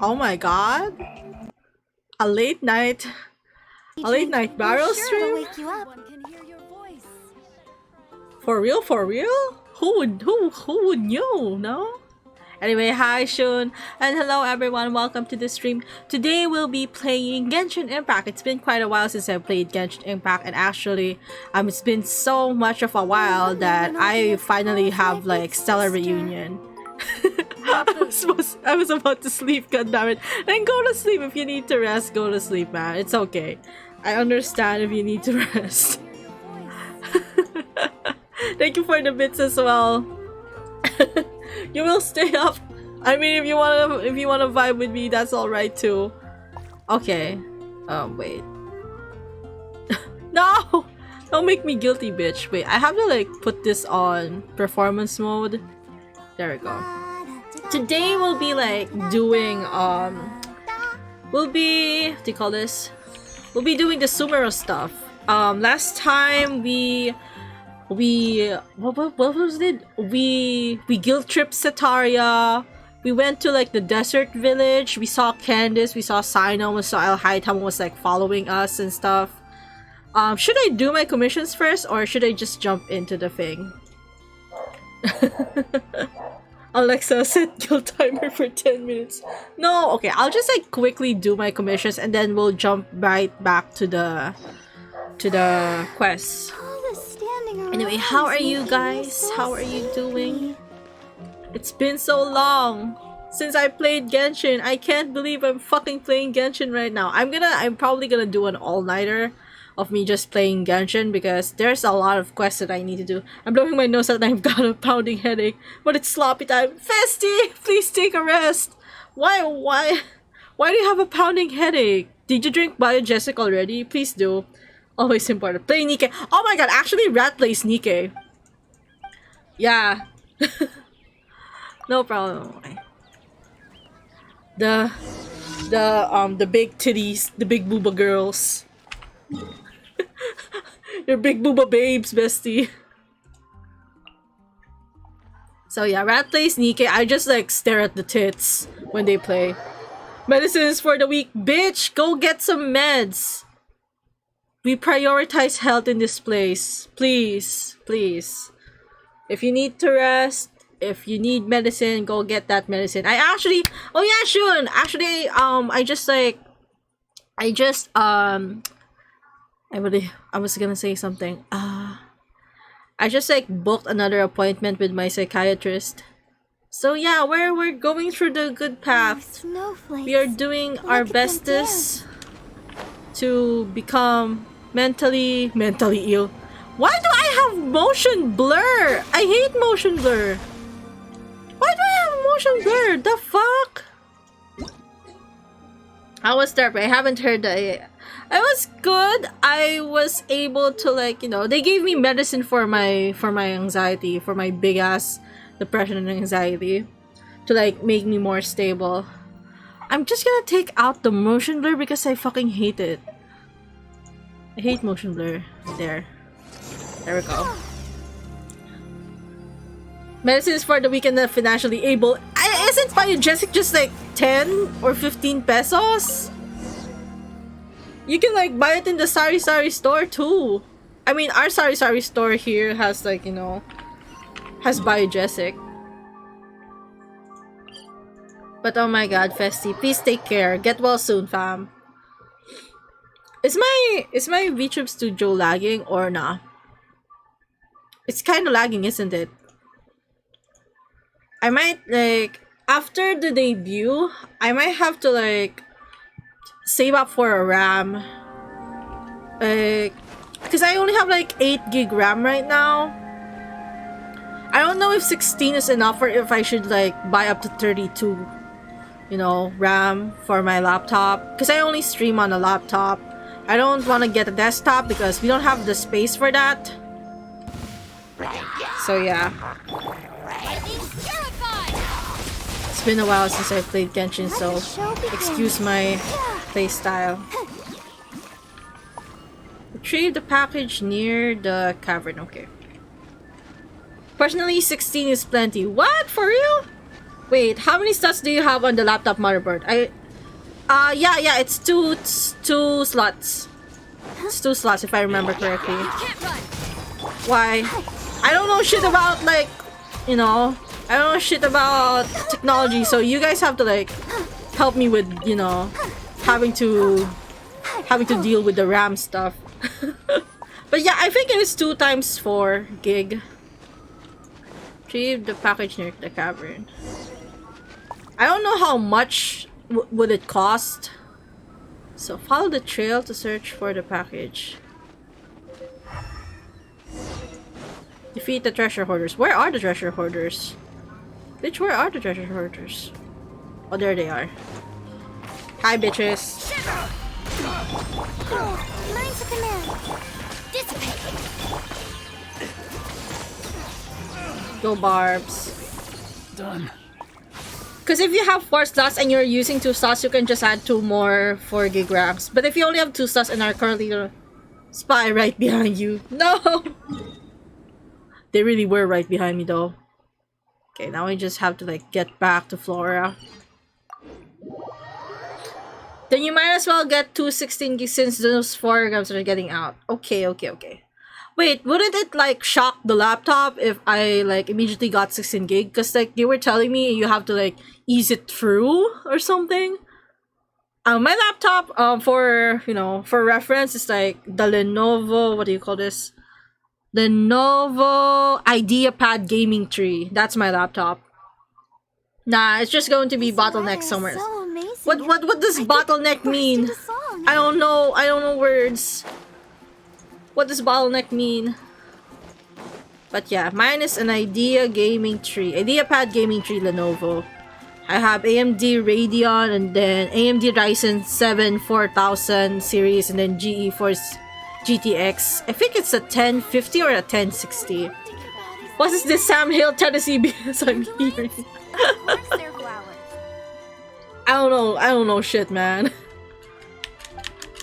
Oh my god. A late night barrel stream? Wake you up. For real? Who would know, no? Anyway, hi Soon, and hello everyone, welcome to the stream. Today we'll be playing Genshin Impact. It's been quite a while since I played Genshin Impact, and actually, it's been so much of a while that I finally have like stellar reunion. I was about to sleep, goddammit. Then go to sleep. If you need to rest, go to sleep, man. It's okay. I understand if you need to rest. Thank you for the bits as well. You will stay up. I mean, if you wanna vibe with me, that's all right too. Okay. Wait. No! Don't make me guilty, bitch. Wait, I have to like put this on performance mode. There we go. Today we'll be like doing we'll be what do you call this? We'll be doing the sumeru stuff. Last time what was it? We guilt tripped Setaria. We went to like the desert village. We saw Candace. We saw Sino. We saw El Haitam was like following us and stuff. Should I do my commissions first, or should I just jump into the thing? Alexa, set guild timer for 10 minutes. No, okay, I'll just like quickly do my commissions and then we'll jump right back to the quests. Anyway, how are you guys? How are you doing? It's been so long since I played Genshin. I can't believe I'm fucking playing Genshin right now. I'm probably gonna do an all-nighter of me just playing Genshin because there's a lot of quests that I need to do. I'm blowing my nose and I've got a pounding headache, but it's sloppy time. Festy, please take a rest. Why do you have a pounding headache? Did you drink Biogesic already? Please do. Always important. Play Nikke. Oh my god, actually Rat plays Nikke. Yeah. No problem. The big titties, the big booba girls. Your big booba babes, bestie. So yeah, Rat plays Nikke. I just like stare at the tits when they play. Medicines for the weak. Bitch, go get some meds. We prioritize health in this place. Please, please. If you need to rest, if you need medicine, go get that medicine. I actually, oh yeah, Shun. Actually, I was gonna say something. I just like booked another appointment with my psychiatrist. So yeah, we're going through the good path. We are doing our bestest to become mentally ill. Why do I have motion blur? I hate motion blur. Why do I have motion blur? The fuck? How was therapy? I haven't heard that yet. I was good. I was able to like, you know, they gave me medicine for my anxiety, for my big ass depression and anxiety, to like make me more stable. I'm just gonna take out the motion blur because I fucking hate it. I hate motion blur. There we go. Medicines for the weak and the financially able. Isn't Biogesic just like 10 or 15 pesos? You can like buy it in the Sari Sari store too. I mean, our Sari Sari store here has like, you know, has Biogesic. But oh my god, Festy, please take care. Get well soon, fam. Is my VTube Studio lagging or nah? It's kind of lagging, isn't it? I might like after the debut, I might have to like save up for a RAM. Because I only have like 8 gig RAM right now. I don't know if 16 is enough or if I should like buy up to 32, you know, RAM for my laptop. Because I only stream on a laptop. I don't want to get a desktop because we don't have the space for that. So yeah. It's been a while since I played Genshin, so excuse my playstyle. Retrieve the package near the cavern. Okay. Personally, 16 is plenty. What? For real? Wait, how many slots do you have on the laptop motherboard? Yeah, it's two slots. It's 2 slots if I remember correctly. Why? I don't know shit about, like, you know, I don't know shit about technology, so you guys have to, like, help me with, you know, having to deal with the RAM stuff. But yeah, I think it is 2 times 4 gig. Retrieve the package near the cavern. I don't know how much would it cost. So follow the trail to search for the package. Defeat the treasure hoarders. Where are the treasure hoarders? Bitch, where are the treasure hoarders? Oh, there they are. Hi, bitches. Mine's a command. Dissipate. Go, Barbs. Done. Because if you have 4 slots and you're using 2 slots, you can just add 2 more 4 gig RAMs. But if you only have 2 slots and are currently the spy right behind you. No! They really were right behind me though. Okay, now I just have to like get back to Flora. Then you might as well get 2 16 gigs since those 4 grams are getting out. Okay. Wait, wouldn't it like shock the laptop if I like immediately got 16 gig? Because like they were telling me you have to like ease it through or something. My laptop, for, you know, for reference, is like the Lenovo, what do you call this? Lenovo IdeaPad Gaming Tree. That's my laptop. Nah, it's just going to be bottleneck somewhere. So amazing. What does bottleneck mean? I don't know words. What does bottleneck mean? But yeah, mine is an IdeaPad Gaming Tree Lenovo. I have AMD Radeon and then AMD Ryzen 7 4000 series and then GeForce GTX. I think it's a 1050 or a 1060. What is this Sam Hill, Tennessee BS I'm hearing? I don't know shit, man.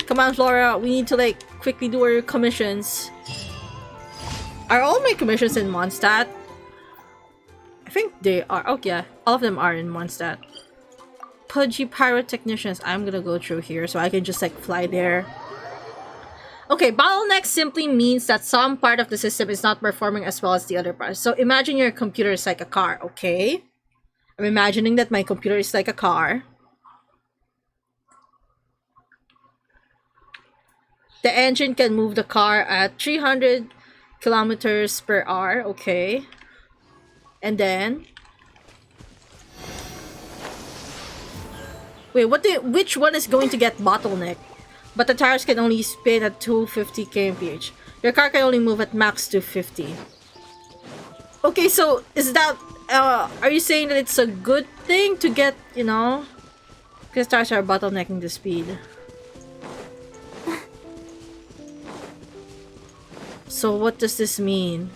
Come on, Flora, we need to like quickly do our commissions. Are all my commissions in Mondstadt? I think they are. Oh yeah, all of them are in Mondstadt. Pudgy Pyrotechnicians. I'm gonna go through here so I can just like fly there. Okay, bottleneck simply means that some part of the system is not performing as well as the other part. So imagine your computer is like a car, okay? I'm imagining that my computer is like a car. The engine can move the car at 300 kilometers per hour, okay? And then... Wait, which one is going to get bottleneck? But the tires can only spin at 250 kmph. Your car can only move at max 250. Okay, so is that... are you saying that it's a good thing to get, you know? Because tires are bottlenecking the speed. So what does this mean?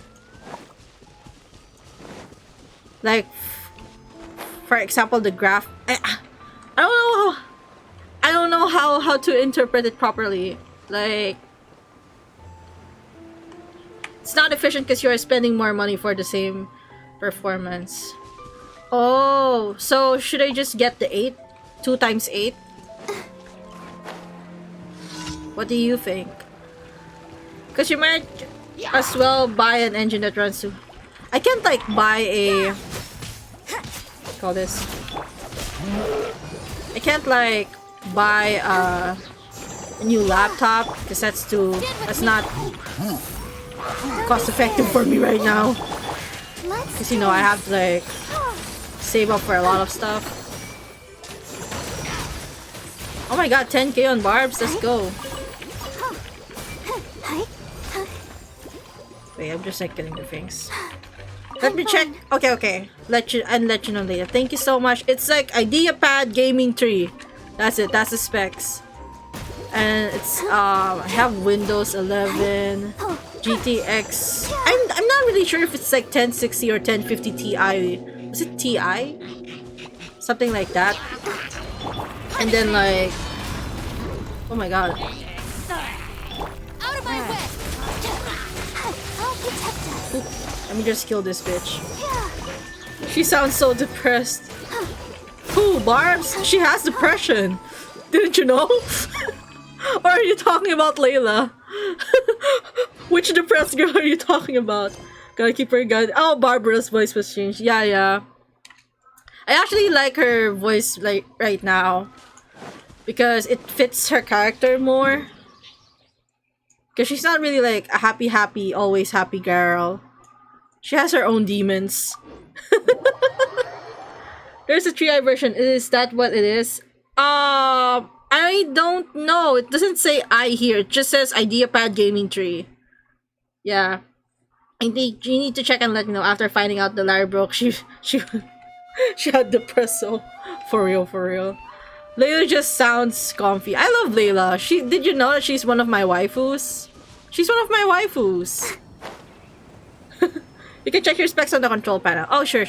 Like, for example, the graph... I don't know how to interpret it properly. Like, it's not efficient because you're spending more money for the same performance. Oh, so should I just get the 8? 2 times 8? What do you think? Because you might as well buy an engine that runs to... I can't like buy a... What's call this? I can't like buy a new laptop because that's not cost effective for me right now. Because you know I have to like save up for a lot of stuff. Oh my god, 10k on Barbs, let's go. Wait, I'm just like getting the things. Let me check. Okay. Let you know later. Thank you so much. It's like IdeaPad Gaming Tree. That's it. That's the specs. And it's I have Windows 11, GTX. I'm not really sure if it's like 1060 or 1050 Ti. Is it Ti? Something like that. And then like, oh my god. Out of my way. I'll protect us. Let me just kill this bitch. She sounds so depressed. Who, Barbs? She has depression. Didn't you know? Or are you talking about Layla? Which depressed girl are you talking about? Gotta keep her gun. Oh, Barbara's voice was changed. Yeah. I actually like her voice like right now because it fits her character more. Because she's not really like a happy, always happy girl. She has her own demons. There's a 3i version. Is that what it is? I don't know. It doesn't say I here. It just says IdeaPad Gaming Tree. Yeah. I think you need to check and let me know after finding out the Larry broke. She had depresso. For real. Layla just sounds comfy. I love Layla. Did you know that she's one of my waifus? She's one of my waifus. You can check your specs on the control panel. Oh, sure.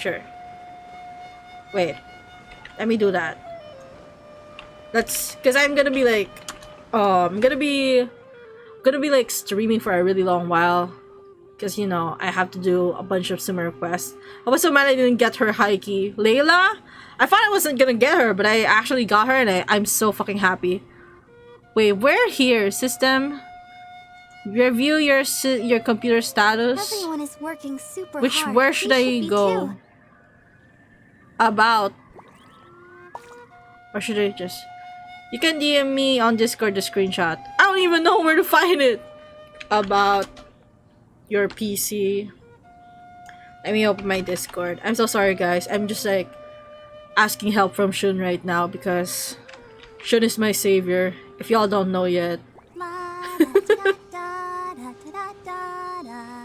Wait. Let me do that. Cause I'm gonna be like, I'm gonna be like streaming for a really long while. Cause you know, I have to do a bunch of sumeru quests. I was so mad I didn't get her Heike. Layla? I thought I wasn't gonna get her, but I actually got her and I'm so fucking happy. Wait, where here? System? Review your computer status. Everyone is working super Where hard. should We I be go? too. About. Or should I just... You can DM me on Discord the screenshot. I don't even know where to find it. About your PC. Let me open my Discord. I'm so sorry guys. I'm just like asking help from Shun right now because Shun is my savior. If y'all don't know yet.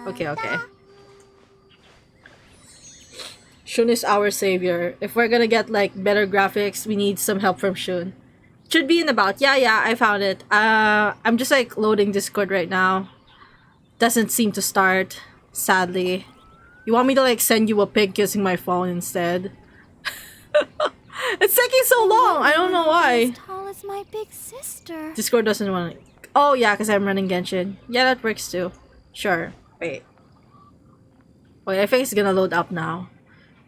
Okay. Shun is our savior. If we're gonna get like better graphics, we need some help from Shun. Should be in about. Yeah, I found it. I'm just like loading Discord right now. Doesn't seem to start, sadly. You want me to like send you a pic using my phone instead? It's taking so long. I don't know why. As tall as my big sister. Discord doesn't want to. Oh yeah, because I'm running Genshin. Yeah, that works too. Sure. Wait, I think it's gonna load up now.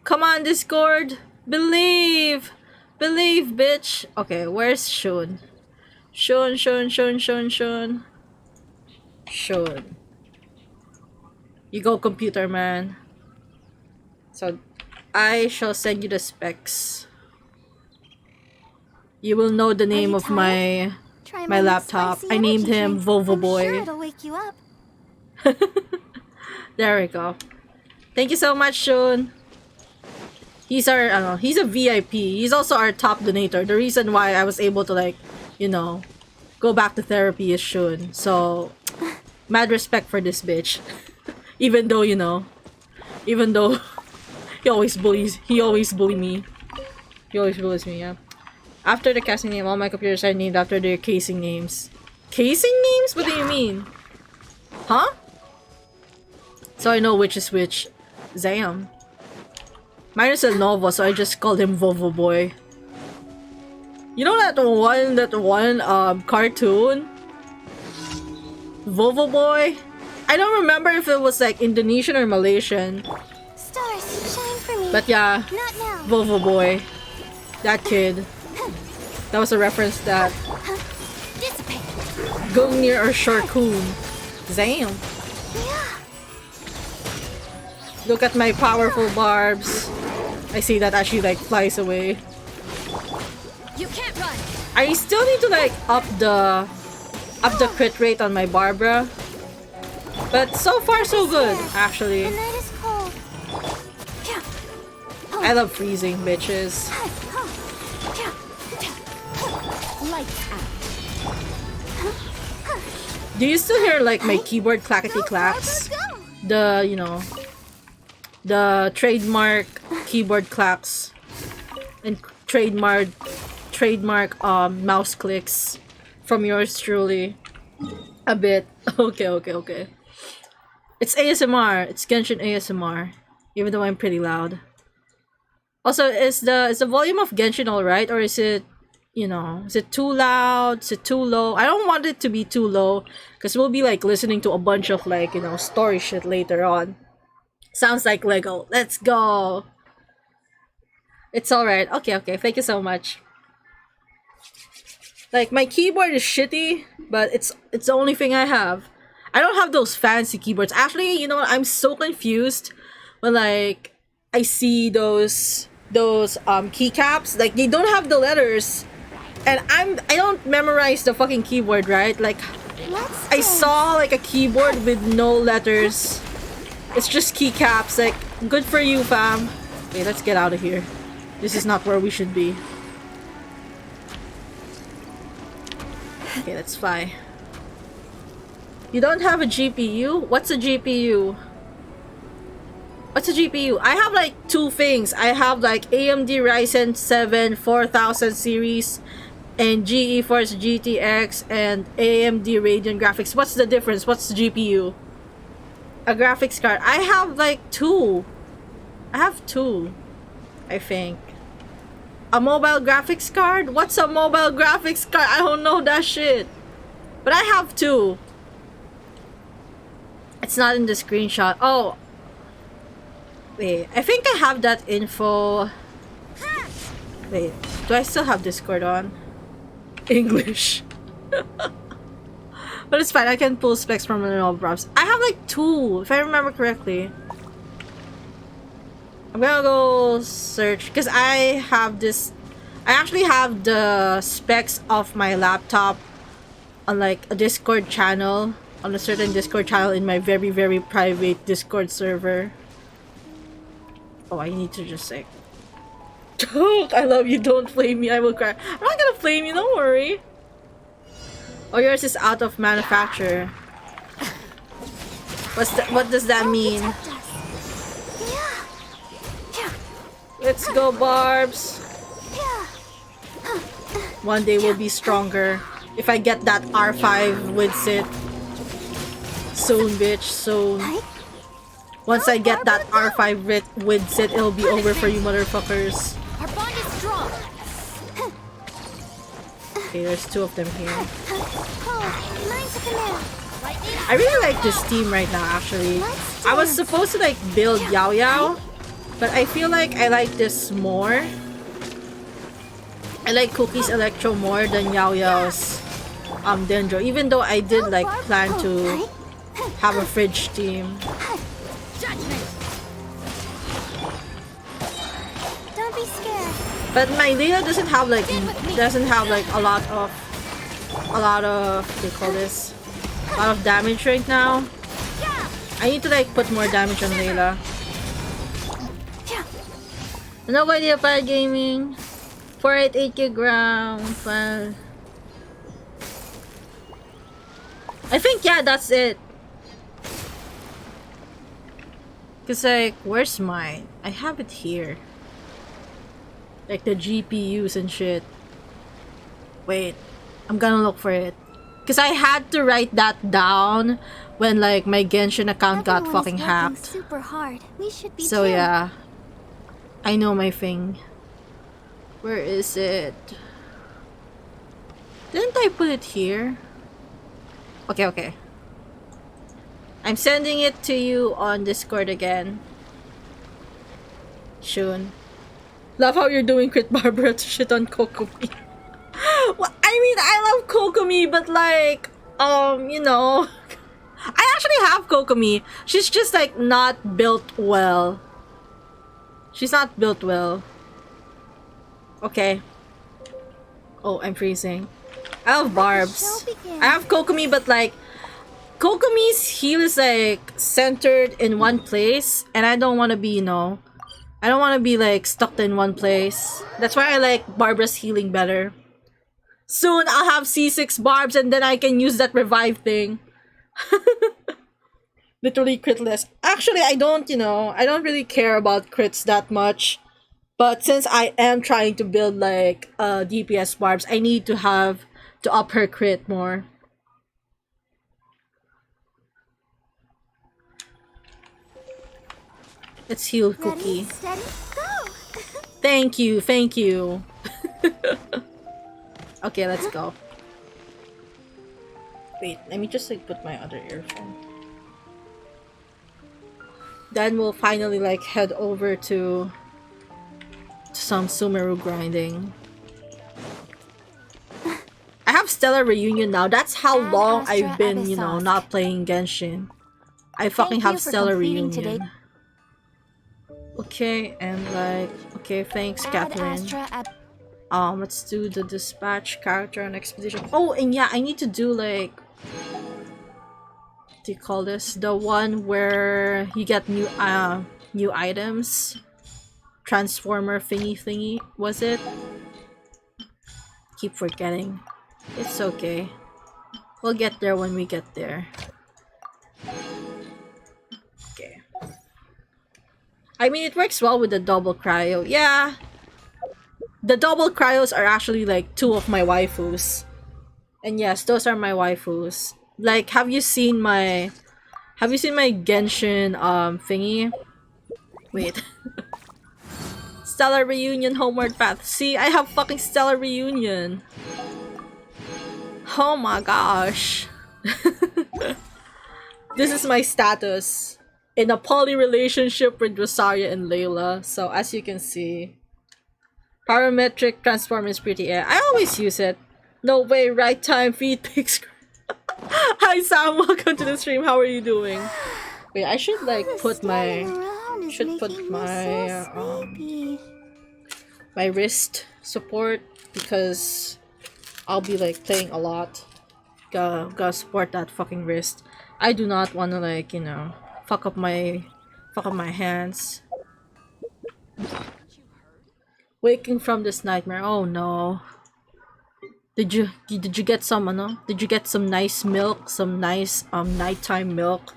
Come on, Discord. Believe, bitch. Okay, where's Shun? Shun. You go, computer man. So, I shall send you the specs. You will know the name of my laptop. I named him Volvo Boy. I'm sure it'll wake you up. There we go. Thank you so much, Shun. He's he's a VIP. He's also our top donator. The reason why I was able to like, you know, go back to therapy is Shun. So, mad respect for this bitch. Even though, you know, he always bullies me. He always bullies me, yeah. After the casting name, all my computers are named after their casing names. Casing names? What do you mean? Huh? So I know which is which. Zam. Mine is a Nova, so I just called him Volvo Boy. You know that one cartoon? Volvo Boy? I don't remember if it was like Indonesian or Malaysian. Stars, shine for me. But yeah, Not now. Volvo Boy. That kid. That was a reference that Dissipate. Gungnir or Shorkun. Zam. Yeah. Look at my powerful barbs. I see that as she like flies away. You can't run. I still need to like up the crit rate on my Barbara. But so far so good, actually. The night is cold. I love freezing, bitches. Lights out. Do you still hear like my keyboard clackety clacks? The, you know, the trademark keyboard clacks and trademark mouse clicks from yours truly. A bit. Okay. It's ASMR. It's Genshin ASMR. Even though I'm pretty loud. Also, is the volume of Genshin alright? Or is it, you know, is it too loud? Is it too low? I don't want it to be too low. Because we'll be like listening to a bunch of like, you know, story shit later on. Sounds like Lego. Let's go! It's alright. Okay, okay. Thank you so much. Like, my keyboard is shitty, but it's the only thing I have. I don't have those fancy keyboards. Actually, you know what? I'm so confused when, like, I see those keycaps. Like, they don't have the letters. And I don't memorize the fucking keyboard, right? Like, I saw, like, a keyboard with no letters. It's just keycaps. Like, good for you, fam. Okay, let's get out of here. This is not where we should be. Okay, let's fly. You don't have a GPU? What's a GPU? What's a GPU? I have like two things. I have like AMD Ryzen 7 4000 series and GeForce GTX and AMD Radeon graphics. What's the difference? What's the GPU? A graphics card. I have like two. I have two, I think. A mobile graphics card? What's a mobile graphics card? I don't know that shit. But I have two. It's not in the screenshot. Oh. Wait, I think I have that info. Wait, do I still have Discord on? English. But it's fine, I can pull specs from the props. I have like two, if I remember correctly. I'm gonna go search because I have this. I actually have the specs of my laptop on like a Discord channel, on a certain Discord channel in my very, very private Discord server. Oh, I need to just say, I love you, don't flame me, I will cry. I'm not gonna flame you, don't worry. Oh, yours is out of manufacture. What does that mean? Let's go, Barbs. One day we'll be stronger. If I get that R5 with Sit. Soon, bitch, soon. Once I get that R5 with Sit, it'll be over for you motherfuckers. Our bond is strong. Okay, there's two of them here. I really like this team right now, actually. I was supposed to like build Yao Yao, but I feel like I like this more. I like Cookie's Electro more than Yao Yao's Dendro, even though I did like plan to have a fridge team. Don't be scared. But my Leela doesn't have like a lot of what do you call this? A lot of damage right now. I need to like put more damage on Layla. Nobody apart gaming. 488k ground. Well, I think yeah, that's it. Cause like, where's mine? I have it here. Like the GPUs and shit. Wait, I'm gonna look for it. Cause I had to write that down when like my Genshin account got fucking hacked. Super hard. We should be so yeah, I know my thing. Where is it? Didn't I put it here? Okay, okay. I'm sending it to you on Discord again. Soon. Love how you're doing Crit Barbara to shit on Kokomi. Well, I mean, I love Kokomi, but like, you know, I actually have Kokomi. She's just like not built well. She's not built well. Okay. Oh, I'm freezing. I have Barbs. I have Kokomi, but like, Kokomi's heal is like centered in one place, and I don't want to be, you know, I don't want to be like stuck in one place. That's why I like Barbara's healing better. Soon I'll have C6 Barbs, and then I can use that revive thing. Literally critless. Actually, I don't, you know, I don't really care about crits that much. But since I am trying to build like DPS Barbs, I need to have to up her crit more. Let's heal Cookie. Ready, steady, go. Thank you, thank you. Okay, let's go. Wait, let me just like put my other earphone. Then we'll finally like head over to some sumeru grinding. I have Stellar Reunion now. That's how long I've been, you know, not playing Genshin. I fucking have Stellar Reunion. Today. Okay, and like, okay, thanks, Catherine. Let's do the dispatch character and expedition. Oh, and yeah, I need to do like, what do you call this? The one where you get new items. Transformer thingy, was it? Keep forgetting. It's okay. We'll get there when we get there. Okay. I mean, it works well with the double cryo. Yeah. The double cryos are actually like 2 of my waifus. And yes, those are my waifus. Like, have you seen my Genshin thingy? Wait. Stellar Reunion Homeward Path. See, I have fucking Stellar Reunion. Oh my gosh. This is my status in a poly relationship with Rosaria and Layla. So as you can see, parametric transform is pretty air. I always use it. No way, right time, feed pics. Hi Sam, welcome to the stream. How are you doing? Wait, I should like put my my wrist support because I'll be like playing a lot. Gotta support that fucking wrist. I do not want to like, you know, fuck up my hands. Waking from this nightmare. Oh no. Did you get some Did you get some nice milk? Some nice nighttime milk?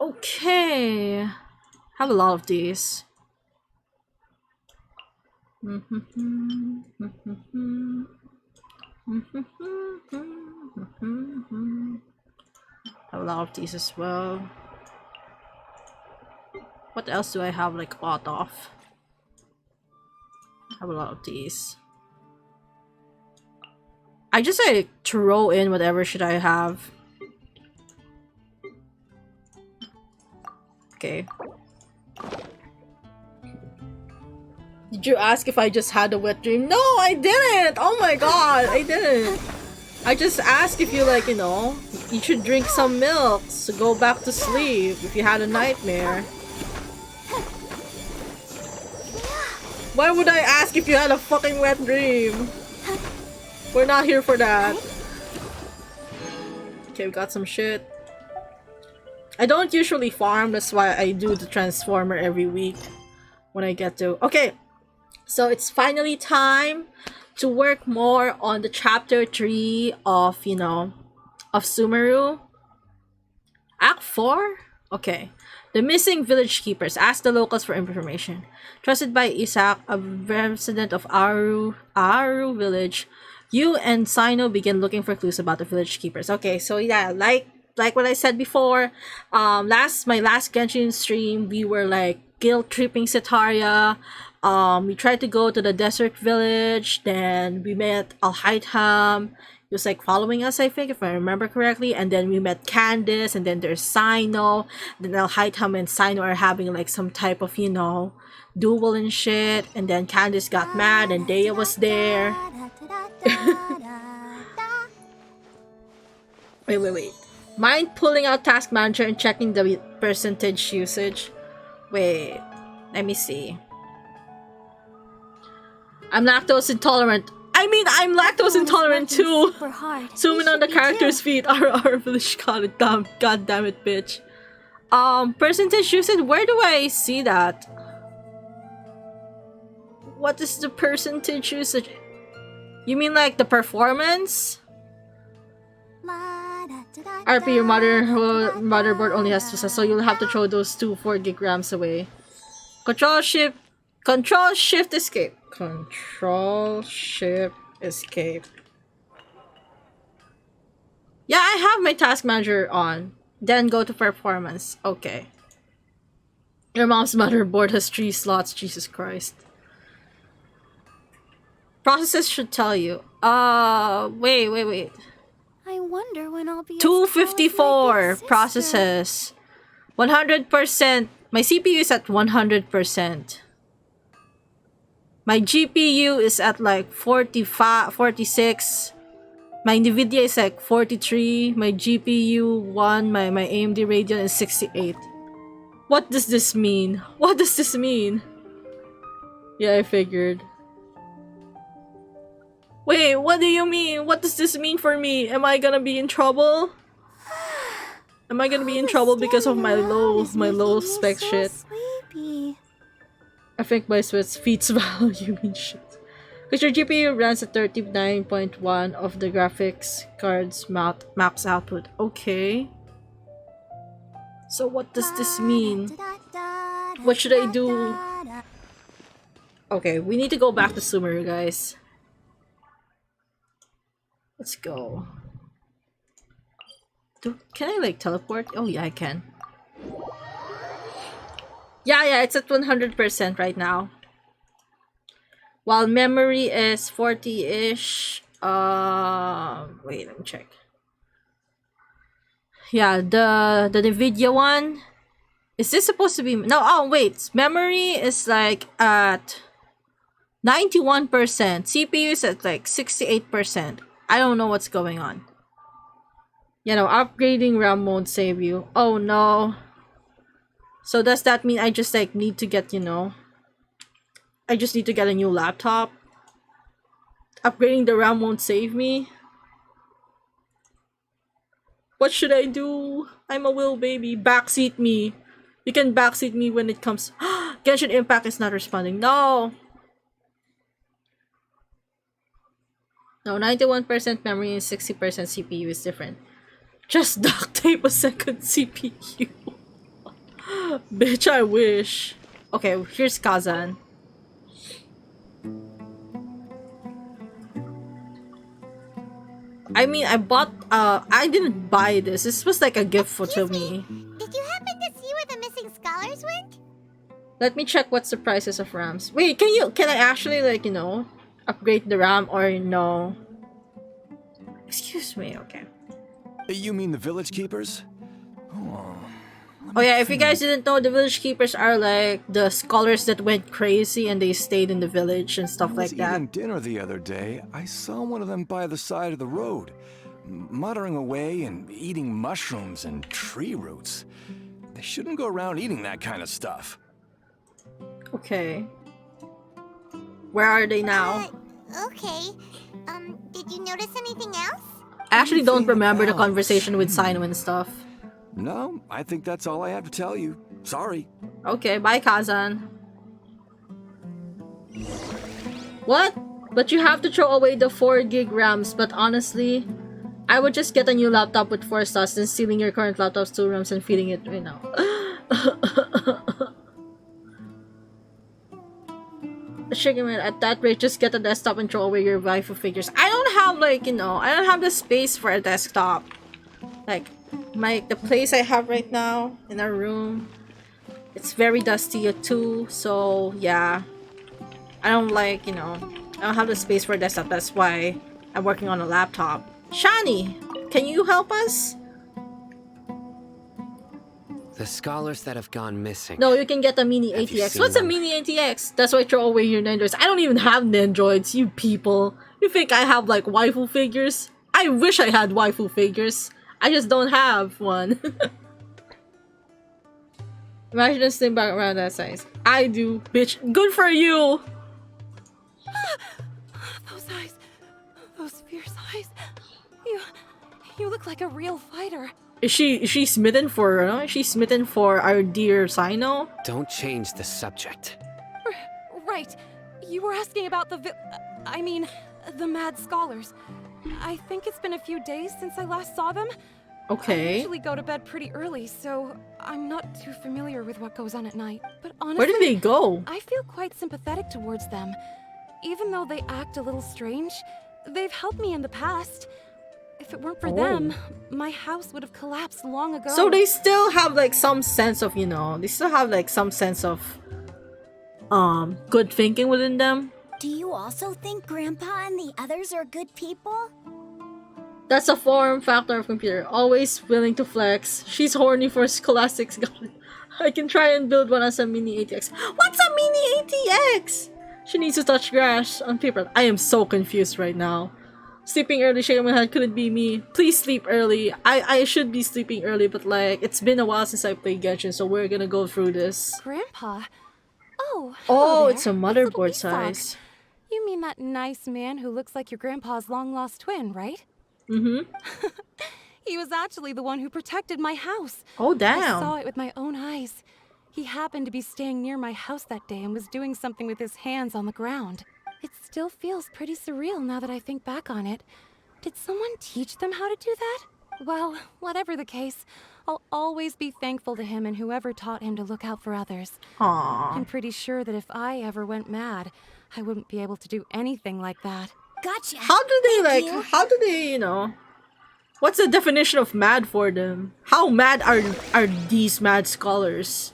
Okay. Have a lot of these. Have a lot of these as well. What else do I have like a lot of? Have a lot of these. I just like throw in whatever shit I have. Okay. Did you ask if I just had a wet dream? No, I didn't! Oh my god, I didn't. I just asked if you like, you know, you should drink some milk to go back to sleep if you had a nightmare. Why would I ask if you had a fucking wet dream? We're not here for that. Okay, we got some shit. I don't usually farm, that's why I do the transformer every week when I get to. Okay, so it's finally time to work more on the chapter 3 of, you know, of Sumeru. Act 4? Okay. The missing village keepers. Ask the locals for information. Trusted by Isaac, a resident of Aru village, you and Sino begin looking for clues about the village keepers. Okay, so yeah, like what I said before, my last Genshin stream, we were like guilt tripping Setaria. We tried to go to the Deshret village, then we met Alhaitham. He was like following us, I think, if I remember correctly, and then we met Candice, and then there's Sino. Then Alhaitham and Sino are having like some type of, you know, duel and shit, and then Candice got mad and Dea was there. Wait. Mind pulling out Task Manager and checking the percentage usage? Wait, let me see. I'm lactose intolerant. I mean, I'm lactose intolerant too. Zooming on the character's feet. Our village got it. God damn it, bitch. Percentage usage. Where do I see that? What is the percentage usage? You mean like the performance? RP, your motherboard only has 2 cells, so you'll have to throw those 2 4 gigrams away. Control shift escape. Control shift escape. Yeah, I have my task manager on. Then go to performance. Okay. Your mom's motherboard has 3 slots. Jesus Christ. Processes should tell you. Wait. I wonder when I'll be 254 processes. 100% My CPU is at 100%. My GPU is at like 45, 46. My Nvidia is like 43. My GPU 1, my AMD Radeon is 68. What does this mean? What does this mean? Yeah, I figured. Wait, what do you mean? What does this mean for me? Am I gonna be in trouble? Am I gonna be in trouble because of my low spec shit? Sleepy. I think my sweat feeds value mean shit. Because your GPU runs at 39.1 of the graphics card's max output. Okay. So what does this mean? What should I do? Okay, we need to go back to Sumeru, guys. Let's go. Can I like teleport? Oh yeah, I can. Yeah, it's at 100% right now. While memory is 40-ish. Wait, let me check. Yeah, the Nvidia one. Is this supposed to be no? Oh wait, memory is like at 91%. CPU is at like 68%. I don't know what's going on. You know, upgrading RAM won't save you. Oh no. So does that mean I just like need to get, you know, I just need to get a new laptop? Upgrading the RAM won't save me? What should I do? I'm a will baby. Backseat me. You can backseat me when it comes. Genshin Impact is not responding. No! No, 91% memory and 60% CPU is different. Just duct tape a second CPU. Bitch, I wish. Okay, here's Kazan. I mean, I bought, I didn't buy this. This was like a gift to me. Did you happen to see where the missing scholars went? Let me check what's the prices of RAMs. Wait, can I actually, like, you know, upgrade the RAM or no? Excuse me, okay. You mean the village keepers? Oh yeah, if you guys didn't know, the village keepers are like the scholars that went crazy and they stayed in the village and stuff like that. I was eating dinner the other day. I saw one of them by the side of the road, muttering away and eating mushrooms and tree roots. They shouldn't go around eating that kind of stuff. Okay. Where are they now? Okay. Did you notice anything else? I actually don't remember the conversation with Sino and stuff. No, I think that's all I have to tell you. Sorry. Okay, bye Kazan. What? But you have to throw away the 4 gig RAMs, but honestly, I would just get a new laptop with 4 slots than stealing your current laptop's 2 RAMs and feeding it right now. Sugarman, at that rate, just get a desktop and throw away your waifu figures. I don't have, like, you know, I don't have the space for a desktop. Like, the place I have right now in our room, it's very dusty too, so yeah. I don't like, you know, I don't have the space for a desktop. That's why I'm working on a laptop. Shani, can you help us? The scholars that have gone missing. No, you can get a mini Have you ATX. seen What's a them? mini ATX? That's why I throw away your Nandroids. I don't even have Nandroids, you people. You think I have like waifu figures? I wish I had waifu figures. I just don't have one. Imagine a slim back around that size. I do, bitch. Good for you! Those eyes. Those fierce eyes. You look like a real fighter. Is she smitten for, is she smitten for our dear Sino? Don't change the subject. Right. You were asking about the the mad scholars. I think it's been a few days since I last saw them. I Okay. usually go to bed pretty early, so I'm not too familiar with what goes on at night. But honestly, Where did they go? I feel quite sympathetic towards them. Even though they act a little strange, they've helped me in the past. If it weren't for them, my house would have collapsed long ago. So they still have like some sense of, you know, they still have like some sense of good thinking within them. Do you also think Grandpa and the others are good people? That's a form factor of computer. Always willing to flex. She's horny for scholastics. I can try and build one as a mini ATX. What's a mini ATX? She needs to touch grass on paper. I am so confused right now. Sleeping early, shaking my head, could it be me? Please sleep early. I should be sleeping early, but like, it's been a while since I played Genshin, so we're gonna go through this. Grandpa? Oh, Oh, hello it's a there. motherboard It's little Isak. size. You mean that nice man who looks like your grandpa's long-lost twin, right? Mm-hmm. He was actually the one who protected my house. Oh, I damn. saw it with my own eyes. He happened to be staying near my house that day and was doing something with his hands on the ground. It still feels pretty surreal now that I think back on it. Did someone teach them how to do that? Well, whatever the case, I'll always be thankful to him and whoever taught him to look out for others. Aww. I'm pretty sure that if I ever went mad, I wouldn't be able to do anything like that. Gotcha. How do they Thank like, you. how do they, you know, what's the definition of mad for them? How mad are these mad scholars?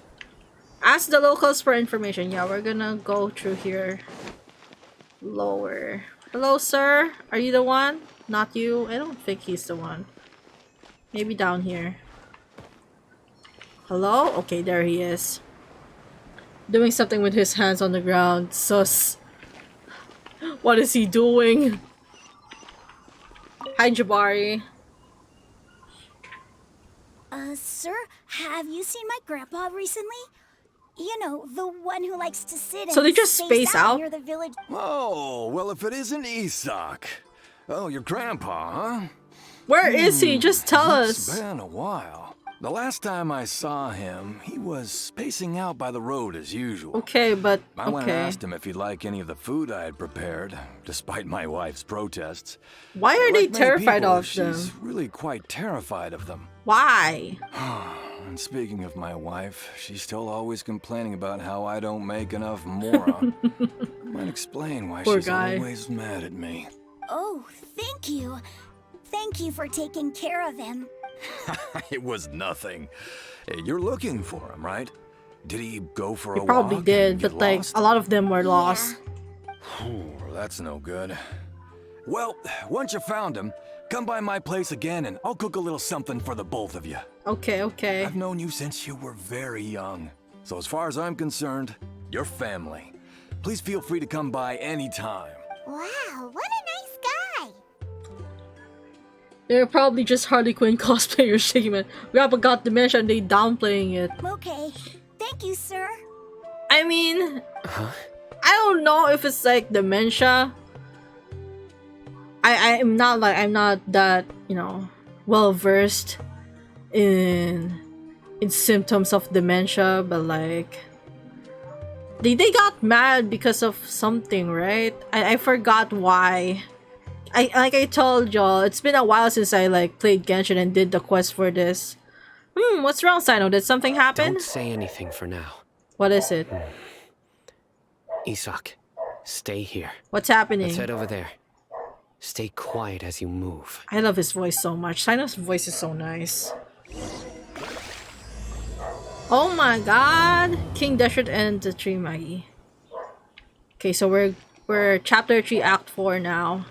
Ask the locals for information. Yeah, we're gonna go through here. Lower. Hello, sir? Are you the one? Not you? I don't think he's the one. Maybe down here. Hello? Okay, there he is. Doing something with his hands on the ground. Sus. What is he doing? Hi, Jabari. Sir, have you seen my grandpa recently? You know, the one who likes to sit So and they just space out? near the village. Oh, well, if it isn't Isak. Oh, your grandpa, huh? Where is he? Just tell It's us. been a while. The last time I saw him, he was spacing out by the road as usual. Okay, but I went and okay. asked him if he'd like any of the food I had prepared, despite my wife's protests. Why are they Like many terrified people, of them? She's really quite terrified of them. Why? And speaking of my wife, she's still always complaining about how I don't make enough mora. Might explain why Poor she's guy. always mad at me. Oh, thank you. Thank you for taking care of him. It was nothing. Hey, you're looking for him, right? Did he go for He a probably walk did, and but get like lost? a lot of them were lost. Ooh, that's no good. Well, once you found him, come by my place again and I'll cook a little something for the both of you. Okay, okay. I've known you since you were very young. So as far as I'm concerned, you're family. Please feel free to come by anytime. Wow, what a nice guy. They're probably just Harley Quinn cosplayers shaking it. Grandpa got dementia and they downplaying it. Okay, thank you, sir. I mean, I don't know if it's like dementia. I'm not that, you know, well versed in symptoms of dementia, but like they got mad because of something, right? I forgot why. I told y'all, it's been a while since I like played Genshin and did the quest for this. What's wrong, Sino? Did something happen? Don't say anything for now. What is it? Isak, stay here. What's happening? Let's head over there. Stay quiet as you move. I love his voice so much. Sino's voice is so nice. Oh my god! King Deshret and the Three Magi. Okay, so we're chapter 3, act 4 now.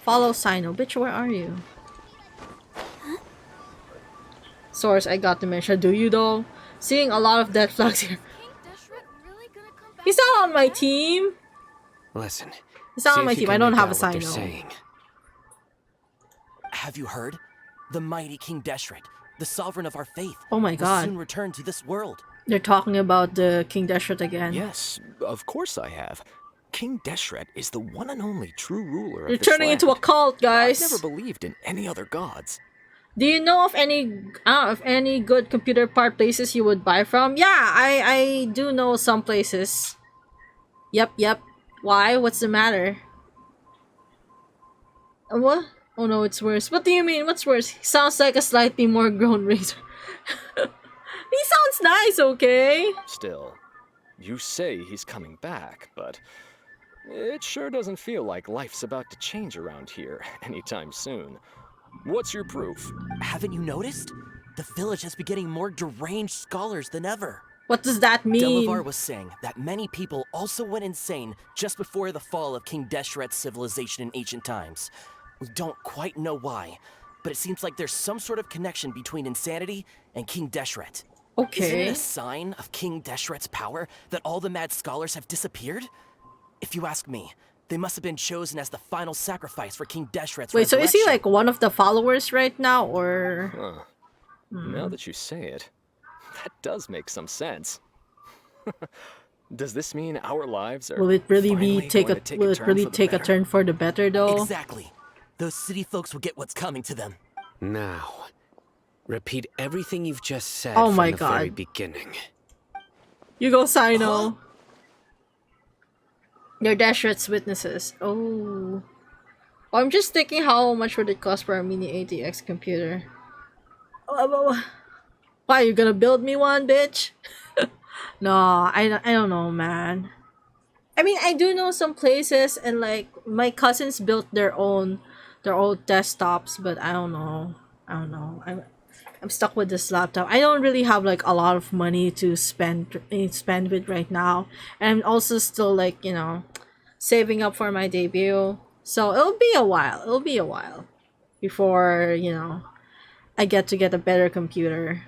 Follow Sino. Bitch, where are you? Source, I got dementia. Do you though? Seeing a lot of dead flags here. He's not on my team. Listen. He's not see on my if you team. can I don't make have a out what they're Sino. saying. Have you heard? The mighty King Deshret, the sovereign of our faith, Oh my will god. soon return to this world. They're talking about the King Deshret again. Yes, of course I have. King Deshret is the one and only true ruler of They're this turning into a land. cult, guys. I've never believed in any other gods. Do you know of any good computer part places you would buy from? Yeah, I do know some places. Yep. Why? What's the matter? What? Oh no, it's worse. What do you mean? What's worse? He sounds like a slightly more grown Razor. He sounds nice, okay? Still, you say he's coming back, but it sure doesn't feel like life's about to change around here anytime soon. What's your proof? Haven't you noticed? The village has been getting more deranged scholars than ever. What does that mean? Delavar was saying that many people also went insane just before the fall of King Deshret's civilization in ancient times. We don't quite know why, but it seems like there's some sort of connection between insanity and King Deshret. Okay. Isn't it a sign of King Deshret's power that all the mad scholars have disappeared? If you ask me, they must have been chosen as the final sacrifice for King Deshret's Wait, so is he resurrection. like one of the followers right now, or? Huh. Now that you say it, that does make some sense. Does this mean our lives are Will it really finally be take going a? to take Will a it turn really for the take a better? turn for the better though? Exactly. Those city folks will get what's coming to them. Now, repeat everything you've just said Oh from my the very God. beginning. You go, Sino. They're Deshret's witnesses. Oh. I'm just thinking how much would it cost for a mini ATX computer? Why, you gonna build me one, bitch? No, I don't know, man. I mean, I do know some places, and like my cousins built their own desktops, but I don't know. I'm stuck with this laptop. I don't really have like a lot of money to spend with right now, and I'm also still like, you know, saving up for my debut. So it'll be a while. It'll be a while before, you know, I get a better computer.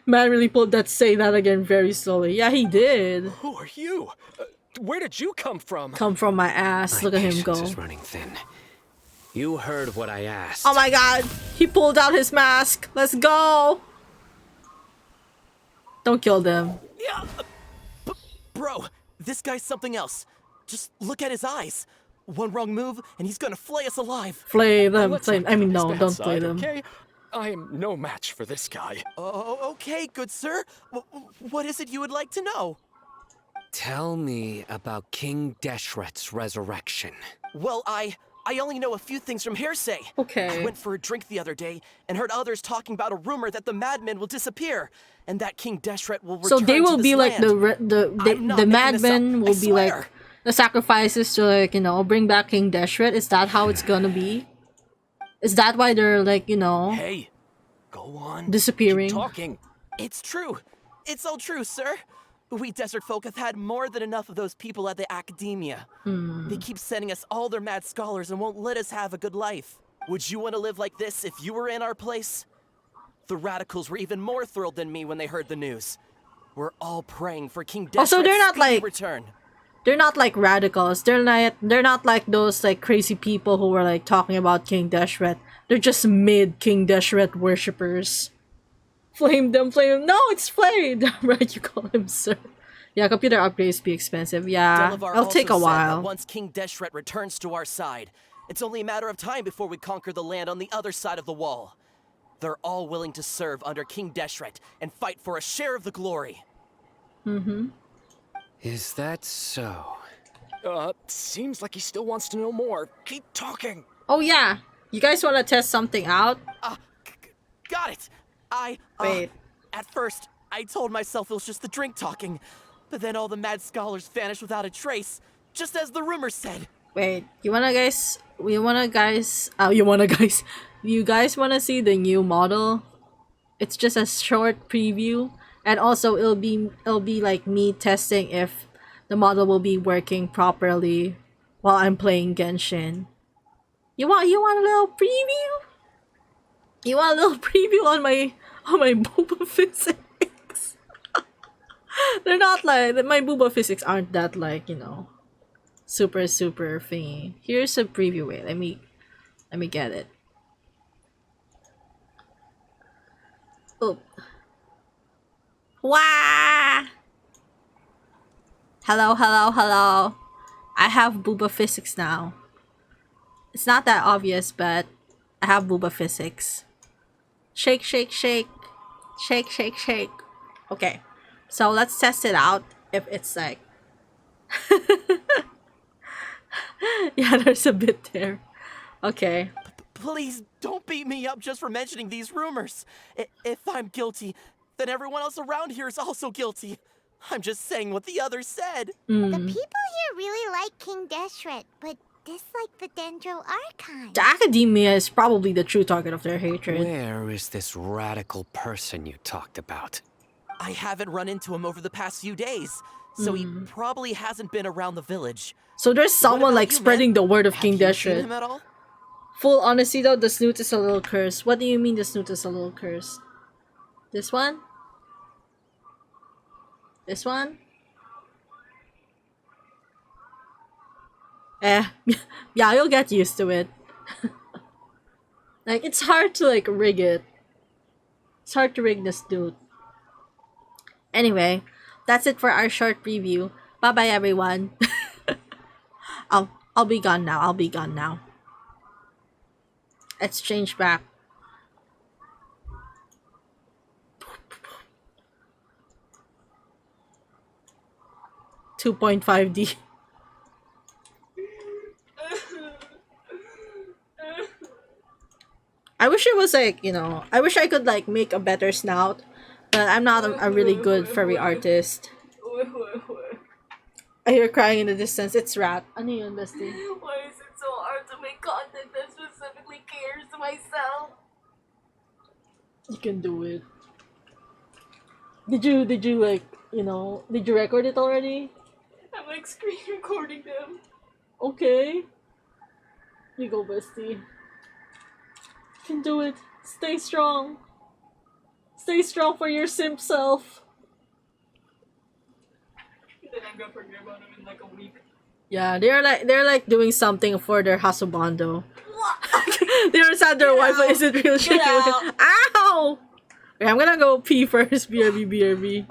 Man really pulled that say that again very slowly. Yeah, he did. Who are you? Where did you come from? Come from my ass. My Look at him patience go. is running thin. You heard what I asked. Oh my god. He pulled out his mask. Let's go. Don't kill them. Yeah. Bro, this guy's something else. Just look at his eyes. One wrong move, and he's gonna flay us alive. Flay them. Let's Flay. not I get mean, on his no, bad don't side, flay them. Okay? I am no match for this guy. Oh, okay, good sir. What is it you would like to know? Tell me about King Deshret's resurrection. Well, I only know a few things from hearsay. Okay. I went for a drink the other day and heard others talking about a rumor that the madmen will disappear and that King Deshret will return So they will to be this like land. I'm not the making this madmen up, will I be like swear. the sacrifices to, like, you know, bring back King Deshret. Is that how it's gonna be? Is that why they're like, you know, Hey, go on. disappearing? Keep talking. It's true. It's all true, sir. We desert folk have had more than enough of those people at the academia. They keep sending us all their mad scholars and won't let us have a good life. Would you want to live like this if you were in our place? The radicals were even more thrilled than me when they heard the news. We're all praying for King Deshret's Also, they're not speedy like- return. They're not like radicals. They're not like those like crazy people who were like talking about King Deshret. They're just mid King Deshret worshippers. Flame them. No, it's flayed. Right, you call him sir. Yeah, computer upgrades be expensive. Yeah, Delavar it'll take a also said that while. once King Deshret returns to our side, it's only a matter of time before we conquer the land on the other side of the wall. They're all willing to serve under King Deshret and fight for a share of the glory. Is that so? Seems like he still wants to know more. Keep talking. Oh yeah, you guys want to test something out? Got it. Wait. At first, I told myself it was just the drink talking, but then all the mad scholars vanished without a trace, just as the rumor said. Wait, you guys wanna see the new model? It's just a short preview, and also it'll be like me testing if the model will be working properly while I'm playing Genshin. You want a little preview? You want a little preview on my booba physics? They're not like my booba physics aren't that like, you know, super thingy. Here's a preview. Wait, let me get it. Oh. Wah! Hello. I have booba physics now. It's not that obvious, but I have booba physics. Shake. Okay. So let's test it out if it's like yeah, there's a bit there. Okay. Please don't beat me up just for mentioning these rumors. If I'm guilty, then everyone else around here is also guilty. I'm just saying what the others said. The people here really like King Deshret, but dislike the Dendro Archon. The academia is probably the true target of their hatred. Where is this radical person you talked about? I haven't run into him over the past few days, so he probably hasn't been around the village. So there's What someone about like you, spreading man? the word of Have King you seen Deshret. him at all? Full honesty though, the snoot is a little cursed. What do you mean the snoot is a little cursed? This one? This one? Yeah, you'll get used to it. Like, it's hard to, like, rig it. It's hard to rig this dude. Anyway, that's it for our short preview. Bye-bye, everyone. I'll be gone now. I'll be gone now. Let's change back. $2.5D. I wish it was like, you know, I wish I could like make a better snout, but I'm not a really good furry artist. I hear crying in the distance. It's Rat. Ano yun, bestie? Why is it so hard to make content that specifically caters to myself? You can do it. Did you like, you know, did you record it already? I'm like screen recording them. Okay. You go, bestie. You can do it. Stay strong. Stay strong for your simp self. Then I'm gonna forget about them in like a week. Yeah, they're like doing something for their husbando. They're sad their wife isn't real shit. Ow! Okay, I'm gonna go pee first. BRB BRB.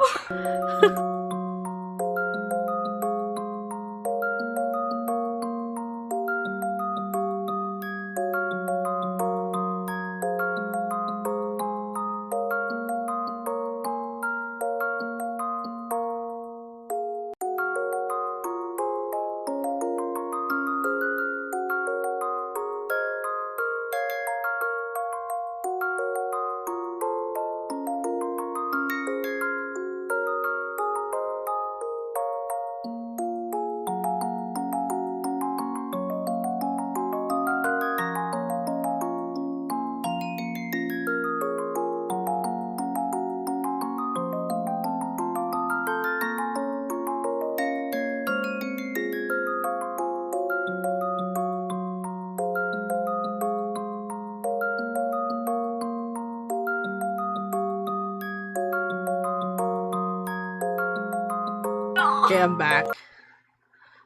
Okay, I'm back.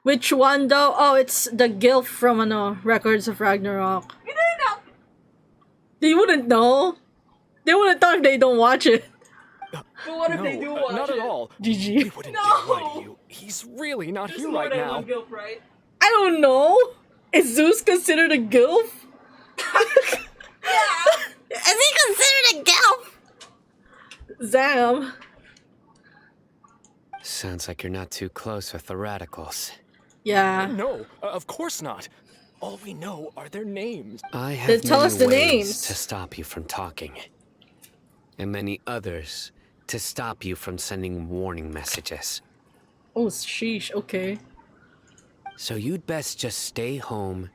Which one though? Oh, it's the Gilf from Records of Ragnarok. They wouldn't know. They wouldn't know if they don't watch it. But what if they do watch not it? at all. GG. We wouldn't dare lie to you. He's really not There's here more right than now. one guilt, right? I don't know. Is Zeus considered a Gilf? Is he considered a gilf? Zam. Sounds like you're not too close with the radicals. Yeah. No, of course not. All we know are their names. I have Then tell many us the ways names. to stop you from talking. And many others to stop you from sending warning messages. Oh, sheesh. Okay. So you'd best just stay home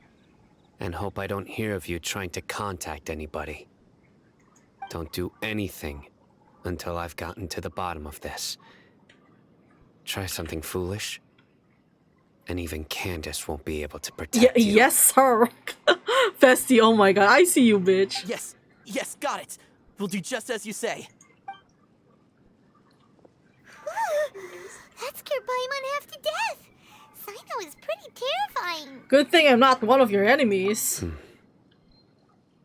and hope I don't hear of you trying to contact anybody. Don't do anything until I've gotten to the bottom of this. Try something foolish, and even Candace won't be able to protect you. Yes, sir. Festy, oh my god. I see you, bitch. Yes, yes, got it. We'll do just as you say. That scared Paimon half to death. Sino is pretty terrifying. Good thing I'm not one of your enemies.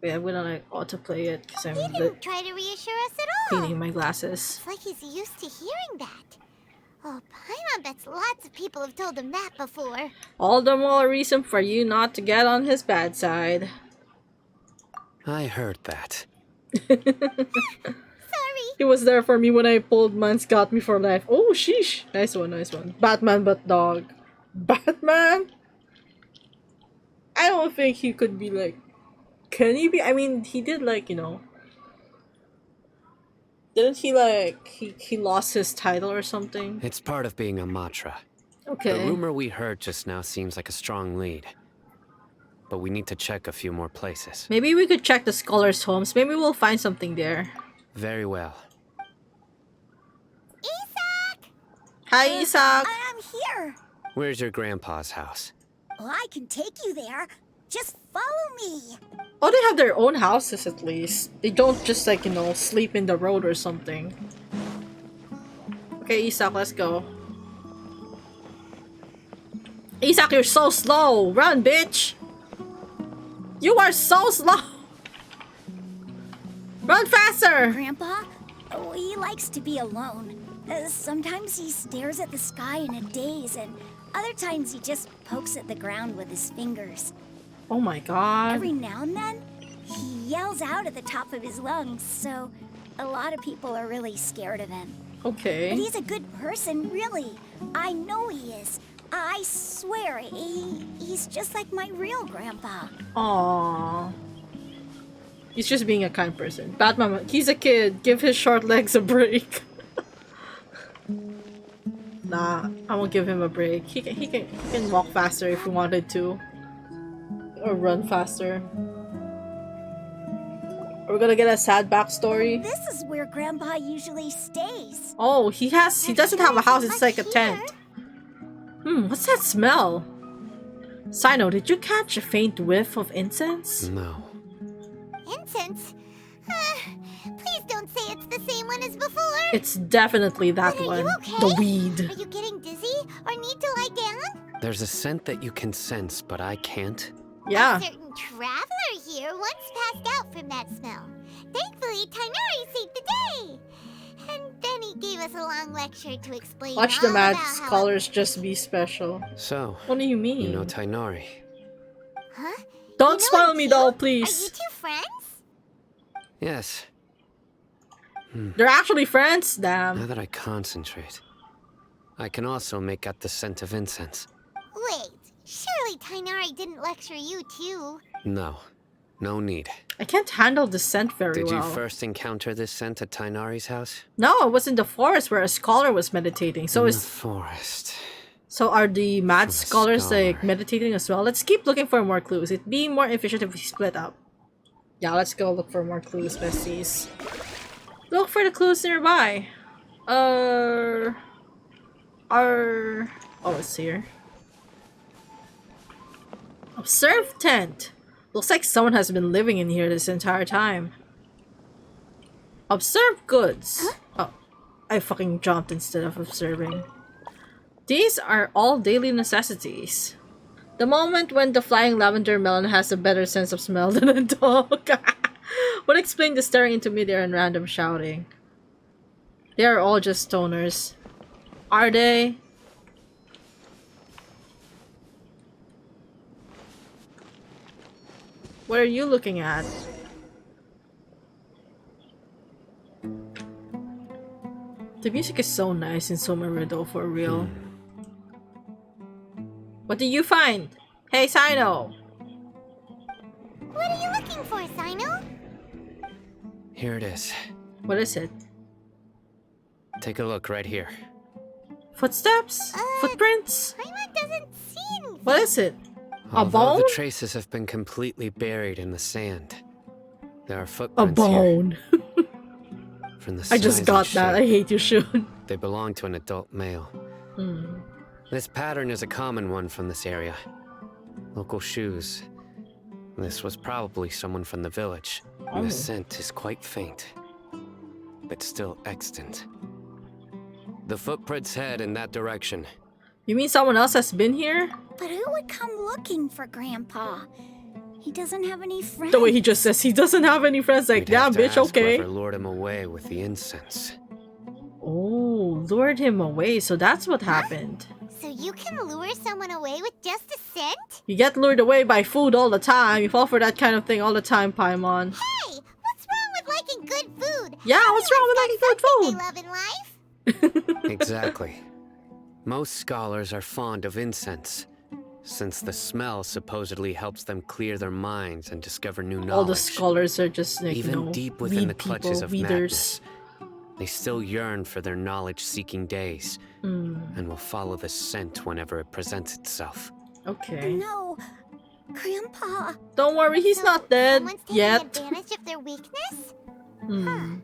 Wait, I'm gonna like autoplay it because I'm He didn't try to reassure us at all. cleaning my glasses. It's like he's used to hearing that. Oh, Paimon bets lots of people have told him that before. All the more reason for you not to get on his bad side. I heard that. Sorry. He was there for me when I pulled Man's Got Me for Life. Oh, sheesh. Nice one, nice one. Batman but dog. Batman? I don't think he could be like... Can he be? I mean, he did like, you know... Didn't he like... He lost his title or something? It's part of being a Matra. The Okay. rumor we heard just now seems like a strong lead. But we need to check a few more places. Maybe we could check the scholars' homes. Maybe we'll find something there. Very well. Isak! Hi, Isak! I'm here. Where's your grandpa's house? Oh, I can take you there. Just follow me. Oh, they have their own houses at least. They don't just like, you know, sleep in the road or something. Okay, Isak, let's go. Isak, you're so slow! Run, bitch! You are so slow! Run faster! Grandpa, oh, he likes to be alone. Sometimes he stares at the sky in a daze, and other times he just pokes at the ground with his fingers. Oh my god. Every now and then, he yells out at the top of his lungs, so a lot of people are really scared of him. Okay. But he's a good person, really. I know he is. I swear, he's just like my real grandpa. Aww. He's just being a kind person. Batman, he's a kid. Give his short legs a break. Nah, I won't give him a break. He can walk faster if he wanted to. Or run faster. We're gonna get a sad backstory. This is where Grandpa usually stays. Oh, he doesn't have a house, it's like a tent. What's that smell? Sino, did you catch a faint whiff of incense? No. Incense? Please don't say it's the same one as before. It's definitely that But are one. you okay? The weed. Are you getting dizzy or need to lie down? There's a scent that you can sense, but I can't. Yeah. A certain traveler here once passed out from that smell. Thankfully, Tainari saved the day. And then he gave us a long lecture to explain Watch all the mad about how... scholars just be special. So, What do you mean? you know Tainari. Huh? Don't You know spoil him me too? though, Are please. you two friends? Yes. They're actually friends? Now Damn. that I concentrate, I can also make out the scent of incense. Wait, surely Tainari didn't lecture you too. No. No need. I can't handle the scent very Did well. you first encounter this scent at Tainari's house? No, it was in the forest where a scholar was meditating. So In the is forest. so are the mad From a scholars like scholar. meditating as well? Let's keep looking for more clues. It'd be more efficient if we split up. Yeah, let's go look for more clues, besties. Look for the clues nearby. Oh, it's here. Observe tent. Looks like someone has been living in here this entire time. Observe goods. Oh, I fucking jumped instead of observing. These are all daily necessities. The moment when the flying lavender melon has a better sense of smell than a dog. Would explain the staring into midair and random shouting. They are all just stoners. Are they? What are you looking at? The music is so nice in Sumeru though, for real. What did you find? Hey, Sino! What are you looking for, Sino? Here it is. What is it? Take a look right here. Footsteps? Footprints? Paimon doesn't see anything. What is it? A Although bone? the traces have been completely buried in the sand, there are A footprints here. bone. From the I just size got and that. I shape, hate you, Shun. they belong to an adult male. This pattern is a common one from this area. Local shoes. This was probably someone from the village. Oh. The scent is quite faint, but still extant. The footprints head in that direction. You mean someone else has been here? But who would come looking for Grandpa? He doesn't have any friends. The way he just says he doesn't have any friends, like, We'd damn, have to bitch, ask okay. whoever lured him away with the incense. Oh, lured him away, so that's what happened. So you can lure someone away with just a scent? You get lured away by food all the time. You fall for that kind of thing all the time, Paimon. Hey, what's wrong with liking good food? Yeah, what's wrong with liking good Something food? they love in life? Exactly. Most scholars are fond of incense, since the smell supposedly helps them clear their minds and discover new knowledge. All the scholars are just like, Even you know, deep within weed the clutches people, of weeders. madness, they still yearn for their knowledge-seeking days, and will follow the scent whenever it presents itself. Okay. No, Grandpa. Don't worry, he's So not dead someone's taking yet. advantage of their weakness? Hmm.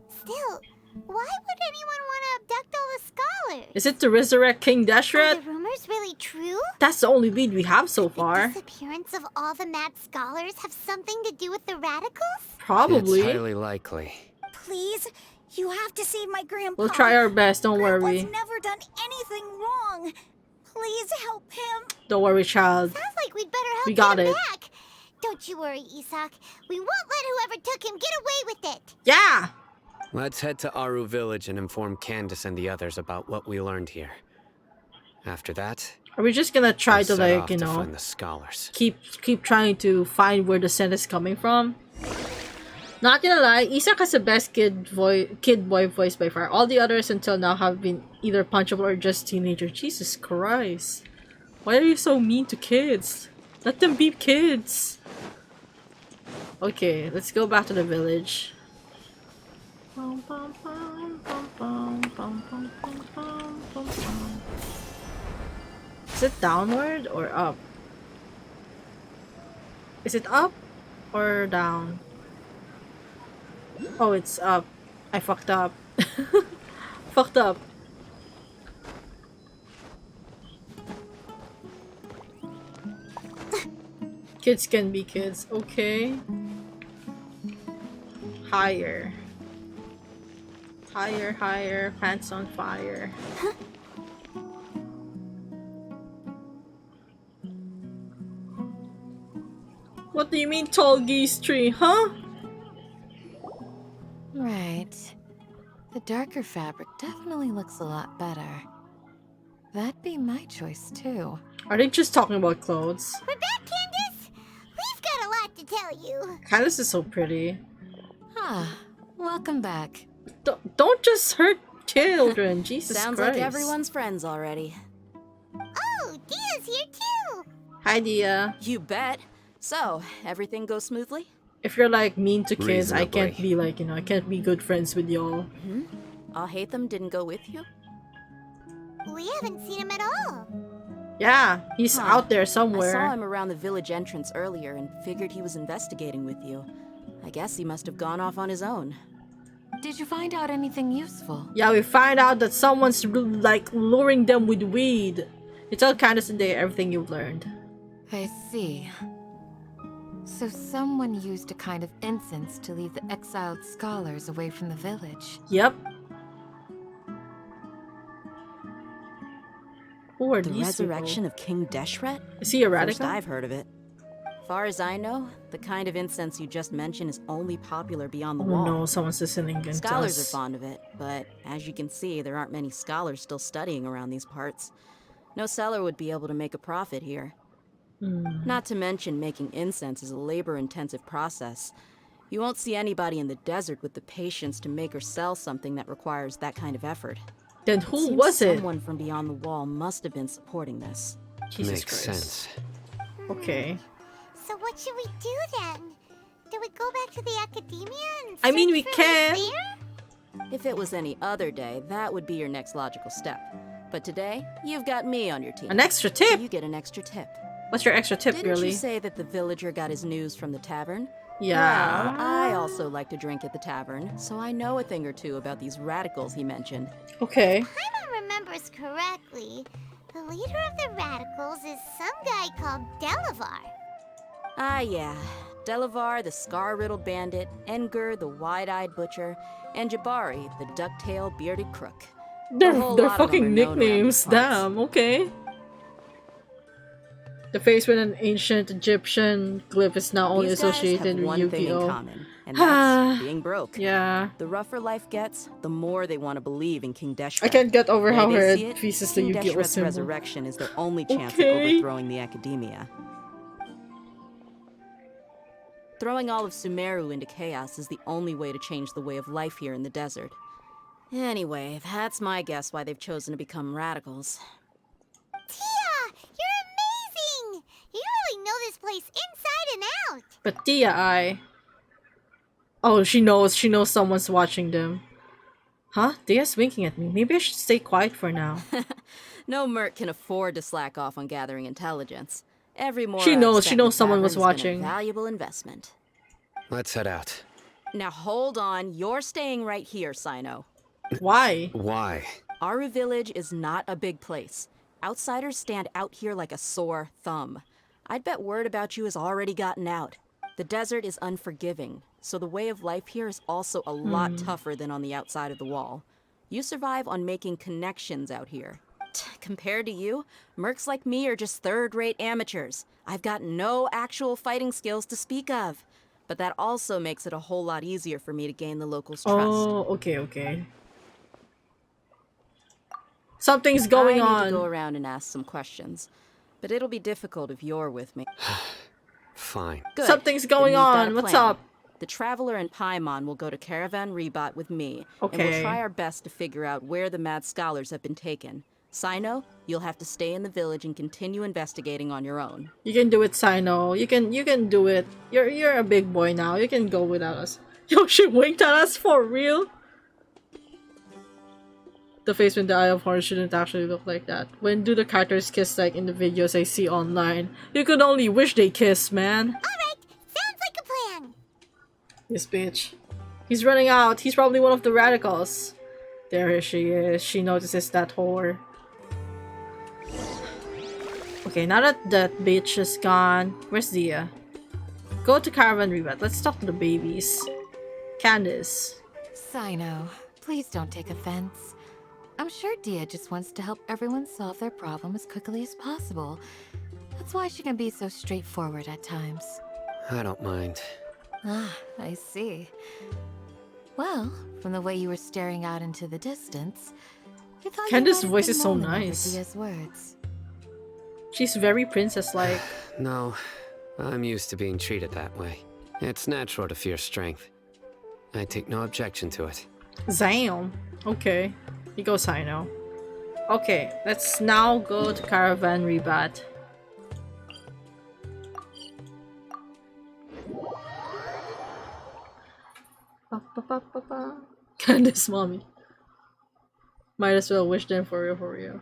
Still, why would anyone want to abduct all the scholars? Is it to resurrect King Are Deshret? the rumors really true? That's the only lead we have so The far. disappearance of all the mad scholars have something to do with the radicals? Probably. It's highly likely. Please, you have to save my grandpa. We'll try our best, don't Grandpa's worry. never done anything wrong. Please help him. Don't worry, child. Sounds like we'd better help We got get him it. back. Don't you worry, Isak. We won't let whoever took him get away with it. Yeah! Let's head to Aru Village and inform Candace and the others about what we learned here. After that, Are we just gonna try we'll to, set like, off you to know, find the scholars. keep trying to find where the scent is coming from? Not gonna lie, Isak has the best kid boy voice by far. All the others until now have been either punchable or just teenager. Jesus Christ. Why are you so mean to kids? Let them be kids. Okay, let's go back to the village. Is it downward or up? Is it up or down? Oh, it's up. I fucked up. Fucked up. Kids can be kids. Okay. Higher. Higher, higher. Pants on fire. What do you mean tall geese tree, huh? Right. The darker fabric definitely looks a lot better. That'd be my choice too. Are they just talking about clothes? We're back, Candace. We've got a lot to tell you. Candace is so pretty. Ah, welcome back. Don't just hurt children, Jesus Sounds Christ. like everyone's friends already. Oh, Dia's here too. Hi, Dia. You bet. So, everything goes smoothly? If you're like mean to kids, I can't Reasonably. be like, you know, I can't be good friends with y'all. I'll hate them didn't go with you? We haven't seen him at all. Yeah, he's Huh. out there I somewhere. saw him around the village entrance earlier and figured he was investigating with you. I guess he must have gone off on his own. Did you find out anything useful? Yeah, we find out that someone's like luring them with weed. You tell Candace and Day everything you've learned. I see. So someone used a kind of incense to lead the exiled scholars away from the village. Yep. Who are The these resurrection of King Deshret? people? Is he a First radical? I've heard of it. Far as I know, the kind of incense you just mentioned is only popular beyond the Oh wall. no, someone's listening against Scholars us. are fond of it, but as you can see, there aren't many scholars still studying around these parts. No seller would be able to make a profit here. Not to mention, making incense is a labor-intensive process. You won't see anybody in the desert with the patience to make or sell something that requires that kind of effort. Then who Seems was it? Someone from beyond the wall must have been supporting this. Jesus Makes Christ. sense. Okay. So what should we do then? Do we go back to the academia and I mean, search we for can. what's there? If it was any other day, that would be your next logical step. But today, you've got me on your team. An extra So tip? you get an extra tip. What's your extra tip, Didn't girly? you say that the villager got his news from the tavern? Yeah. Well, I also like to drink at the tavern, so I know a thing or two about these radicals he mentioned. Okay. Paimon remembers correctly, the leader of the radicals is some guy called Delavar. Ah, yeah. Delavar, the scar-riddled bandit, Enger, the wide-eyed butcher, and Jabari, the duck-tailed bearded crook. They're whole lot of them are fucking known around these nicknames. parts. Damn, okay. The face with an ancient Egyptian glyph is now only These guys associated have with one thing in Yu-Gi-Oh! common, and that's being broke. Yeah. The rougher life gets, the more they want to believe in King Deshret. I can't get over The how way her they head see it, pieces the King Yu-Gi-Oh! Deshret's symbol. resurrection is their only chance Okay. of overthrowing the academia. Throwing all of Sumeru into chaos is the only way to change the way of life here in the desert. Anyway, that's my guess why they've chosen to become radicals. Tia, you're amazing! You really know this place inside and out. But Dia, Oh, she knows someone's watching them. Huh? Dia's winking at me. Maybe I should stay quiet for now. No merc can afford to slack off on gathering intelligence. Every more She knows someone was a watching. valuable investment. Let's head out. Now hold on, you're staying right here, Sino. Why? Why? Aru Village is not a big place. Outsiders stand out here like a sore thumb. I'd bet word about you has already gotten out. The desert is unforgiving, so the way of life here is also a lot tougher than on the outside of the wall. You survive on making connections out here. Compared to you, mercs like me are just third-rate amateurs. I've got no actual fighting skills to speak of. But that also makes it a whole lot easier for me to gain the locals' trust. Oh, okay. Something's going on. I need to go around and ask some questions. But it'll be difficult if you're with me. Fine. Good. Something's going Then we've got on. a What's plan. up? The Traveler and Paimon will go to Caravan Rebot with me. Okay. And we'll try our best to figure out where the mad scholars have been taken. Sino, you'll have to stay in the village and continue investigating on your own. You can do it, Sino. You can do it. You're a big boy now. You can go without us. Yo, she winked at us for real? The face with the eye of horror shouldn't actually look like that. When do the characters kiss like in the videos I see online? You could only wish they kiss, man. Alright, sounds like a plan. This bitch. He's running out. He's probably one of the radicals. There she is. She notices that whore. Okay, now that that bitch is gone, where's Dia? Go to Caravan Rebot. Let's talk to the babies. Candace. Sino, please don't take offense. I'm sure Dia just wants to help everyone solve their problem as quickly as possible. That's why she can be so straightforward at times. I don't mind. Ah, I see. Well, from the way you were staring out into the distance, I thought Candace's you might have voice been is so mulling over nice. Dia's words. She's very princess-like. No, I'm used to being treated that way. It's natural to fear strength. I take no objection to it. Zam. Okay. He goes Sino. Okay, let's now go to Caravan Rebot. Candace, mommy. Might as well wish them for real.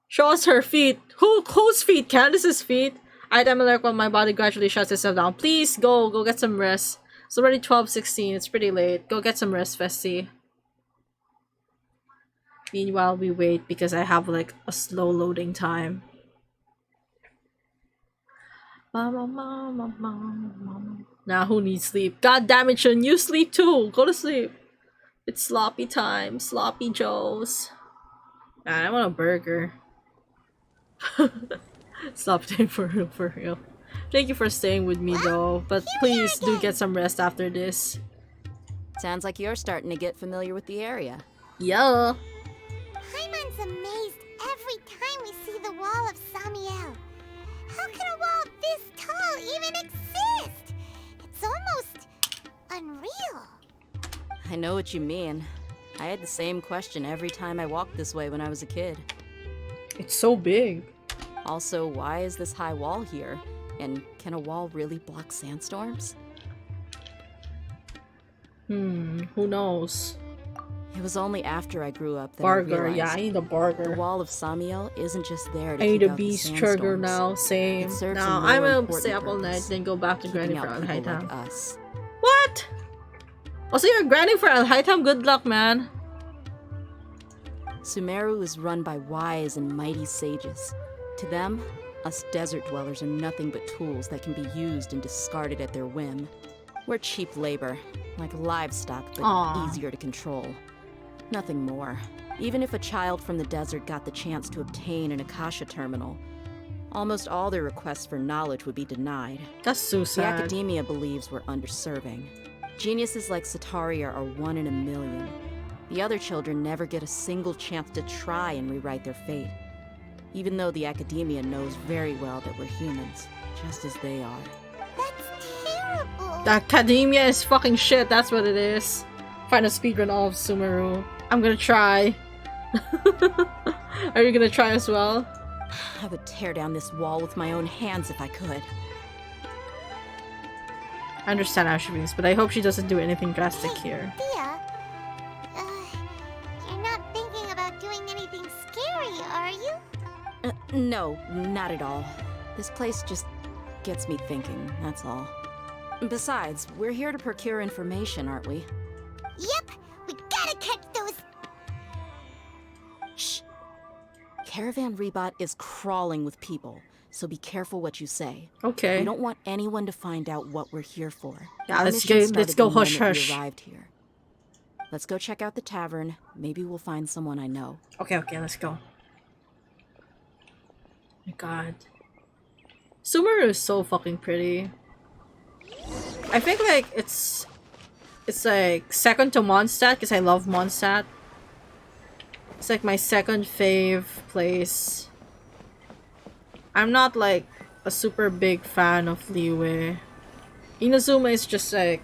Show us her feet. Whose feet? Candace's feet? Item alert while my body gradually shuts itself down. Please go get some rest. It's already 12:16. It's pretty late. Go get some rest, Festy. Meanwhile, we wait because I have like a slow loading time. Now who needs sleep? God damn it, Shun, you sleep too. Go to sleep. It's sloppy time. Sloppy Joes. Man, I want a burger. Stop staying for real. Thank you for staying with me though, but please do get some rest after this. Sounds like you're starting to get familiar with the area. Yeah. Paimon's amazed every time we see the wall of Samiel. How can a wall this tall even exist? It's almost unreal. I know what you mean. I had the same question every time I walked this way when I was a kid. It's so big. Also, why is this high wall here? And can a wall really block sandstorms? Who knows? It was only after I grew up that Burger, I realized yeah, I need a burger. the wall of Samiel isn't just there to I need keep a out the beast trigger sandstorms. now, same. It serves Now a more I'm gonna important stay up all night, purpose, then go back to grinding keeping for out Al people Hightam. like us. What? Oh, so you're grinding for Al Hightam? Good luck, man. Sumeru is run by wise and mighty sages. To them, us desert dwellers are nothing but tools that can be used and discarded at their whim. We're cheap labor, like livestock, but Aww. easier to control. Nothing more. Even if a child from the desert got the chance to obtain an Akasha terminal, almost all their requests for knowledge would be denied. That's so The sad. academia believes we're underserving. Geniuses like Sataria are 1 in a million. The other children never get a single chance to try and rewrite their fate, even though the academia knows very well that we're humans, just as they are. That's terrible. The academia is fucking shit, that's what it is. Find a speedrun all of Sumeru. I'm gonna try. Are you gonna try as well? I would tear down this wall with my own hands if I could. I understand how she feels, but I hope she doesn't do anything drastic here. Thea, you're not thinking about doing anything scary, are you? No, not at all. This place just gets me thinking, that's all. Besides, we're here to procure information, aren't we? Yep, we gotta catch those. Shh. Caravan Rebot is crawling with people, so be careful what you say. Okay. We don't want anyone to find out what we're here for. Yeah, Our let's mission go started the hush moment hush. we arrived here. Let's go check out the tavern. Maybe we'll find someone I know. Okay, let's go. My god. Sumeru is so fucking pretty. I think like it's like second to Mondstadt because I love Mondstadt. It's like my second fave place. I'm not like a super big fan of Liyue. Inazuma is just like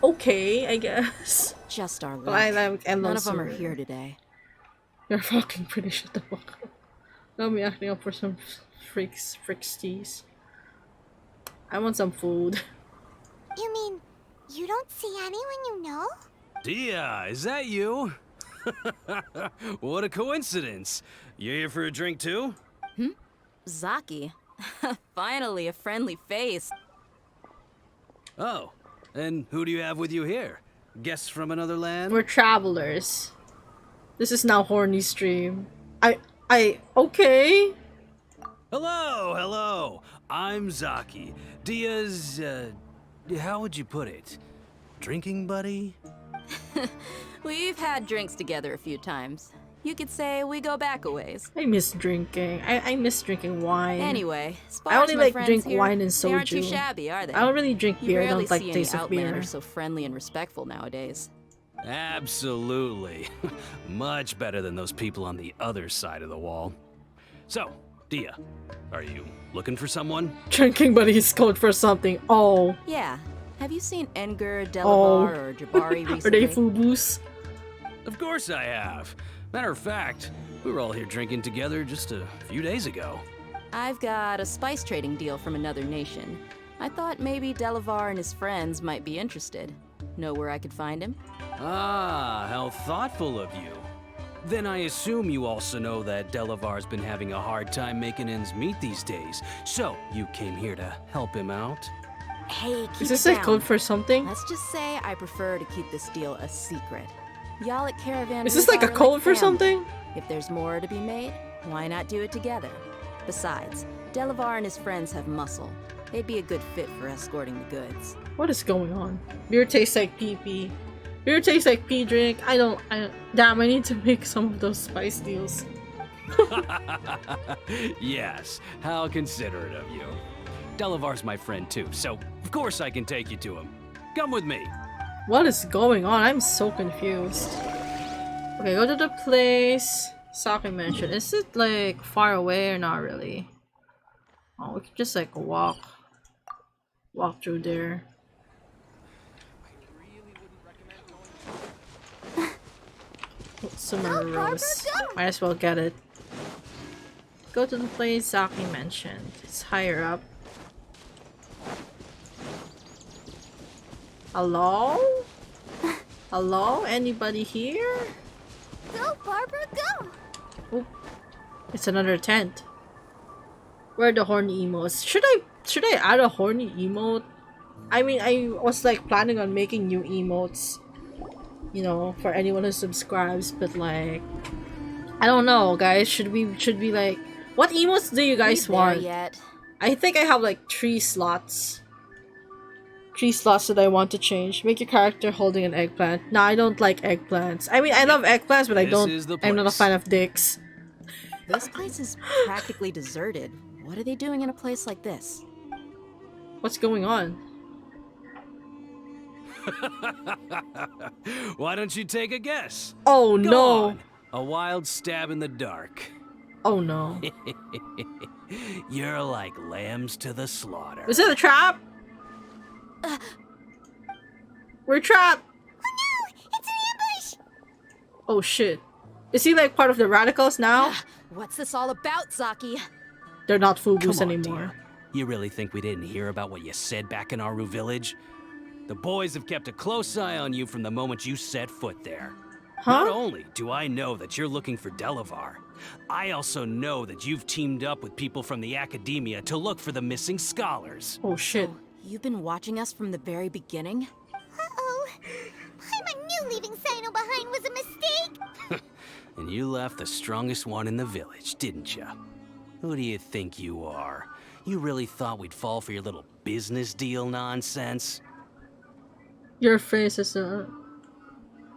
okay, I guess. Just our luck. But I love None of them are Sumeru. here today. You're fucking pretty, shut the fuck up. Now me acting up for some fricksties. I want some food. You mean you don't see anyone you know? Dia, is that you? What a coincidence. You here for a drink too? Zaki. Finally, a friendly face. Oh, and who do you have with you here? Guests from another land? We're travelers. This is now horny stream. Okay. Hello. I'm Zaki. Dia's, how would you put it? Drinking buddy? We've had drinks together a few times. You could say we go back a ways. I miss drinking. I miss drinking wine. Anyway, as far I only as my like friends drink here, wine and they aren't too soju. shabby, are they? I don't really drink You beer. I rarely don't like see taste any of beer. Outlanders so friendly and respectful nowadays. Absolutely. Much better than those people on the other side of the wall. So, Dia, are you looking for someone? Drinking buddy is code for something. Oh. Yeah. Have you seen Edgar, Delavar, Oh. or Jabari Are recently? they Fubus? Of course I have. Matter of fact, we were all here drinking together just a few days ago. I've got a spice trading deal from another nation. I thought maybe Delavar and his friends might be interested. Know where I could find him? Ah, how thoughtful of you. Then I assume you also know that Delavar's been having a hard time making ends meet these days. So, you came here to help him out? Hey, keep Is this it a down. code for something? Let's just say I prefer to keep this deal a secret. Y'all at Caravan Is this like a Rebot are code for family. something? If there's more to be made, why not do it together? Besides, Delavar and his friends have muscle. They'd be a good fit for escorting the goods. What is going on? Beer tastes like pee-pee. Beer tastes like pee drink. Damn, I need to make some of those spice deals. Yes, how considerate of you. Delavar's my friend too, so of course I can take you to him. Come with me. What is going on? I'm so confused. Okay, go to the place Saki mentioned. Is it like far away or not really? Oh, we can just like walk through there. Sumeru Rose. Might as well get it. Go to the place Saki mentioned. It's higher up. Hello? Hello? Anybody here? Go, Barbara, go! Oh, it's another tent. Where are the horny emotes? Should I add a horny emote? I mean, I was like planning on making new emotes, you know, for anyone who subscribes, but like, I don't know, guys. Should we like, what emotes do you guys Ain't there want? yet. I think I have like 3 slots. 3 slots that I want to change. Make your character holding an eggplant. Nah, I don't like eggplants. I mean, I love eggplants, but I This don't. is the I'm not a place. fan of dicks. This place is practically deserted. What are they doing in a place like this? What's going on? Why don't you take a guess? Oh Go no! on. A wild stab in the dark. Oh no! You're like lambs to the slaughter. Is it a trap? We're trapped! Oh no! It's an ambush! Oh shit. Is he like part of the radicals now? What's this all about, Zaki? They're not Fubus Come on, anymore. dear. You really think we didn't hear about what you said back in Aru village? The boys have kept a close eye on you from the moment you set foot there. Not Huh? only do I know that you're looking for Delavar, I also know that you've teamed up with people from the academia to look for the missing scholars. Oh shit. You've been watching us from the very beginning? Uh-oh. Paimon knew leaving Sino behind was a mistake! and you left the strongest one in the village, didn't you? Who do you think you are? You really thought we'd fall for your little business deal nonsense? Your face is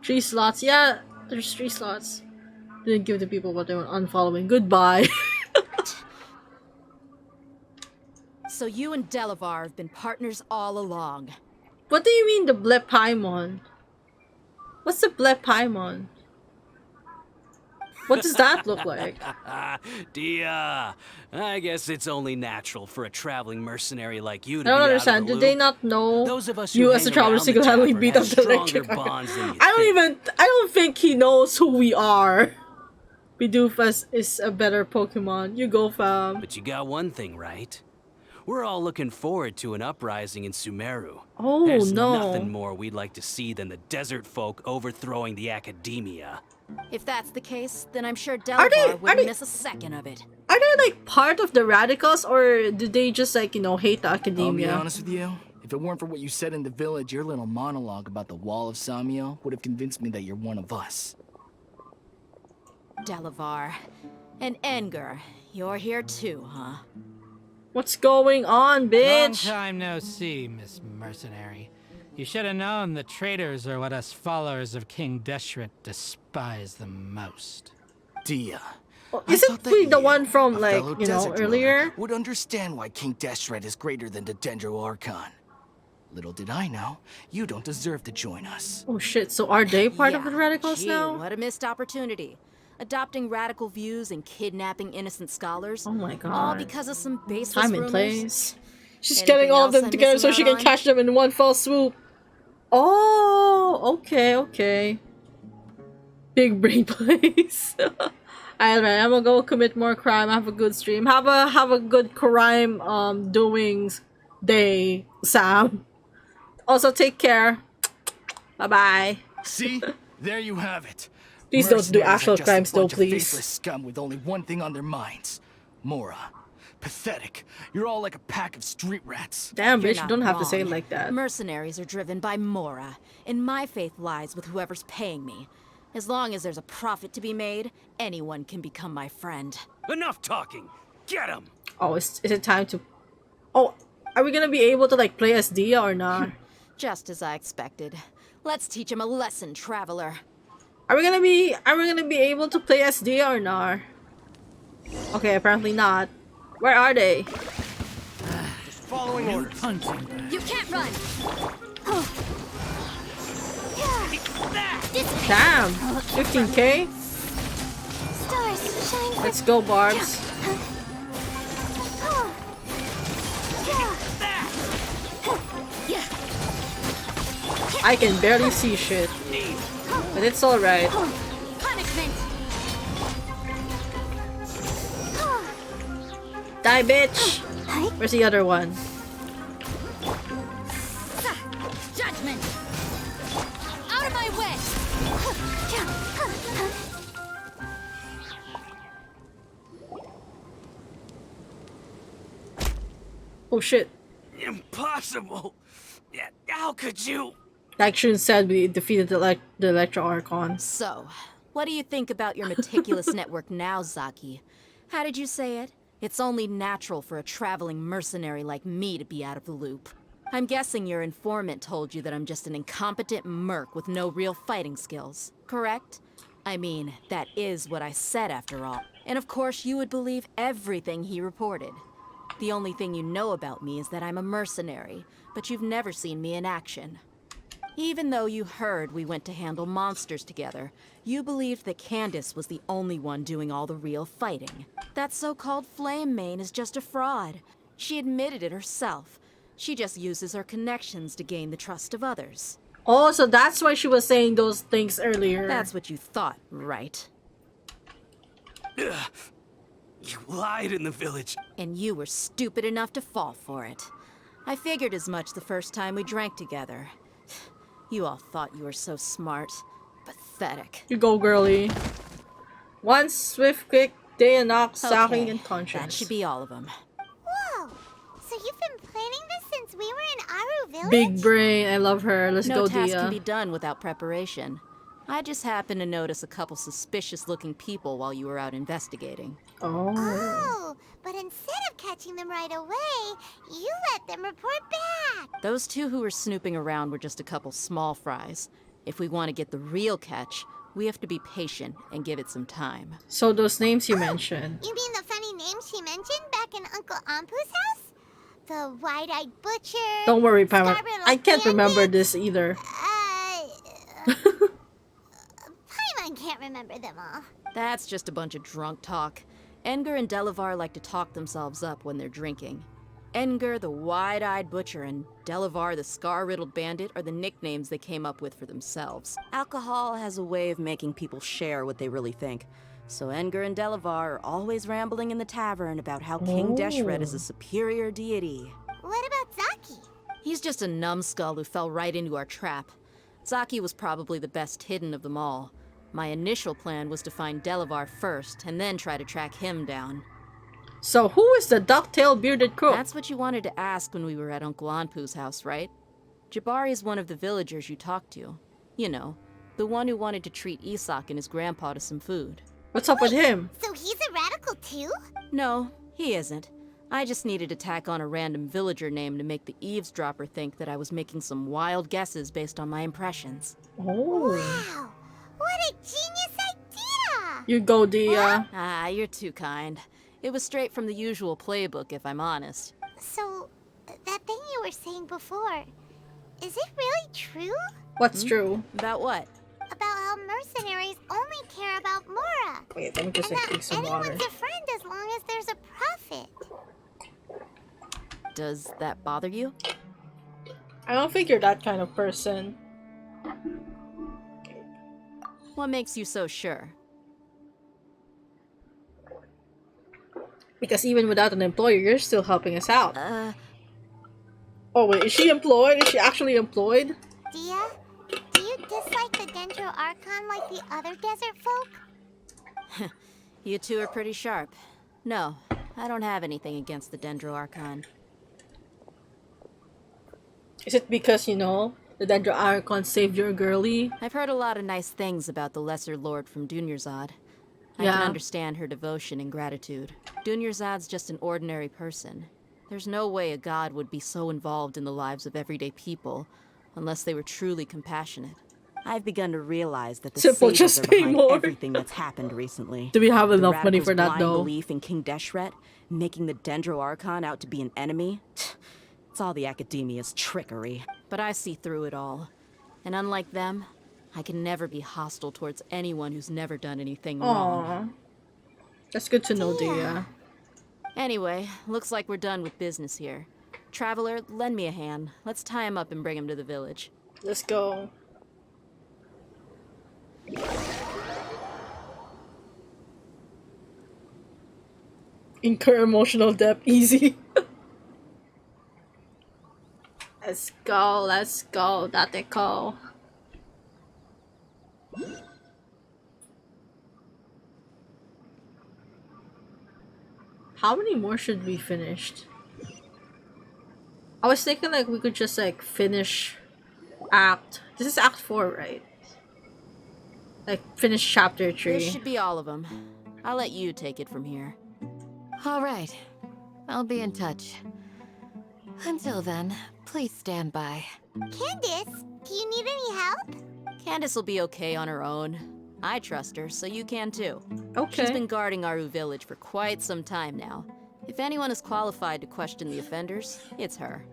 3 slots. Yeah, there's 3 slots. Didn't give the people what they were unfollowing. Goodbye. So you and Delavar have been partners all along. What do you mean the Blepaimon? What's the Blepaimon? What does that look like? Dia, I guess it's only natural for a traveling mercenary like you to I don't be understand. out of the Did loop. they not know Those of us you who as a hang traveler around the single-handedly tavern beat have up the stronger electric guy? bonds than you I don't think he knows who we are. Bidoof is a better Pokemon. You go, fam. But you got one thing right. We're all looking forward to an uprising in Sumeru. Oh, There's no. nothing more we'd like to see than the desert folk overthrowing the academia. If that's the case, then I'm sure Delavar wouldn't miss a second of it. Are they like part of the radicals, or do they just like, hate the I'll academia? be honest with you. If it weren't for what you said in the village, your little monologue about the Wall of Samiel would have convinced me that you're one of us. Delavar. And Enger, you're here too, huh? What's going on, Long bitch? time no see, Miss Mercenary. You should have known the traitors are what us followers of King Deshret despise the most. Dia. Isn't we the one from, like, earlier? Would understand why King Deshret is greater than the Dendro Archon. Little did I know, you don't deserve to join us. Oh shit, so are they part of the radicals Gee, now? What a missed opportunity. Adopting radical views and kidnapping innocent scholars. Oh my god. All because of some baseless Time and rumors. place. She's Anything getting all of else them I'm together so missing she out can on? catch them in one fell swoop. Oh, okay. Big brain plays. Alright, I'm gonna go commit more crime. Have a good stream. Have a good crime doings day, Sam. Also, take care. Bye bye. See? There you have it. Please don't do Mercenaries are actual just a crimes though, bunch of please. faithless scum with only one thing on their minds. Mora. Pathetic. You're all like a pack of street rats. Damn, You're bitch, you not don't have to say it wrong. like that. Mercenaries are driven by Mora, and my faith lies with whoever's paying me. As long as there's a profit to be made, anyone can become my friend. Enough talking! Get him! Oh, is it time to... Oh, are we gonna be able to, like, play as Dia or not? Just as I expected. Let's teach him a lesson, traveler. Are we gonna be able to play as Dia or not? Okay, apparently not. Where are they? Just following orders. You can't run. Damn! 15k? Stars shine. Let's go, Barbs. I can barely see shit. But it's alright. Punishment. Die, bitch! Where's the other one? Judgment. Out of my way. Oh shit. Impossible! Yeah, how could you? Like Shun said, we defeated the Electro Archon. So, what do you think about your meticulous network now, Zaki? How did you say it? It's only natural for a traveling mercenary like me to be out of the loop. I'm guessing your informant told you that I'm just an incompetent merc with no real fighting skills, correct? I mean, that is what I said after all. And of course you would believe everything he reported. The only thing you know about me is that I'm a mercenary, but you've never seen me in action. Even though you heard we went to handle monsters together, you believed that Candace was the only one doing all the real fighting. That so-called Flame Mane is just a fraud. She admitted it herself. She just uses her connections to gain the trust of others. Oh, so that's why she was saying those things earlier. That's what you thought, right? You lied in the village. And you were stupid enough to fall for it. I figured as much the first time we drank together. You all thought you were so smart. Pathetic. You go, girly. One swift, quick day and knock, sacking, and That conscience. should be all of them. Whoa! So you've been planning this since we were in Aru Village? Big brain, I love her. Let's No go, task Dia. can be done without preparation. I just happened to notice a couple suspicious-looking people while you were out investigating. Oh, but instead of catching them right away, you let them report back. Those two who were snooping around were just a couple small fries. If we want to get the real catch, we have to be patient and give it some time. So those names you mentioned. You mean the funny name she mentioned back in Uncle Ampu's house? The wide-eyed butcher. Don't worry, Paimon. Scarlet I can't remember bandit? this either. Paimon can't remember them all. That's just a bunch of drunk talk. Edgar and Delavar like to talk themselves up when they're drinking. Edgar, the wide-eyed butcher, and Delavar, the scar-riddled bandit, are the nicknames they came up with for themselves. Alcohol has a way of making people share what they really think. So Edgar and Delavar are always rambling in the tavern about how King Deshret is a superior deity. What about Zaki? He's just a numbskull who fell right into our trap. Zaki was probably the best hidden of them all. My initial plan was to find Delavar first, and then try to track him down. So who is the duck-tailed bearded crook? That's what you wanted to ask when we were at Uncle Anpu's house, right? Jabari is one of the villagers you talked to. You know, the one who wanted to treat Isak and his grandpa to some food. What's up with him? So he's a radical too? No, he isn't. I just needed to tack on a random villager name to make the eavesdropper think that I was making some wild guesses based on my impressions. Oh. Wow, what a genius idea! You go, Dia. Ah, you're too kind. It was straight from the usual playbook, if I'm honest. So, that thing you were saying before, is it really true? What's true? About what? About how mercenaries only care about Mora. Wait, let me just drink some water. Anyone's a friend as long as there's a profit. Does that bother you? I don't think you're that kind of person. What makes you so sure? Because even without an employer, you're still helping us out. Oh wait, is she employed? Is she actually employed? Dia, do you dislike the Dendro Archon like the other desert folk? You two are pretty sharp. No, I don't have anything against the Dendro Archon. Is it because, you know, the Dendro Archon saved your girlie? I've heard a lot of nice things about the Lesser Lord from Dunyarzad. I can understand her devotion and gratitude. Dunyarzad's just an ordinary person. There's no way a god would be so involved in the lives of everyday people unless they were truly compassionate. I've begun to realize that the Simple, sages just are pay behind more. everything that's happened recently. Do we have The enough money for radicals' that blind though? belief in King Deshret, making the Dendro Archon out to be an enemy? It's all the academia's trickery. But I see through it all. And unlike them, I can never be hostile towards anyone who's never done anything wrong. Aww. That's good to know, Dia. Anyway, looks like we're done with business here. Traveler, lend me a hand. Let's tie him up and bring him to the village. Let's go. Incur emotional depth, easy. Let's go, date ko. How many more should we finish? I was thinking like we could just like finish this is act 4, right? Like finish chapter 3. This should be all of them. I'll let you take it from here. All right. I'll be in touch. Until then, please stand by. Candace, do you need any help? Candace will be okay on her own. I trust her, so you can too. Okay. She's been guarding Aru village for quite some time now. If anyone is qualified to question the offenders, it's her.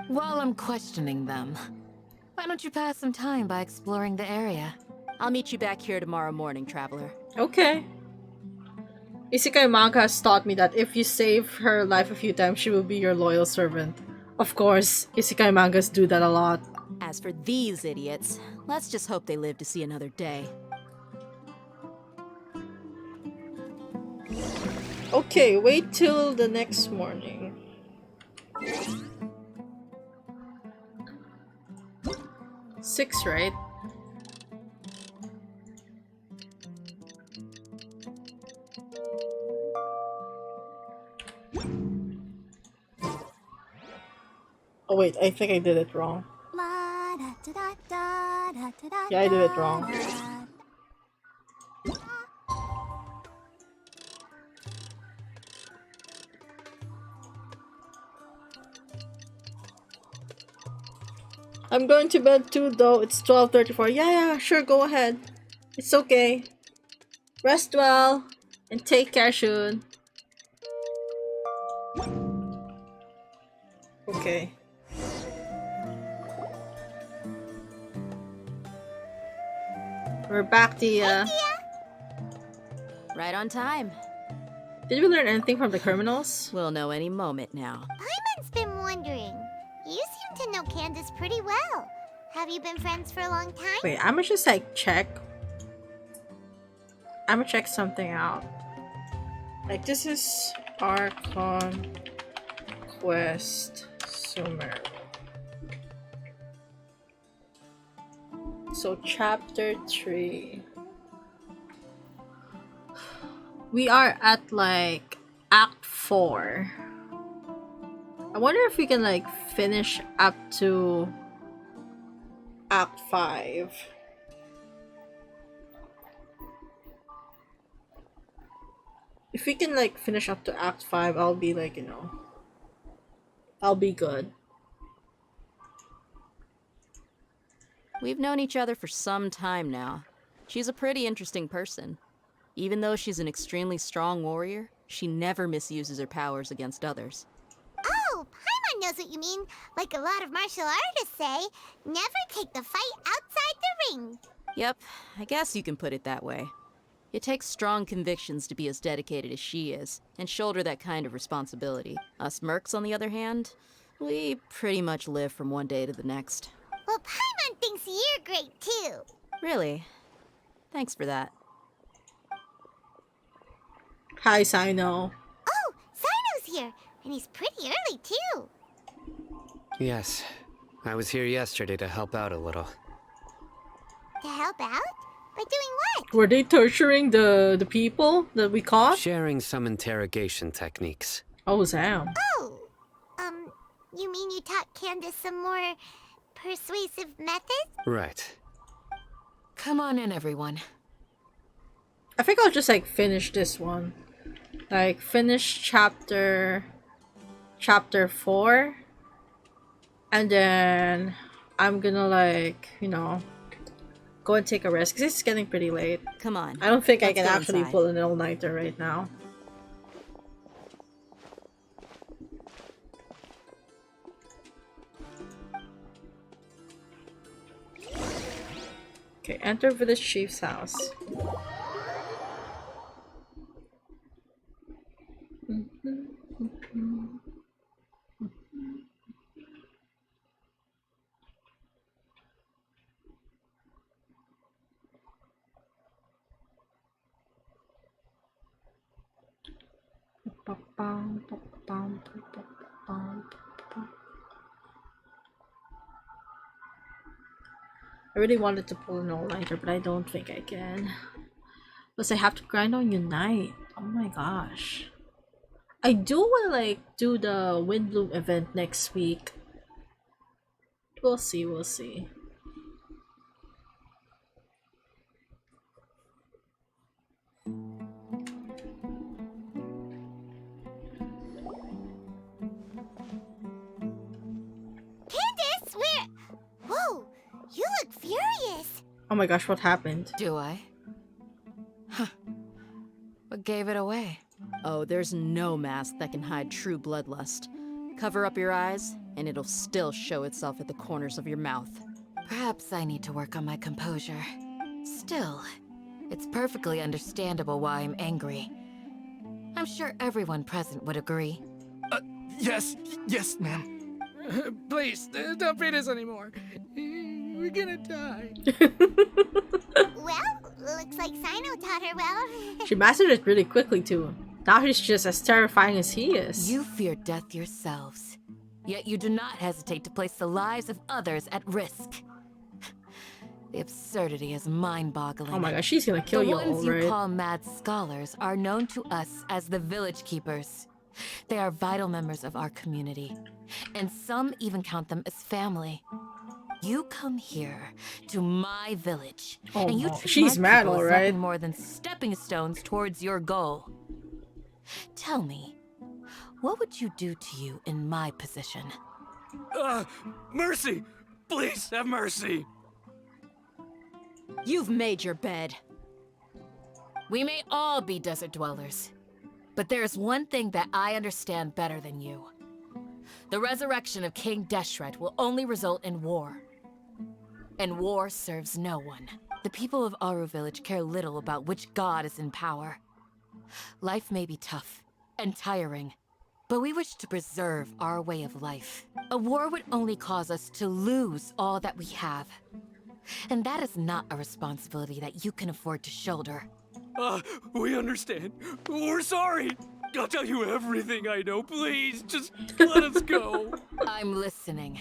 While I'm questioning them, why don't you pass some time by exploring the area? I'll meet you back here tomorrow morning, Traveler. Okay. Isekai manga has taught me that if you save her life a few times, she will be your loyal servant. Of course, Isekai mangas do that a lot. As for these idiots, let's just hope they live to see another day. Okay, wait till the next morning. Six, right? Oh wait, I think I did it wrong. Yeah, I did it wrong. I'm going to bed too though. It's 12:34. Yeah, sure, go ahead. It's okay. Rest well and take care soon. Okay. We're back to Right on time. Did we learn anything from the criminals? We'll know any moment now. Paimon's been wondering. You seem to know Candace pretty well. Have you been friends for a long time? Wait, I'ma just like check. I'ma check something out. Like this is Archon Quest Sumeru. So chapter 3. We are at like Act 4. I wonder if we can like finish up to Act 5. If we can like finish up to Act 5, I'll be like, you know, I'll be good. We've known each other for some time now. She's a pretty interesting person. Even though she's an extremely strong warrior, she never misuses her powers against others. Oh, Paimon knows what you mean. Like a lot of martial artists say, never take the fight outside the ring. Yep, I guess you can put it that way. It takes strong convictions to be as dedicated as she is, and shoulder that kind of responsibility. Us mercs, on the other hand, we pretty much live from one day to the next. Well, Paimon thinks you're great too. Really? Thanks for that. Hi, Sino. Oh, Sino's here, and he's pretty early too. Yes, I was here yesterday to help out a little. To help out? By doing what? Were they torturing the people that we caught? Sharing some interrogation techniques. Oh, Sam. Oh, you mean you taught Candace some more persuasive methods? Right. Come on in, everyone. I think I'll just like finish this one. Like finish chapter 4. And then I'm gonna like, you know, go and take a rest because it's getting pretty late. Come on. I don't think I let's can go actually inside. pull an all-nighter right now. Okay, enter village chief's house. I really wanted to pull an all-nighter, but I don't think I can. Plus I have to grind on Unite. Oh my gosh. I do want to like do the Windbloom event next week. We'll see, we'll see. Candace, where? Whoa, you look furious. Oh my gosh, what happened? Do I? Huh. What gave it away? Oh, there's no mask that can hide true bloodlust. Cover up your eyes, and it'll still show itself at the corners of your mouth. Perhaps I need to work on my composure. Still, it's perfectly understandable why I'm angry. I'm sure everyone present would agree. Yes, ma'am. Please, don't beat us anymore. We're gonna die. Well, looks like Sino taught her well. She mastered it really quickly too. Now she's just as terrifying as he is. You fear death yourselves, yet you do not hesitate to place the lives of others at risk. The absurdity is mind-boggling. Oh my gosh, she's gonna kill you all, The ones you right? call mad scholars are known to us as the village keepers. They are vital members of our community, and some even count them as family. You come here to my village, Oh and you no, treat she's my mad, people as alright. nothing more than stepping stones towards your goal. Tell me, what would you do to you in my position? Mercy! Please, have mercy. You've made your bed. We may all be desert dwellers, but there's one thing that I understand better than you. The resurrection of King Deshret will only result in war. And war serves no one. The people of Aru Village care little about which god is in power. Life may be tough and tiring, but we wish to preserve our way of life. A war would only cause us to lose all that we have. And that is not a responsibility that you can afford to shoulder. We understand. We're sorry. I'll tell you everything I know. Please, just let us go. I'm listening.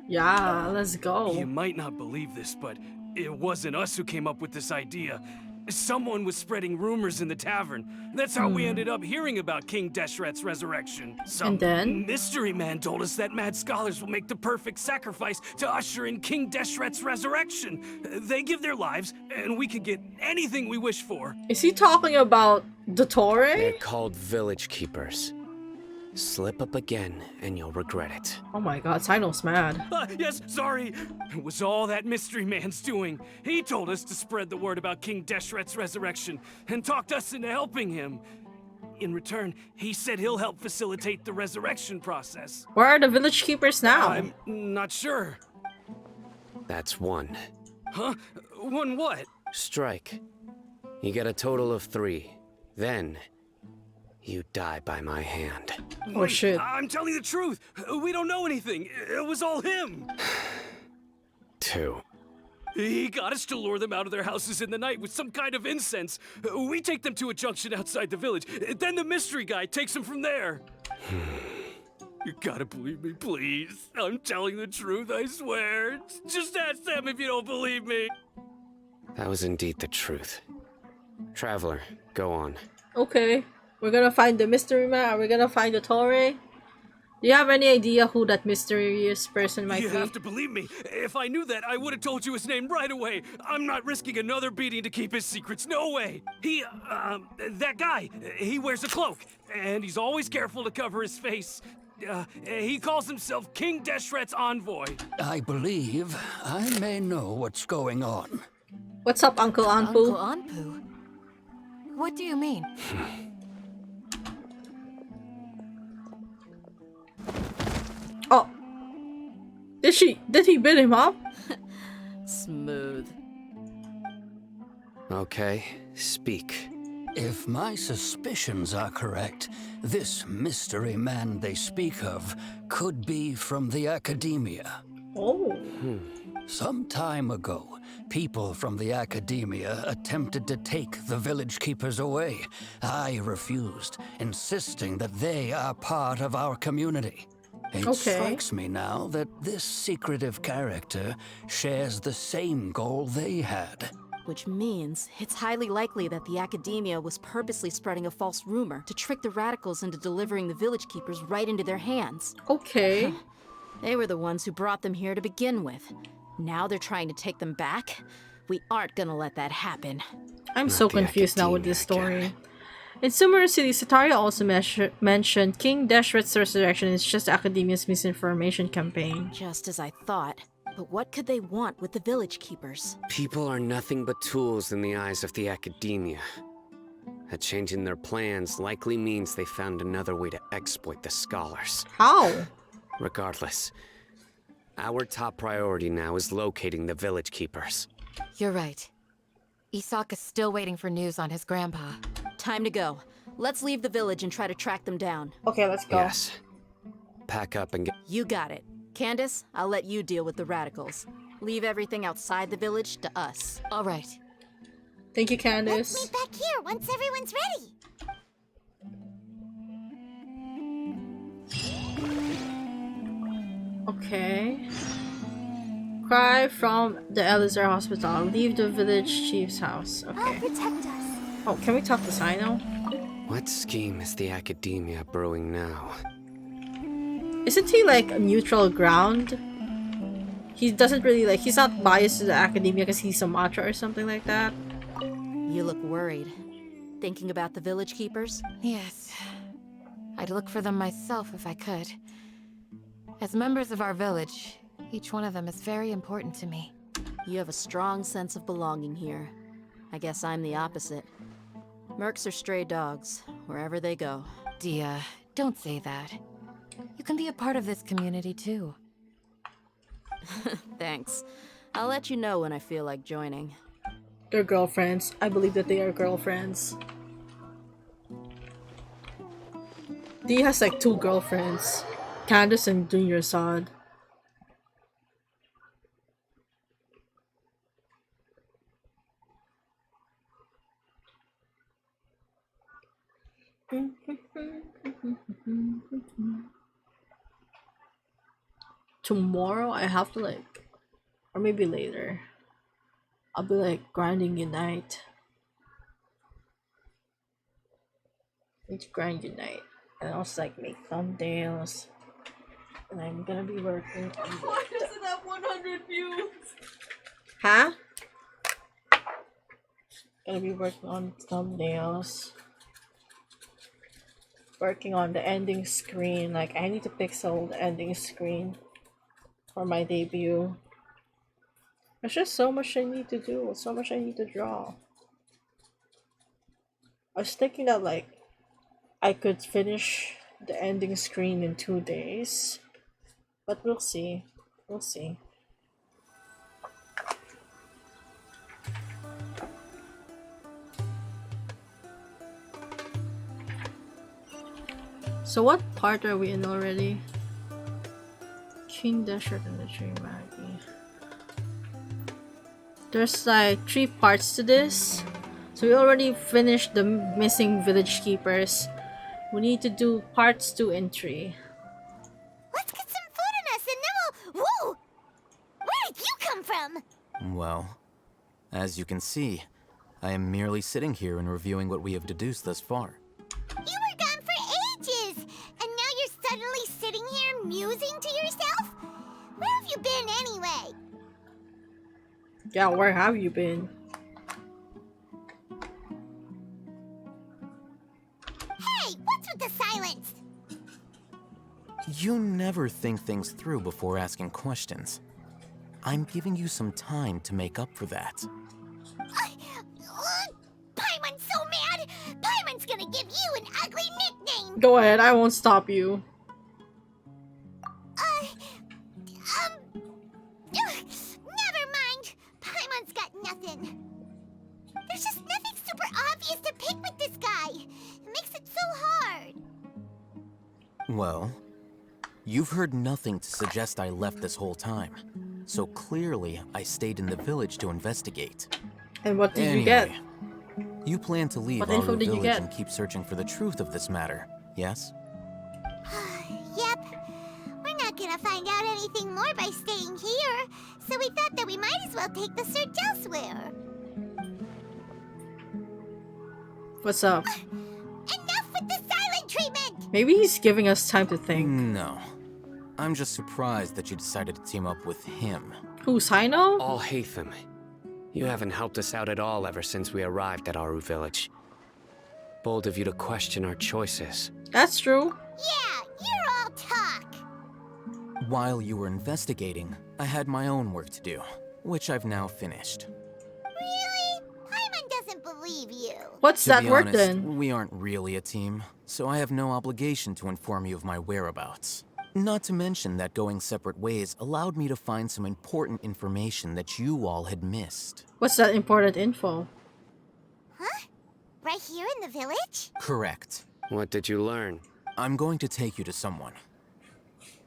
Yeah, let's go. You might not believe this, but it wasn't us who came up with this idea. Someone was spreading rumors in the tavern. That's how we ended up hearing about King Deshret's resurrection. Some mystery man told us that mad scholars will make the perfect sacrifice to usher in King Deshret's resurrection. They give their lives, and we can get anything we wish for. Is he talking about the Torre? They're called village keepers. Slip up again, and you'll regret it. Oh my god, Sino's mad. Yes, sorry. It was all that mystery man's doing. He told us to spread the word about King Deshret's resurrection and talked us into helping him. In return, he said he'll help facilitate the resurrection process. Where are the village keepers now? I'm not sure. That's one. Huh? One what? Strike. You get a total of 3. Then, you die by my hand. Oh shit. I'm telling the truth. We don't know anything. It was all him. 2. He got us to lure them out of their houses in the night with some kind of incense. We take them to a junction outside the village. Then the mystery guy takes them from there. You gotta believe me, please. I'm telling the truth, I swear. Just ask them if you don't believe me. That was indeed the truth. Traveler, go on. Okay. We're gonna find the mystery man. Are we gonna find the Torre? Do you have any idea who that mysterious person might be? You have to believe me. If I knew that, I would have told you his name right away. I'm not risking another beating to keep his secrets. No way. That guy, he wears a cloak, and he's always careful to cover his face. He calls himself King Deshret's envoy. I believe I may know what's going on. What's up, Uncle Anpu? Uncle Anpu? What do you mean? Oh. Did he beat him up? Smooth. Okay, speak. If my suspicions are correct, this mystery man they speak of could be from the academia. Oh. Some time ago, people from the academia attempted to take the village keepers away. I refused, insisting that they are part of our community. It strikes me now that this secretive character shares the same goal they had. Which means it's highly likely that the academia was purposely spreading a false rumor to trick the radicals into delivering the village keepers right into their hands. Okay. They were the ones who brought them here to begin with. Now they're trying to take them back? We aren't gonna let that happen. I'm so confused now with this story. In Sumeru City, Sataria also mentioned King Deshret's resurrection is just Academia's misinformation campaign. Just as I thought. But what could they want with the village keepers? People are nothing but tools in the eyes of the academia. A change in their plans likely means they found another way to exploit the scholars. How? Regardless, our top priority now is locating the village keepers. You're right. Isak is still waiting for news on his grandpa. Time to go. Let's leave the village and try to track them down. Okay, let's go. Yes. Pack up and get... You got it. Candace, I'll let you deal with the radicals. Leave everything outside the village to us. All right. Thank you, Candace. Let's meet back here once everyone's ready. Okay. Cry from the Elizar Hospital. Leave the village chief's house. Okay. I'll protect us. Oh, can we talk to Sino? What scheme is the academia brewing now? Isn't he like a neutral ground? He doesn't really like, he's not biased to the academia because he's a Sumatra or something like that. You look worried. Thinking about the village keepers? Yes. I'd look for them myself if I could. As members of our village, Each one of them is very important to me. You have a strong sense of belonging here. I guess I'm the opposite. Mercs are stray dogs, wherever they go. Dia, don't say that. You can be a part of this community too. Thanks. I'll let you know when I feel like joining. They're girlfriends. I believe that they are girlfriends. Dee has like 2 girlfriends. Candace and Junior Sod. Tomorrow I have to like, or maybe later, I'll be like grinding Unite. Need to grind Unite. And also like make thumbnails. And I'm gonna be working on Why doesn't have 100 views? Huh? Gonna be working on thumbnails. Working on the ending screen. Like I need to pixel the ending screen for my debut. There's just so much I need to do, so much I need to draw. I was thinking that like I could finish the ending screen in 2 days, but we'll see. We'll see. So what part are we in already? King Deshret and the Three Magi. There's like 3 parts to this. So we already finished the missing village keepers. We need to do parts 2 and 3. Let's get some food in us and then we'll... Whoa! Where did you come from? Well, as you can see, I am merely sitting here and reviewing what we have deduced thus far. You were gone for ages! And now you're suddenly sitting here musing to yourself? Where have you been anyway? Yeah, where have you been? Hey, what's with the silence? You never think things through before asking questions. I'm giving you some time to make up for that. Paimon's so mad! Paimon's gonna give you an ugly nickname! Go ahead, I won't stop you. Never mind. Paimon's got nothing. There's just nothing super obvious to pick with this guy. It makes it so hard. Well, you've heard nothing to suggest I left this whole time. So clearly, I stayed in the village to investigate. And what did you get? You plan to leave What our info did you village get? and keep searching for the truth of this matter, yes? Yep. We're not gonna find out anything more by staying here, so we thought that we might as well take the search elsewhere. What's up? Enough with the silent treatment! Maybe he's giving us time to think. No. I'm just surprised that you decided to team up with him. Who's Hino? All Hatham. You haven't helped us out at all ever since we arrived at Aru village. Bold of you to question our choices. That's true. Yeah, you're all talk. While you were investigating, I had my own work to do, which I've now finished. Really? Paimon doesn't believe you. What's To that be work honest, then? we aren't really a team, so I have no obligation to inform you of my whereabouts. Not to mention that going separate ways allowed me to find some important information that you all had missed. What's that important info? Huh? Right here in the village? Correct. What did you learn? I'm going to take you to someone.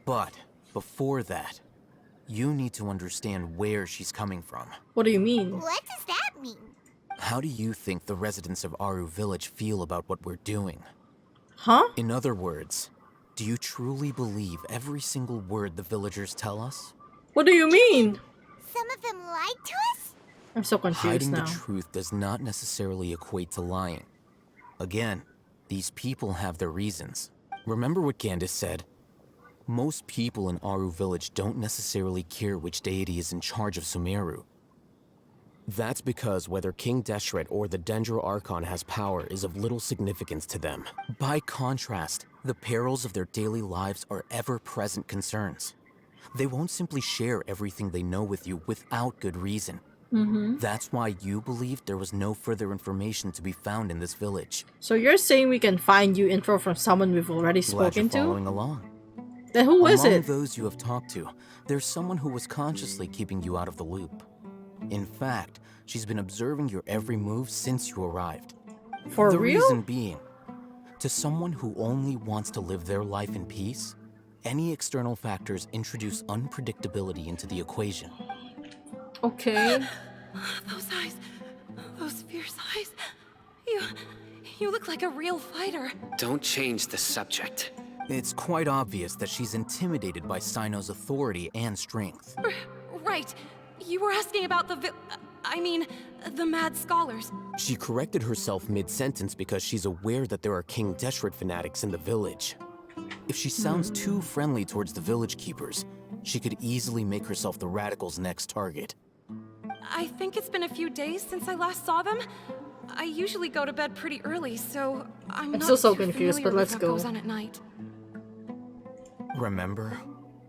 But before that, you need to understand where she's coming from. What do you mean? What does that mean? How do you think the residents of Aru village feel about what we're doing? Huh? In other words, do you truly believe every single word the villagers tell us? What do you mean? Some of them lied to us? I'm so confused Hiding now. the truth does not necessarily equate to lying. Again, these people have their reasons. Remember what Candace said? Most people in Aru village don't necessarily care which deity is in charge of Sumeru. That's because whether King Deshret or the Dendro Archon has power is of little significance to them. By contrast, the perils of their daily lives are ever-present concerns. They won't simply share everything they know with you without good reason. That's why you believed there was no further information to be found in this village. So you're saying we can find you info from someone we've already spoken Glad you're to? following along. Then who is Among it? those you have talked to, there's someone who was consciously keeping you out of the loop. In fact, she's been observing your every move since you arrived. For the real? reason being, to someone who only wants to live their life in peace, any external factors introduce unpredictability into the equation. Okay. Those eyes. Those fierce eyes. You look like a real fighter. Don't change the subject. It's quite obvious that she's intimidated by Sino's authority and strength. Right. You were asking about the the mad scholars. She corrected herself mid-sentence because she's aware that there are King Deshret fanatics in the village. If she sounds too friendly towards the village keepers, she could easily make herself the radicals' next target. I think it's been a few days since I last saw them. I usually go to bed pretty early, so I'm not still so too confused, but familiar let's with go. what goes on at night. Remember?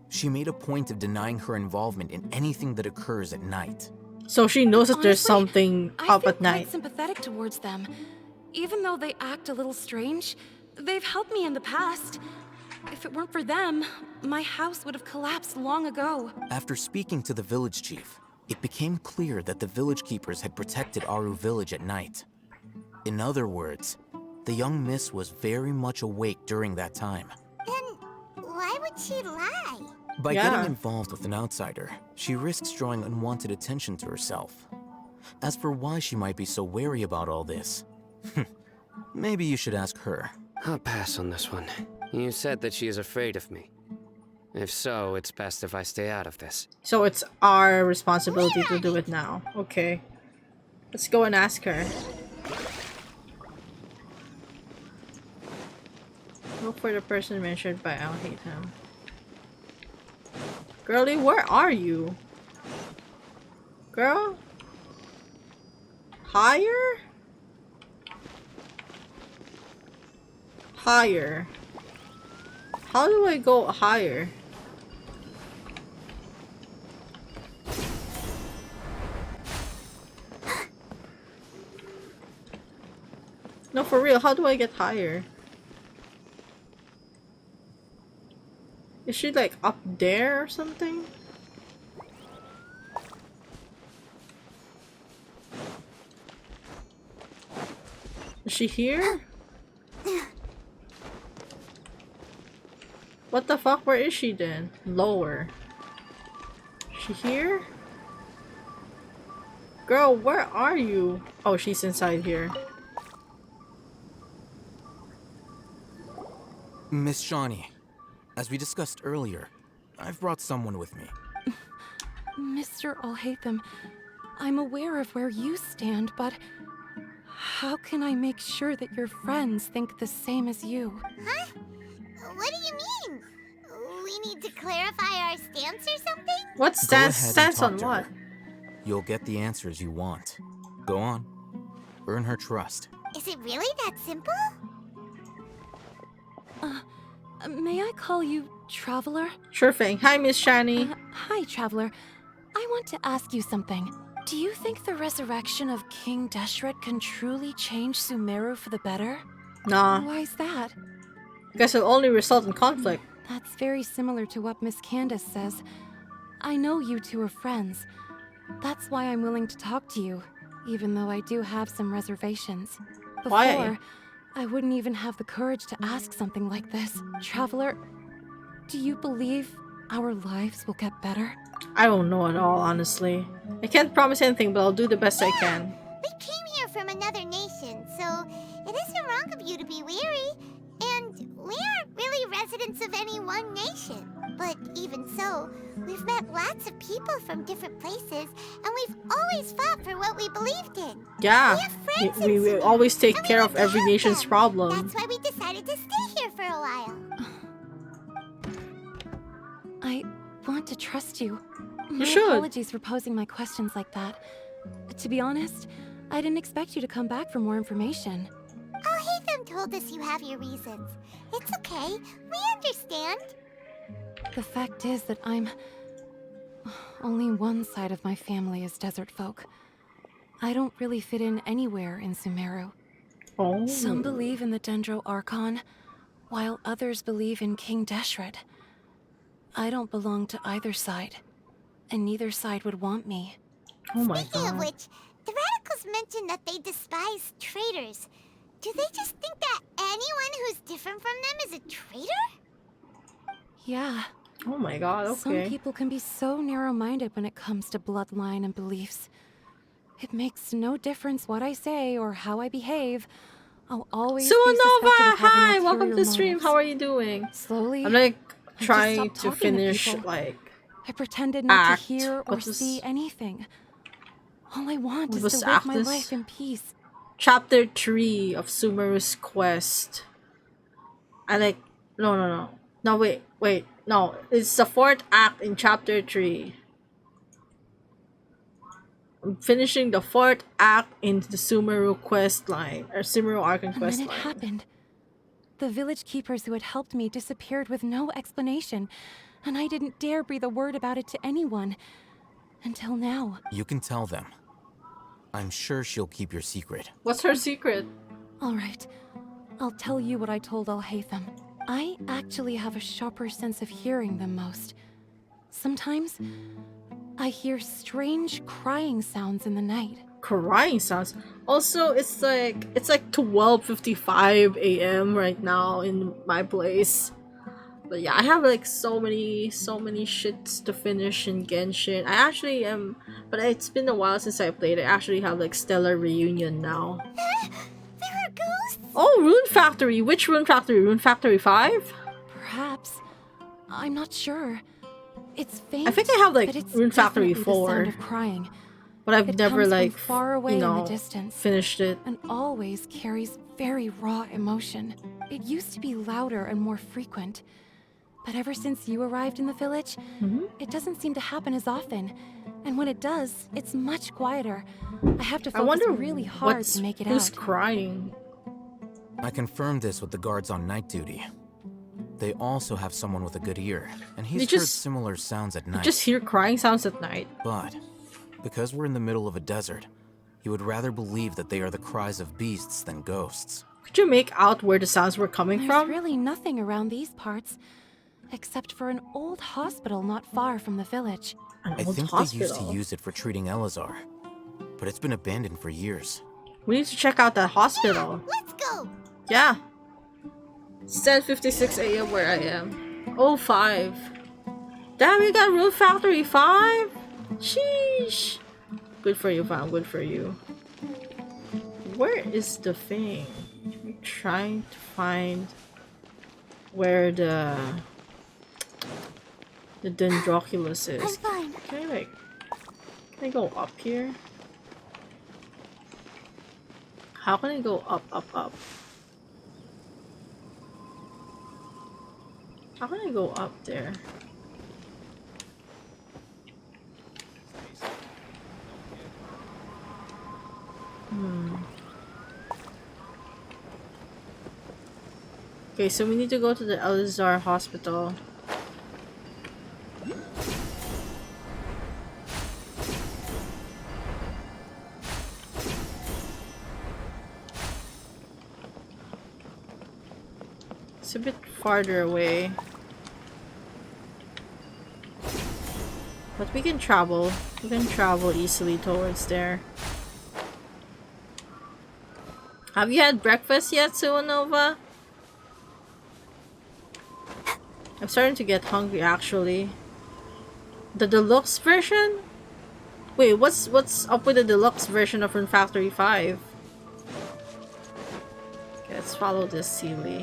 She made a point of denying her involvement in anything that occurs at night. So she knows that there's Honestly, something I up feel at night. quite sympathetic towards them. Even though they act a little strange, they've helped me in the past. If it weren't for them, my house would have collapsed long ago. After speaking to the village chief, it became clear that the village keepers had protected Aru village at night. In other words, the young miss was very much awake during that time. Then why would she lie? By getting involved with an outsider, she risks drawing unwanted attention to herself. As for why she might be so wary about all this, maybe you should ask her. I'll pass on this one. You said that she is afraid of me. If so, it's best if I stay out of this. So it's our responsibility to do it now. Okay. Let's go and ask her. Look for the person mentioned by I'll hate him. Girlie, where are you? Girl? Higher? Higher. How do I go higher? No, for real, how do I get higher? Is she like up there or something? Is she here? What the fuck? Where is she then? Lower. Is she here? Girl, where are you? Oh, she's inside here. Miss Shawnee, as we discussed earlier, I've brought someone with me. Mr. Alhaitham, I'm aware of where you stand, but how can I make sure that your friends think the same as you? Huh? What do you mean? We need to clarify our stance or something? What stance on what? You'll get the answers you want. Go on. Earn her trust. Is it really that simple? May I call you Traveler? Sure thing. Hi, Miss Shani. Hi, Traveler. I want to ask you something. Do you think the resurrection of King Deshret can truly change Sumeru for the better? Nah. Why is that? Because it'll only result in conflict. That's very similar to what Miss Candace says. I know you two are friends. That's why I'm willing to talk to you, even though I do have some reservations. Before, Why? I wouldn't even have the courage to ask something like this. Traveler, do you believe our lives will get better? I don't know at all, honestly. I can't promise anything, but I'll do the best I can. We came here from another nation, so it isn't wrong of you to be weary. And we aren't really residents of any one nation. But even so, we've met lots of people from different places, and we've always fought for what we believed in. Yeah, We have friends in we Sumeru, always take and we care want of to every help nation's them. problem. That's why we decided to stay here for a while. I want to trust you. My should. apologies for posing my questions like that. To be honest, I didn't expect you to come back for more information. Alhaitham told us you have your reasons. It's okay. We understand. The fact is that only one side of my family is desert folk. I don't really fit in anywhere in Sumeru. Oh. Some believe in the Dendro Archon, while others believe in King Deshret. I don't belong to either side, and neither side would want me. Oh my Speaking of which, the radicals mentioned that they despise traitors. Do they just think that anyone who's different from them is a traitor? Yeah. Oh my god, okay. Some people can be so narrow-minded when it comes to bloodline and beliefs. It makes no difference what I say or how I behave. I'll always be suspected Suanova, of having hi, ulterior welcome to stream. motives. How are you doing? Slowly, I'm like I just trying stopped to talking finish people. like I pretended not act. to hear or What was- see anything. All I want what is was to live my Actus? life in peace. Chapter 3 of Sumeru's quest. I like no wait no, it's the 4th act in chapter 3. I'm finishing the 4th act in the Sumeru quest line, or Sumeru Archon And quest then it line. happened. The village keepers who had helped me disappeared with no explanation, and I didn't dare breathe a word about it to anyone. Until now. You can tell them. I'm sure she'll keep your secret. What's her secret? All right. I'll tell you what I told Alhaitham. I actually have a sharper sense of hearing than most. Sometimes, I hear strange crying sounds in the night. Crying sounds. Also, it's like 12:55 a.m. right now in my place. But yeah, I have like so many shits to finish in Genshin. I actually am, but it's been a while since I played. I actually have like Stellar Reunion now. There are ghosts? Oh, Rune Factory. Which Rune Factory? Rune Factory 5? Perhaps. I'm not sure. It's faint. I think I have like but it's Rune Factory definitely the 4. sound of crying. But I've It never comes from like far away you know, in the distance, finished it. and always carries very raw emotion. It used to be louder and more frequent, but ever since you arrived in the village, it doesn't seem to happen as often. And when it does, it's much quieter. I have to I focus wonder really hard to make it who's out. crying. I confirmed this with the guards on night duty. They also have someone with a good ear, and he's heard similar sounds at night. Just hear crying sounds at night. But because we're in the middle of a desert, he would rather believe that they are the cries of beasts than ghosts. Could you make out where the sounds were coming There's from? really nothing around these parts, except for an old hospital not far from the village. I think they used to use it for treating Elazar, but it's been abandoned for years. We need to check out that hospital. Let's go! Yeah. It's 10:56 a.m. where I am. 05. Damn, you got Rune Factory 5? Sheesh. Good for you, Val. Good for you. Where is the thing? I'm trying to find where the Dendroculus is. I'm fine. Can I go up here? How can I go up? How can I go up there? Okay, so we need to go to the Elazar hospital. It's a bit farther away. But we can travel. We can travel easily towards there. Have you had breakfast yet, Suanova? I'm starting to get hungry actually. The deluxe version? Wait, what's up with the deluxe version of Rune Factory 5? Okay, let's follow this Sealy.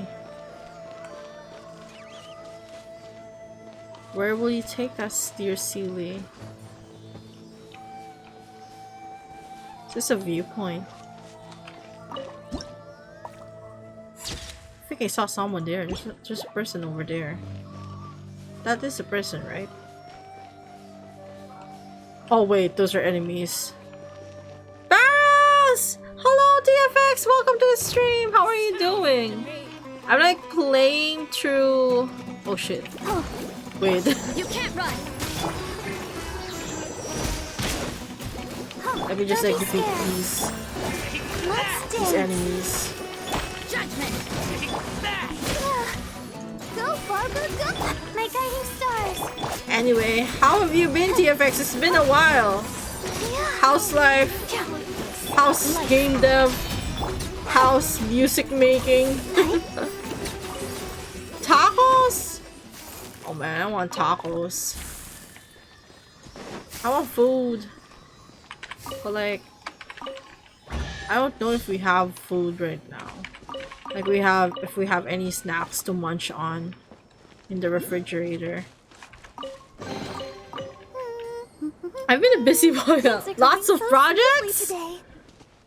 Where will you take us, dear Sealy? Is this a viewpoint? I think I saw someone there. There's a person over there. That is a person, right? Oh wait, those are enemies. Bass! Hello DFX! Welcome to the stream! How are you doing? I'm like playing through... Oh shit. Wait. You can't run. Let me just like defeat these enemies. Judgment. Go, Barbara, go! My guiding stars. Anyway, how have you been, TFX? It's been a while. How's life? How's game dev? How's music making? Tacos? Oh man, I want tacos. I want food. But like, I don't know if we have food right now. Like if we have any snacks to munch on in the refrigerator. I've been a busy boy. Lots of projects.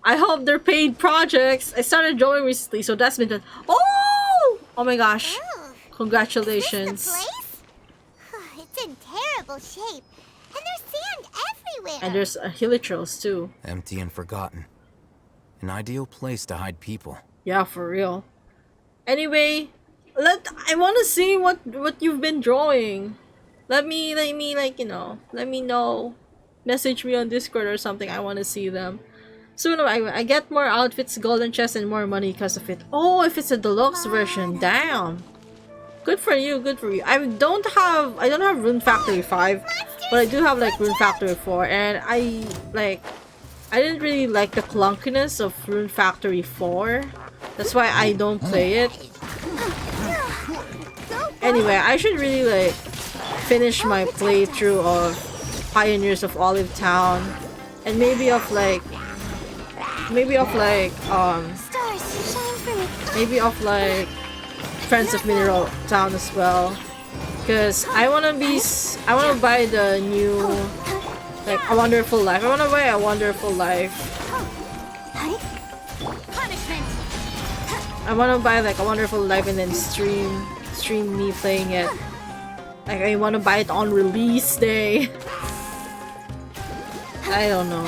I hope they're paid projects. I started drawing recently, so that's been done. Oh my gosh! Congratulations. It's in terrible shape, and there's sand everywhere. And there's helitrals too. Empty and forgotten. An ideal place to hide people. Yeah, for real. Anyway, I want to see what you've been drawing. Let me like, you know, let me know. Message me on Discord or something. I want to see them. Soon I get more outfits, golden chest, and more money because of it. Oh, if it's a deluxe version, damn. Good for you, good for you. I don't have Rune Factory 5, but I do have like Rune Factory 4, and I didn't really like the clunkiness of Rune Factory 4. That's why I don't play it. Anyway, I should really like finish my playthrough of Pioneers of Olive Town, and maybe of Friends of Mineral Town as well, because I wanna buy the new like A Wonderful Life. I wanna buy A Wonderful Life. I wanna buy like A Wonderful Life and then stream me playing it. Like I wanna buy it on release day. I don't know.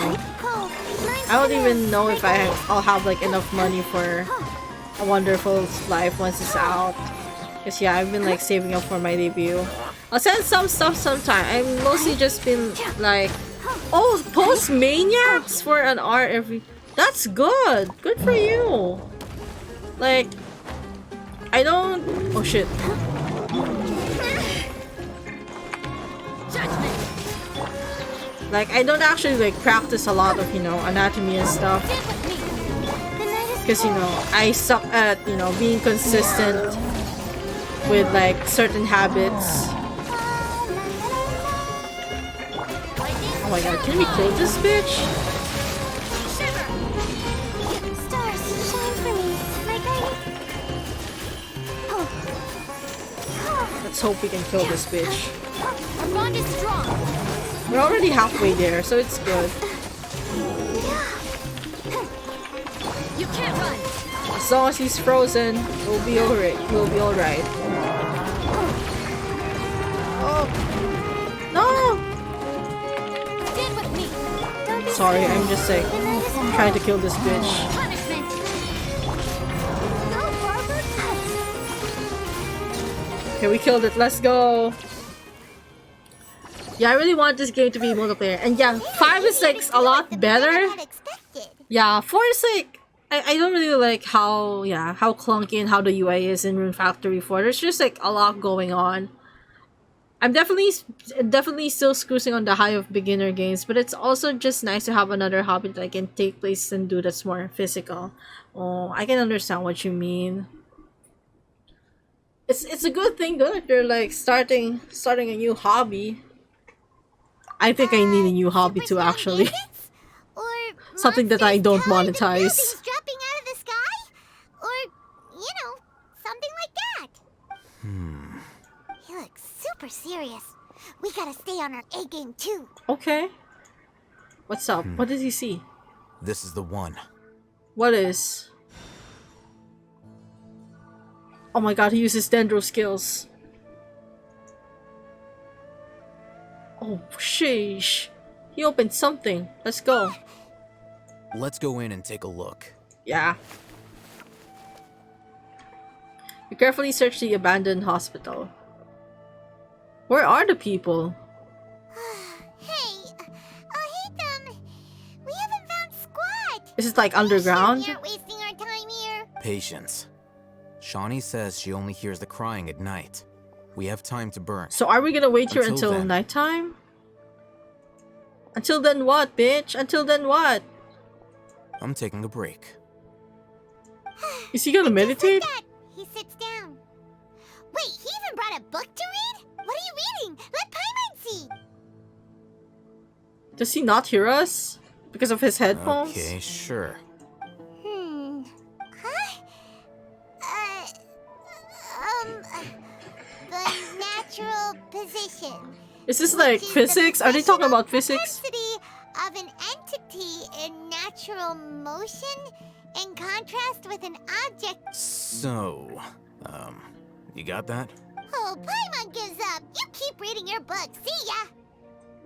I don't even know if I'll have like enough money for A Wonderful Life once it's out. Cause yeah, I've been like saving up for my debut. I'll send some stuff sometime. I've mostly just been like, oh, post maniacs for an hour every. That's good. Good for you. Like, I don't. Oh shit. Like, I don't actually like practice a lot of, you know, anatomy and stuff. Because, you know, I suck at, you know, being consistent with like certain habits. Oh my god, can we kill this bitch? Let's hope we can kill this bitch. Our bond is strong. We're already halfway there, so it's good. You can't run. As long as he's frozen, we'll be alright. We'll be alright. Oh no! Stand with me. Don't be sorry, I'm just like trying to kill this bitch. Punishment. Okay, we killed it. Let's go. Yeah, I really want this game to be multiplayer. And yeah, 5 is like a lot better. Yeah, 4 is like I don't really like how clunky and how the UI is in Rune Factory 4. There's just like a lot going on. I'm definitely still cruising on the high of beginner games, but it's also just nice to have another hobby that I can take place and do that's more physical. Oh, I can understand what you mean. It's a good thing though that you're like starting a new hobby. I think I need a new hobby too, actually. Something that I don't monetize. Dropping out of the sky? Or, you know, something like that. He looks super serious. We gotta stay on our A game too. Okay. What's up? What did he see? This is the one. What is? Oh my god, he uses dendro skills. Oh, sheesh. He opened something. Let's go. Let's go in and take a look. Yeah. You carefully search the abandoned hospital. Where are the people? Hey, we haven't found squat. Is it like underground? We aren't wasting our time here. Patience. Shawnee says she only hears the crying at night. We have time to burn. So are we gonna wait here until then. nighttime? Until then what, bitch? Until then what? I'm taking a break. Is he gonna meditate? He sits down. Wait, he even brought a book to read? What are you reading? Let Paimon see. Does he not hear us? Because of his headphones? Okay, sure. The natural position. Is this like physics? Are they talking about physics? Intensity of an entity in natural motion in contrast with an object. So, you got that? Oh, Paimon gives up. You keep reading your book. See ya.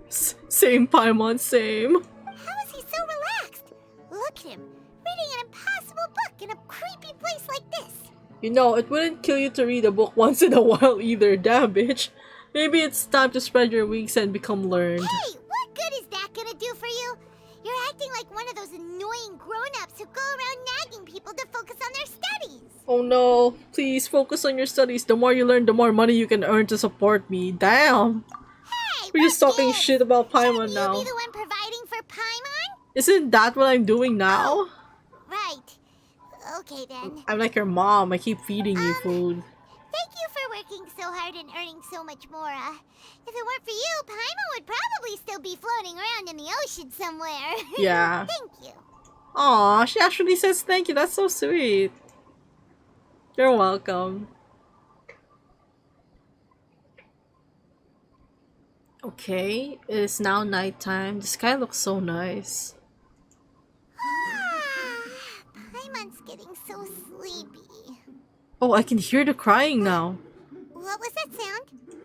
Same Paimon, same. How is he so relaxed? Look at him, reading an impossible book in a creepy place like this. You know, it wouldn't kill you to read a book once in a while either, damn bitch. Maybe it's time to spread your wings and become learned. Hey, what good is that gonna do for you? You're acting like one of those annoying grown-ups who go around nagging people to focus on their studies. Oh no, please focus on your studies. The more you learn, the more money you can earn to support me. Damn. Hey, we're just talking shit about Paimon now. You be the one providing for Paimon? Isn't that what I'm doing now? Right. Okay then. I'm like your mom. I keep feeding you food. Thank you for working so hard and earning so much more. If it weren't for you, Paimon would probably still be floating around in the ocean somewhere. Yeah. Thank you. Aw, she actually says thank you. That's so sweet. You're welcome. Okay, it is now nighttime. The sky looks so nice. Paimon's getting so sleepy. Oh, I can hear the crying now. What was that sound?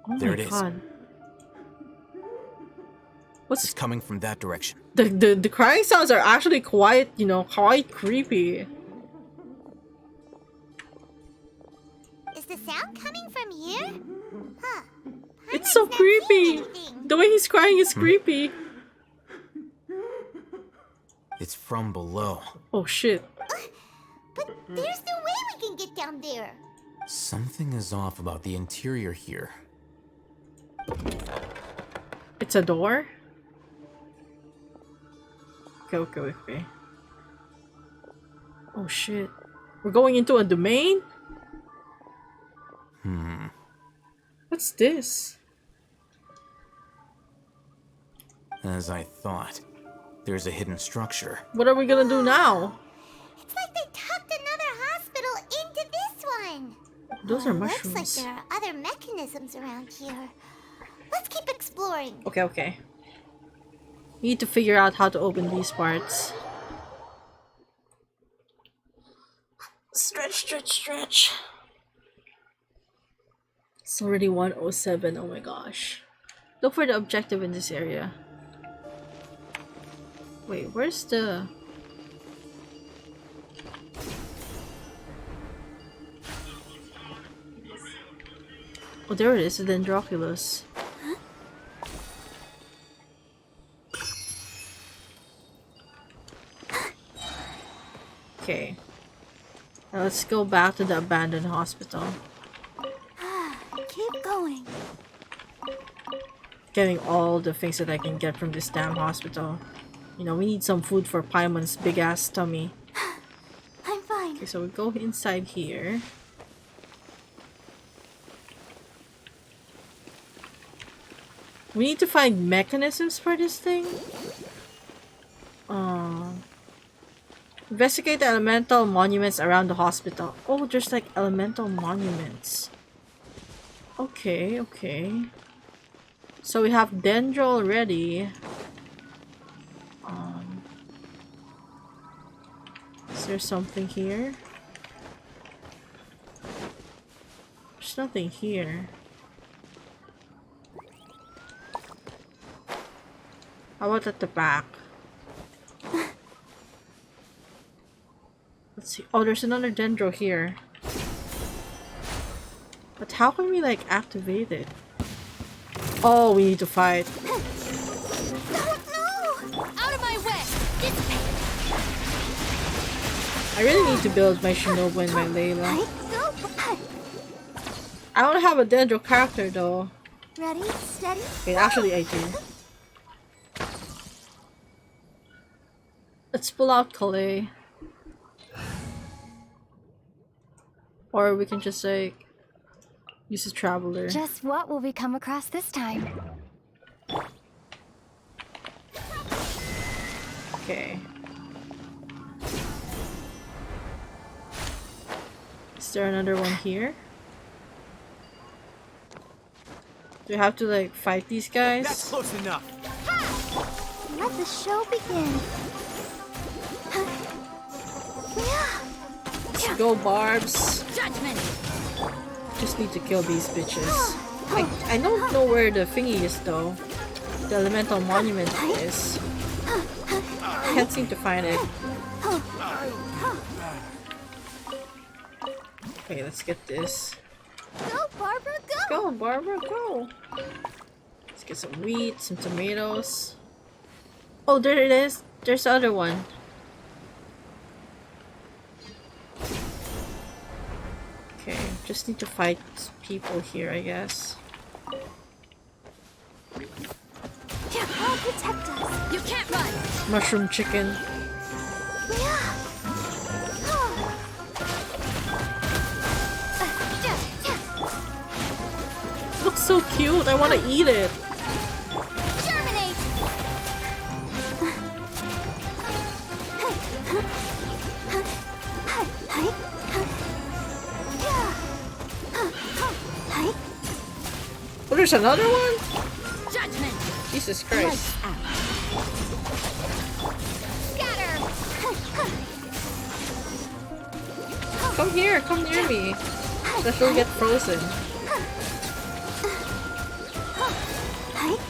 Oh There my it is. god. It's coming from that direction. The crying sounds are actually quite, you know, quite creepy. Is the sound coming from here? Huh. It's so creepy. The way he's crying is creepy. It's from below. Oh shit. But there's no way we can get down there. Something is off about the interior here. It's a door? Okay. Oh shit. We're going into a domain? What's this? As I thought, there's a hidden structure. What are we gonna do now? It's like they tucked another hospital into this one. Those are Looks mushrooms. like there are other mechanisms around here. Let's keep exploring. Okay. We need to figure out how to open these parts. Stretch. It's already 1:07. Oh my gosh. Look for the objective in this area. Wait, where's the... Oh, there it is, the Dendroculus. Okay. Now let's go back to the abandoned hospital. Keep going. Getting all the things that I can get from this damn hospital. You know, we need some food for Paimon's big ass tummy. I'm fine. Okay, so we go inside here. We need to find mechanisms for this thing. Investigate the elemental monuments around the hospital. Oh, there's like elemental monuments. Okay. So we have Dendro already. Is there something here? There's nothing here. How about at the back? Let's see. Oh, there's another Dendro here. But how can we like activate it? Oh, we need to fight. No! Out of my way! I really need to build my Shinobu and my Layla. I don't have a Dendro character though. Ready, steady. Wait, actually I do. Let's pull out Kalei. Or we can just like use a traveler. Just what will we come across this time? Okay. Is there another one here? Do we have to like fight these guys? That's close enough. Let the show begin. Let's go, Barbs. Judgment. Just need to kill these bitches. I don't know where the thingy is though. The elemental monument is. Can't seem to find it. Okay, let's get this. Go, Barbara, go! Go, Barbara, go! Let's get some wheat, some tomatoes. Oh, there it is. There's the other one. Okay, just need to fight people here, I guess. I'll protect us. You can't run. Mushroom chicken. Looks so cute. I want to eat it. Germinate. Oh, there's another one? Judgment. Jesus Christ. Scatter. Come here, come near me. That will get frozen.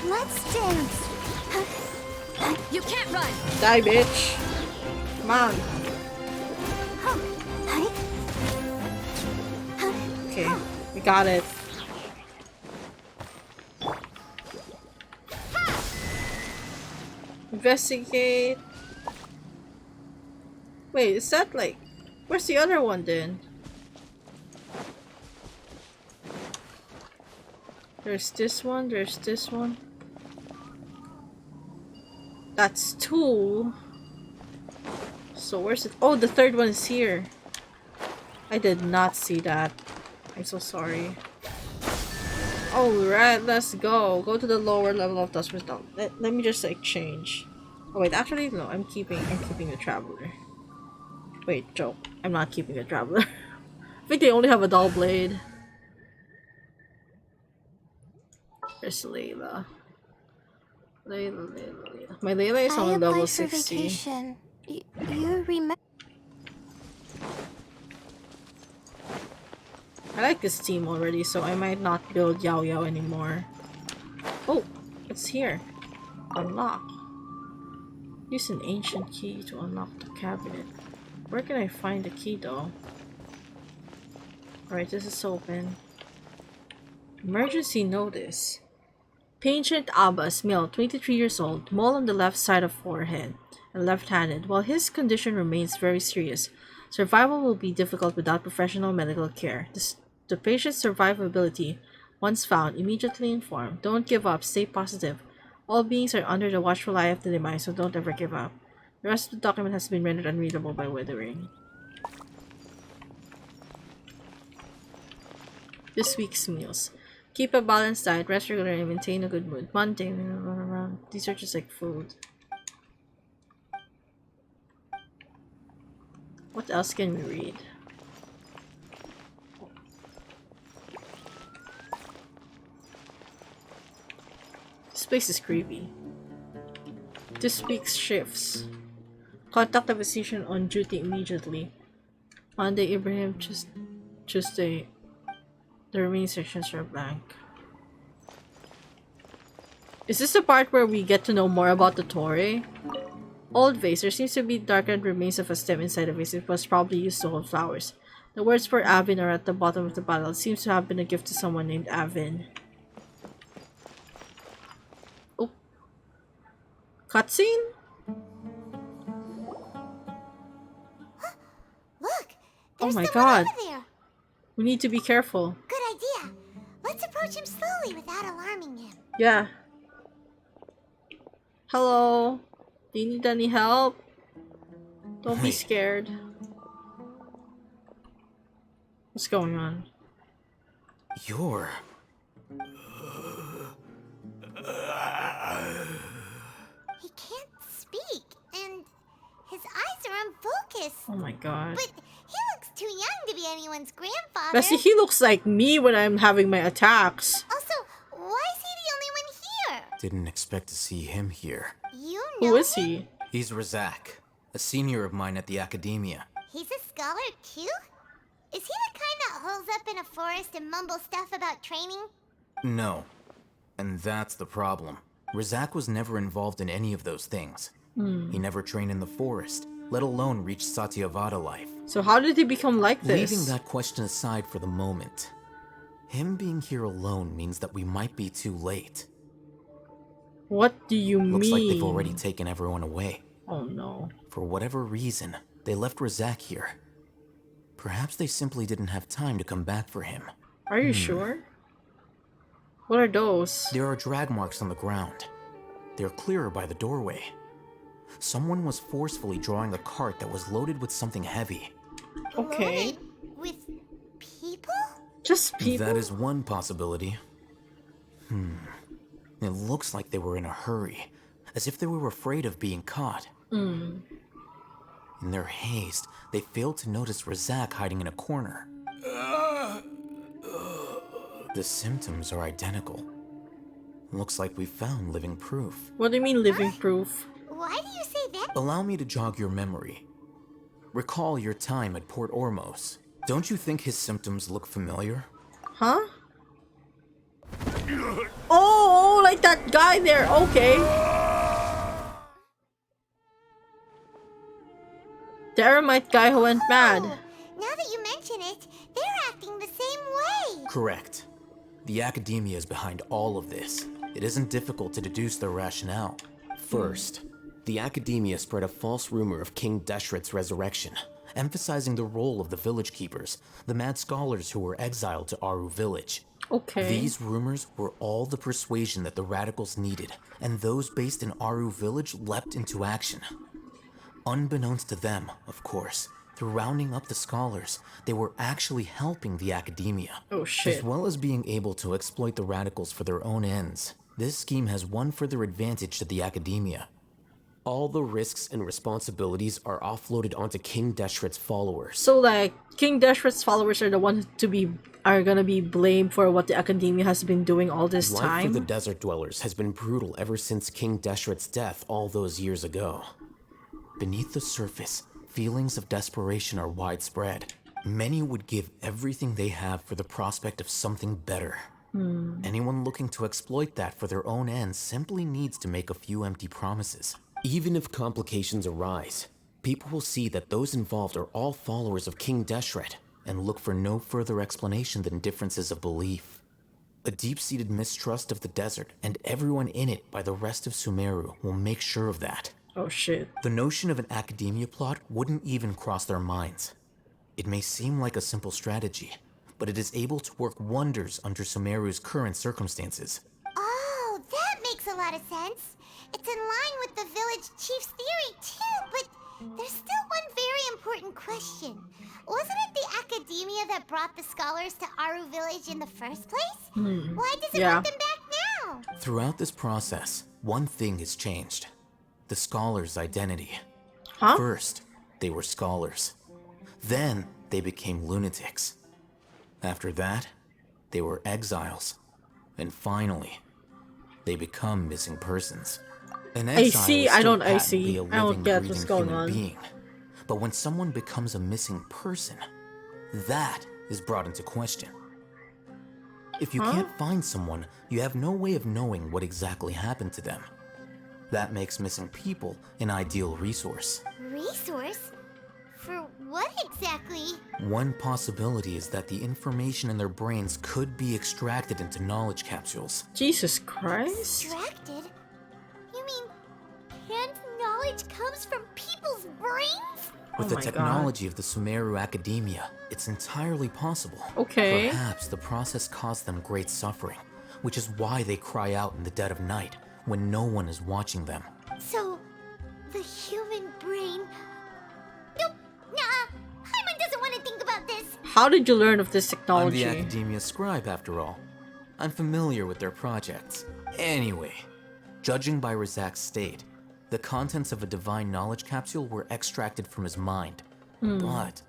Let's dance. You can't run. Die, bitch. Come on. Okay, we got it. Investigate. Wait, is that like... Where's the other one then? There's this one, there's this one. That's two. So where's it? Oh, the third one is here. I did not see that. I'm so sorry. Alright, let's go. Go to the lower level of Dust Crystal. Let me just like change. Oh wait, actually no, I'm keeping the Traveler. Wait, joke. I'm not keeping the Traveler. I think they only have a dull blade. There's Layla. Layla. My Layla is only level 60. Vacation. You remember? I like this team already, so I might not build Yao Yao anymore. Oh, it's here. Unlock. Use an ancient key to unlock the cabinet. Where can I find the key though? Alright, this is open. Emergency notice. Patient Abbas, male, 23 years old, mole on the left side of forehead, and left-handed. While his condition remains very serious, survival will be difficult without professional medical care. The patient's survivability, once found, immediately inform. Don't give up, stay positive. All beings are under the watchful eye of the Demise, so don't ever give up. The rest of the document has been rendered unreadable by weathering. This week's meals. Keep a balanced diet, rest regularly, and maintain a good mood. Mundane, run around. These are just like food. What else can we read? This place is creepy. This week's shifts. Contact the physician on duty immediately. Monday, Ibrahim, Tuesday. The remaining sections are blank. Is this the part where we get to know more about the Torre? Old vase. There seems to be darkened remains of a stem inside the vase. It was probably used to hold flowers. The words for Avin are at the bottom of the bottle. It seems to have been a gift to someone named Avin. Oh. Cutscene? Look! Oh There's my someone god. over there. We need to be careful. Good idea. Let's approach him slowly without alarming him. Yeah. Hello. Do you need any help? Don't be scared. What's going on? You're... He can't speak, and his eyes are unfocused. Oh my god. But he looks too young to be anyone's grandfather. Bessie, he looks like me when I'm having my attacks. Also, why is he the only one here? Didn't expect to see him here. You know Who is he? He's Razak, a senior of mine at the academia. He's a scholar too? Is he the kind that holes up in a forest and mumbles stuff about training? No. And that's the problem. Razak was never involved in any of those things. He never trained in the forest, let alone reach Satyavada life. So how did he become like this? Leaving that question aside for the moment, him being here alone means that we might be too late. What do you mean? Looks like they've already taken everyone away. Oh no. For whatever reason, they left Razak here. Perhaps they simply didn't have time to come back for him. Are you sure? What are those? There are drag marks on the ground. They're clearer by the doorway. Someone was forcefully drawing a cart that was loaded with something heavy. Okay. Loaded with people? Just people? That is one possibility. It looks like they were in a hurry, as if they were afraid of being caught. In their haste, they failed to notice Razak hiding in a corner. The symptoms are identical. Looks like we found living proof. What do you mean living proof? Why do you say that? Allow me to jog your memory. Recall your time at Port Ormos. Don't you think his symptoms look familiar? Huh? Oh, like that guy there. Okay. The Eremite guy who went mad. Now that you mention it, they're acting the same way. Correct. The academia is behind all of this. It isn't difficult to deduce their rationale. First, the academia spread a false rumor of King Deshret's resurrection, emphasizing the role of the village keepers, the mad scholars who were exiled to Aru village. Okay. These rumors were all the persuasion that the radicals needed, and those based in Aru village leapt into action. Unbeknownst to them, of course, through rounding up the scholars, they were actually helping the academia. Oh shit. As well as being able to exploit the radicals for their own ends, this scheme has one further advantage to the academia. All the risks and responsibilities are offloaded onto King Deshret's followers. So like, King Deshret's followers are the ones are gonna be blamed for what the academia has been doing all this Life time? for the desert dwellers has been brutal ever since King Deshret's death all those years ago. Beneath the surface, feelings of desperation are widespread. Many would give everything they have for the prospect of something better. Anyone looking to exploit that for their own ends simply needs to make a few empty promises. Even if complications arise, people will see that those involved are all followers of King Deshret, and look for no further explanation than differences of belief. A deep-seated mistrust of the desert and everyone in it by the rest of Sumeru will make sure of that. Oh shit. The notion of an academia plot wouldn't even cross their minds. It may seem like a simple strategy, but it is able to work wonders under Sumeru's current circumstances. Oh, that makes a lot of sense. It's in line with the village chief's theory too, but there's still one very important question. Wasn't it the academia that brought the scholars to Aru village in the first place? Why does it bring them back now? Throughout this process, one thing has changed. The scholars' identity. Huh? First, they were scholars. Then, they became lunatics. After that, they were exiles. And finally, they become missing persons. An exile is still patently a living, get breathing what's going human on. being. But when someone becomes a missing person, that is brought into question. If you can't find someone, you have no way of knowing what exactly happened to them. That makes missing people an ideal resource. Resource? For what exactly? One possibility is that the information in their brains could be extracted into knowledge capsules. Jesus Christ. Extracted? You mean canned knowledge comes from people's brains? With the technology of the Sumeru Academia, it's entirely possible. Okay. Perhaps the process caused them great suffering, which is why they cry out in the dead of night when no one is watching them. So, the human brain... Nope, nah, Paimon doesn't want to think about this. How did you learn of this technology? I'm the Academia scribe, after all. I'm familiar with their projects. Anyway, judging by Razak's state, the contents of a divine knowledge capsule were extracted from his mind. But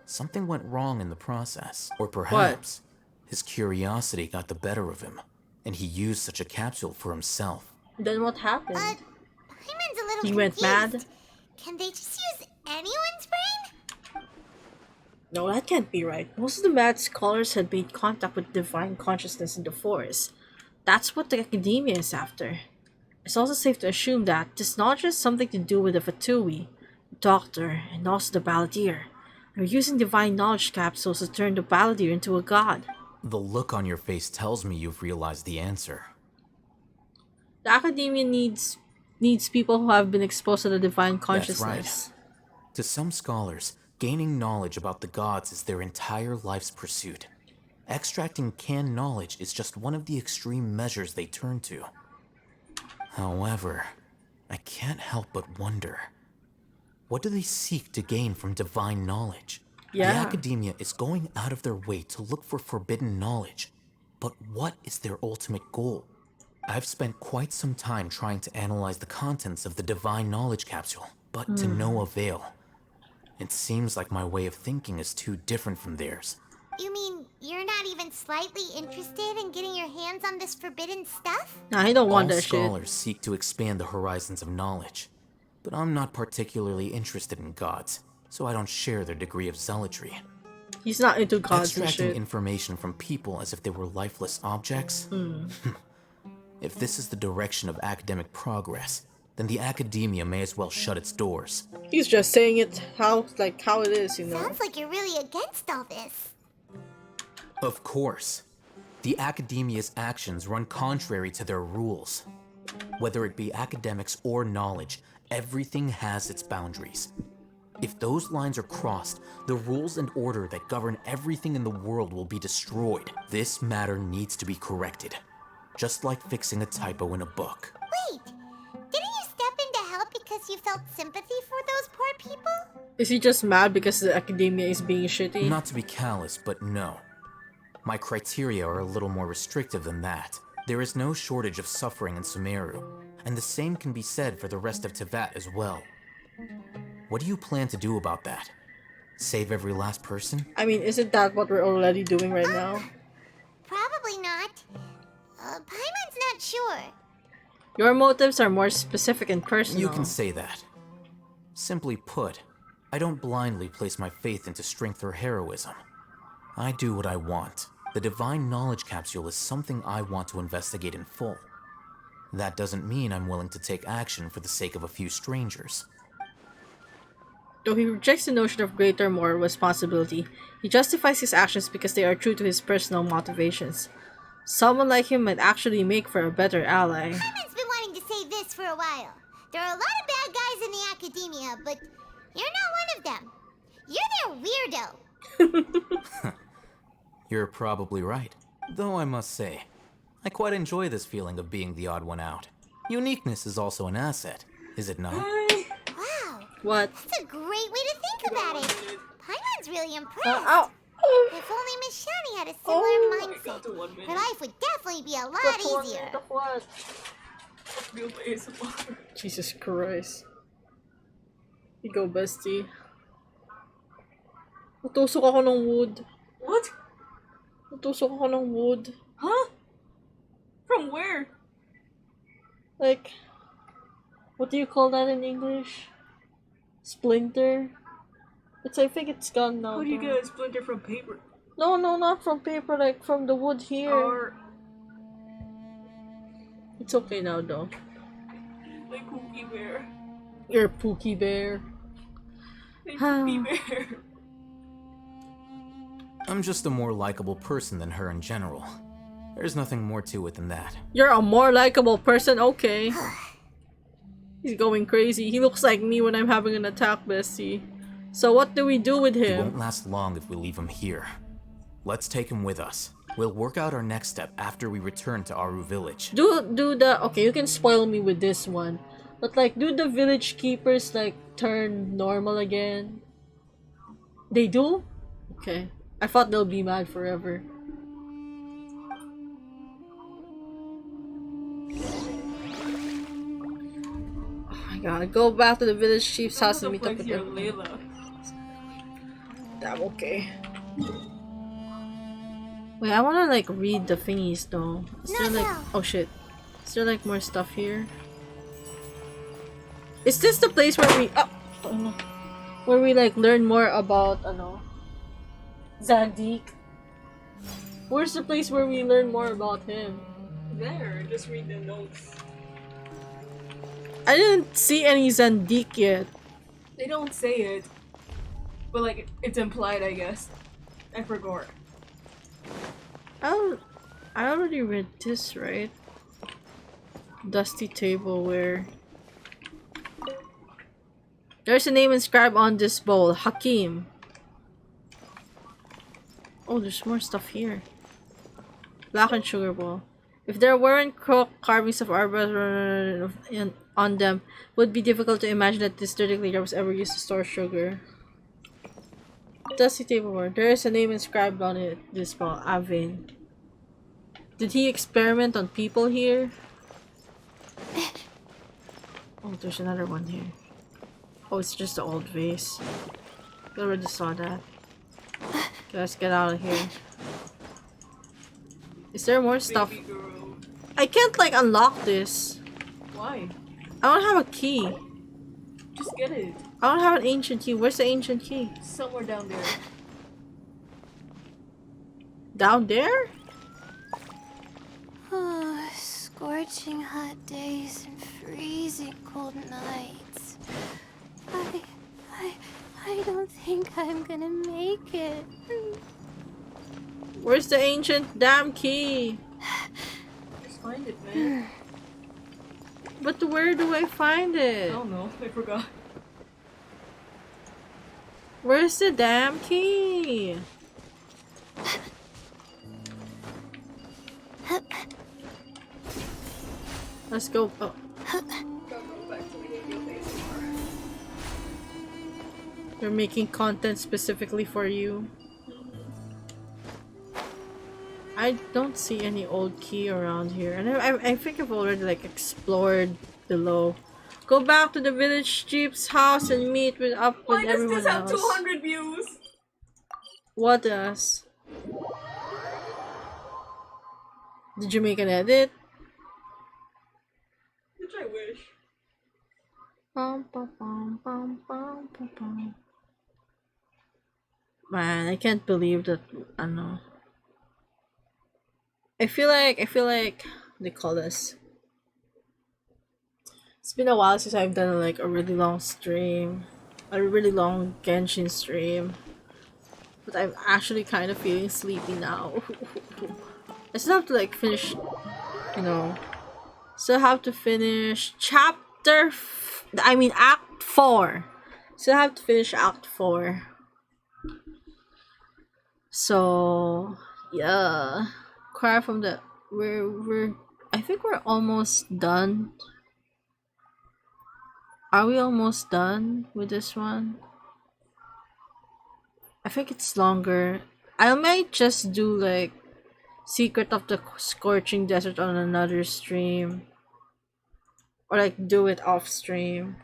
something went wrong in the process. Or perhaps his curiosity got the better of him, and he used such a capsule for himself. Then what happened? Paimon's a little He confused. went mad? Can they just use anyone's brain? No, that can't be right. Most of the mad scholars had made contact with divine consciousness in the forest. That's what the Academia is after. It's also safe to assume that this knowledge has something to do with the Fatui, the Doctor, and also the Balladeer. They're using divine knowledge capsules to turn the Balladeer into a god. The look on your face tells me you've realized the answer. The Academia needs people who have been exposed to the divine consciousness. That's right. To some scholars, gaining knowledge about the gods is their entire life's pursuit. Extracting canned knowledge is just one of the extreme measures they turn to. However, I can't help but wonder, what do they seek to gain from divine knowledge? Yeah. The Academia is going out of their way to look for forbidden knowledge, but what is their ultimate goal? I've spent quite some time trying to analyze the contents of the divine knowledge capsule, but to no avail. It seems like my way of thinking is too different from theirs. You mean you're not even slightly interested in getting your hands on this forbidden stuff? Nah, I don't want All that shit. scholars seek to expand the horizons of knowledge, but I'm not particularly interested in gods, so I don't share their degree of zealotry. He's not into gods and Extracting shit. information from people as if they were lifeless objects? If this is the direction of academic progress, then the Academia may as well shut its doors. He's just saying it how it is, you know. Sounds like you're really against all this. Of course. The Academia's actions run contrary to their rules. Whether it be academics or knowledge, everything has its boundaries. If those lines are crossed, the rules and order that govern everything in the world will be destroyed. This matter needs to be corrected. Just like fixing a typo in a book. Wait, didn't you step in to help because you felt sympathy for those poor people? Is he just mad because the Academia is being shitty? Not to be callous, but no. My criteria are a little more restrictive than that. There is no shortage of suffering in Sumeru, and the same can be said for the rest of Teyvat as well. What do you plan to do about that? Save every last person? I mean, isn't that what we're already doing right now? Probably not. Paimon's not sure. Your motives are more specific and personal. You can say that. Simply put, I don't blindly place my faith into strength or heroism. I do what I want. The divine knowledge capsule is something I want to investigate in full. That doesn't mean I'm willing to take action for the sake of a few strangers. Though he rejects the notion of greater moral responsibility, he justifies his actions because they are true to his personal motivations. Someone like him might actually make for a better ally. Paimon's been wanting to say this for a while. There are a lot of bad guys in the Academia, but you're not one of them. You're their weirdo. You're probably right. Though I must say, I quite enjoy this feeling of being the odd one out. Uniqueness is also an asset, is it not? Wow. What? That's a great way to think about it. Paimon's really impressed. If only Miss Shani had a similar mindset, her life would definitely be a lot easier. Jesus Christ. You go, bestie. Natusok ako ng wood. What? Natusok ako ng wood. Huh? From where? Like, what do you call that in English? Splinter? I think it's gone now. How do you get a splinter from paper? No, not from paper, like from the wood here. It's okay now though. Like Pookie Bear. You're Pookie Bear. Like Pookie Bear. I'm just a more likable person than her in general. There's nothing more to it than that. You're a more likable person? Okay. He's going crazy. He looks like me when I'm having an attack, Bessie. So what do we do with him? He won't last long if we leave him here. Let's take him with us. We'll work out our next step after we return to Aru village. Okay, you can spoil me with this one. But like, do the village keepers like turn normal again? They do? Okay. I thought they'll be mad forever. Oh my god, go back to the village chief's house and meet up with him. Damn, okay. Wait, I wanna like read the thingies though. Is there like, oh shit. Is there like more stuff here? Is this the place where we where we like learn more about Zadig? Where's the place where we learn more about him? There, just read the notes. I didn't see any Zandik yet. They don't say it, but like it's implied, I guess. I forgot. I already read this, right? Dusty tableware. There's a name inscribed on this bowl, Hakim. Oh, there's more stuff here. Black and sugar bowl. If there weren't carvings of arbor on them, it would be difficult to imagine that this dirty liquor was ever used to store sugar. Dusty tableware. There is a name inscribed on it. This bowl, Avin. Did he experiment on people here? Oh, there's another one here. Oh, it's just the old vase. We already saw that. Okay, let's get out of here. Is there more stuff? I can't like unlock this. Why? I don't have a key. Just get it. I don't have an ancient key. Where's the ancient key? Somewhere down there. Down there? Oh, scorching hot days and freezing cold nights. I don't think I'm gonna make it. Where's the ancient damn key? Just find it, man. But where do I find it? I don't know. I forgot. Where's the damn key? Let's go. Oh. They're making content specifically for you. I don't see any old key around here, and I think I've already like explored below. Go back to the village chief's house and meet up with everyone else. Why does this have 200 views? What does? Did you make an edit? Which I wish. Man, I can't believe that. I know. I feel like what do they call this? It's been a while since I've done like a really long stream, a really long Genshin stream, but I'm actually kind of feeling sleepy now. I still have to like finish, still have to finish Act 4. Still have to finish Act 4. So yeah, cry from the I think we're almost done. Are we almost done with this one? I think it's longer. I might just do like Secret of the Scorching Desert on another stream, or like do it off stream.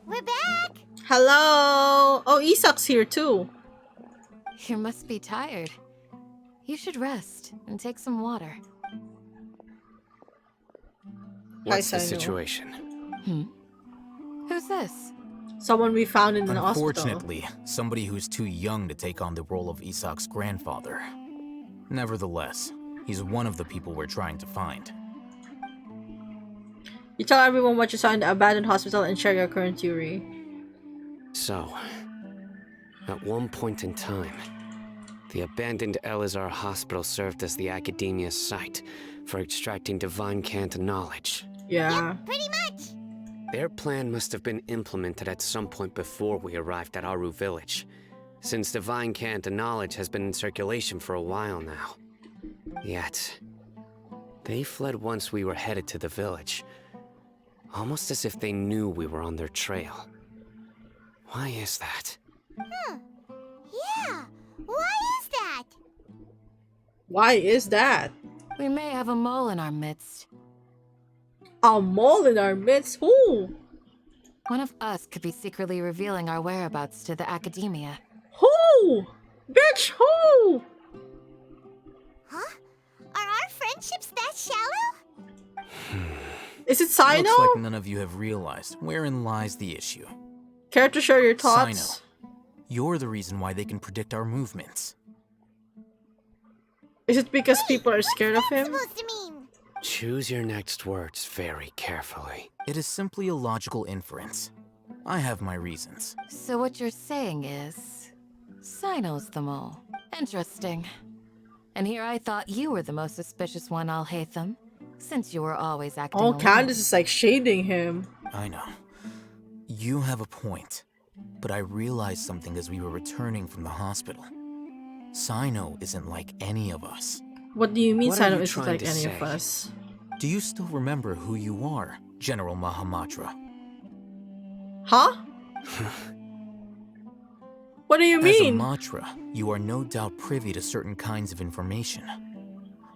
We're back! Hello! Oh, Isak's here too. You must be tired. You should rest and take some water. What's the situation? Who's this? Someone we found in the hospital. Unfortunately, somebody who's too young to take on the role of Isak's grandfather. Nevertheless, he's one of the people we're trying to find. You tell everyone what you saw in the abandoned hospital and share your current theory. So, at one point in time, the abandoned Elazar hospital served as the academia's site for extracting divine cant knowledge. Yeah. Yep, pretty much. Their plan must have been implemented at some point before we arrived at Aru village, since divine cant knowledge has been in circulation for a while now. Yet, they fled once we were headed to the village, almost as if they knew we were on their trail. Why is that? Yeah, why is that? Why is that? We may have a mole in our midst. A mole in our midst? Who? One of us could be secretly revealing our whereabouts to the academia. Who? Bitch, who? Huh? Are our friendships that shallow? Is it Sino? Looks like none of you have realized wherein lies the issue. Care to share your thoughts? Sino, you're the reason why they can predict our movements. Is it because people are scared of him? Supposed to mean? Choose your next words very carefully. It is simply a logical inference. I have my reasons. So what you're saying is... Sino's the mole. Interesting. And here I thought you were the most suspicious one, Al-Haytham, since you were always acting alone. Candace is like shading him. I know. You have a point. But I realized something as we were returning from the hospital. Sino isn't like any of us. What do you mean What Sino are you isn't trying like to any say? of us? Do you still remember who you are, General Mahamatra? Huh? What do you mean? As a Matra, you are no doubt privy to certain kinds of information.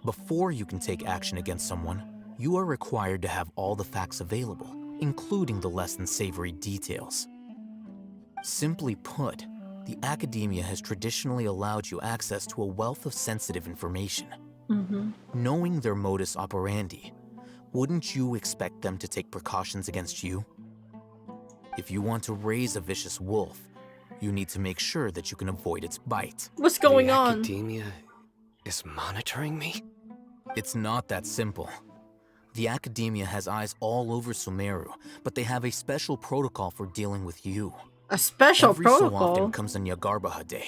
Before you can take action against someone, you are required to have all the facts available, including the less than savory details. Simply put, the academia has traditionally allowed you access to a wealth of sensitive information. Knowing their modus operandi, wouldn't you expect them to take precautions against you? If you want to raise a vicious wolf, you need to make sure that you can avoid its bite. What's going the on? Academia is monitoring me? It's not that simple. The academia has eyes all over Sumeru, but they have a special protocol for dealing with you. A special Every so protocol? often comes a Nyagarbaha Day.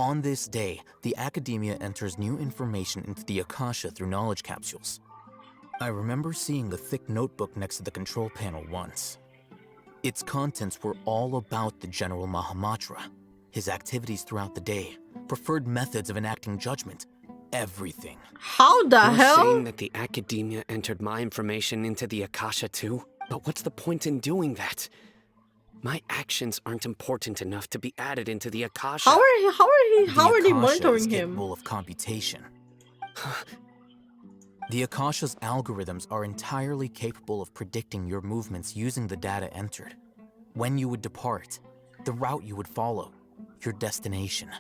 On this day, the academia enters new information into the Akasha through knowledge capsules. I remember seeing a thick notebook next to the control panel once. Its contents were all about the General Mahamatra, his activities throughout the day, preferred methods of enacting judgment, everything. How the You're hell? saying that the academia entered my information into the Akasha too? But what's the point in doing that? My actions aren't important enough to be added into the Akasha. How are they The Akasha is monitoring him? capable of computation. The Akasha's algorithms are entirely capable of predicting your movements using the data entered. When you would depart, the route you would follow, your destination.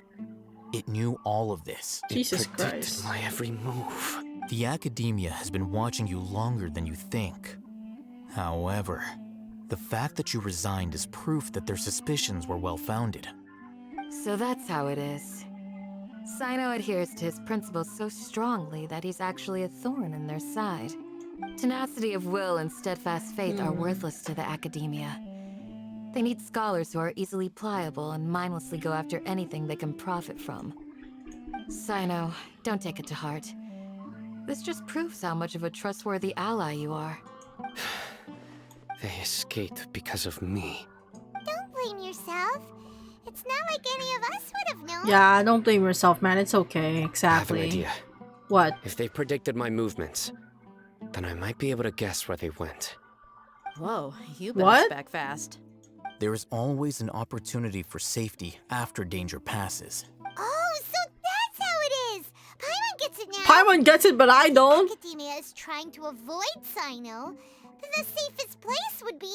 It knew all of this. Jesus It predicted Christ. my every move. The academia has been watching you longer than you think. However, the fact that you resigned is proof that their suspicions were well-founded. So that's how it is. Sino adheres to his principles so strongly that he's actually a thorn in their side. Tenacity of will and steadfast faith are worthless to the academia. They need scholars who are easily pliable and mindlessly go after anything they can profit from. Sino, don't take it to heart. This just proves how much of a trustworthy ally you are. They escaped because of me. Don't blame yourself. It's not like any of us would have known. Yeah, don't blame yourself, man. It's okay. I have Exactly. an idea. What? If they predicted my movements, then I might be able to guess where they went. Whoa, you bounced What? back fast. There is always an opportunity for safety after danger passes. Oh, so that's how it is. Paimon gets it now. Paimon gets it, but I don't. Academia is trying to avoid Sino. Then the safest place would be...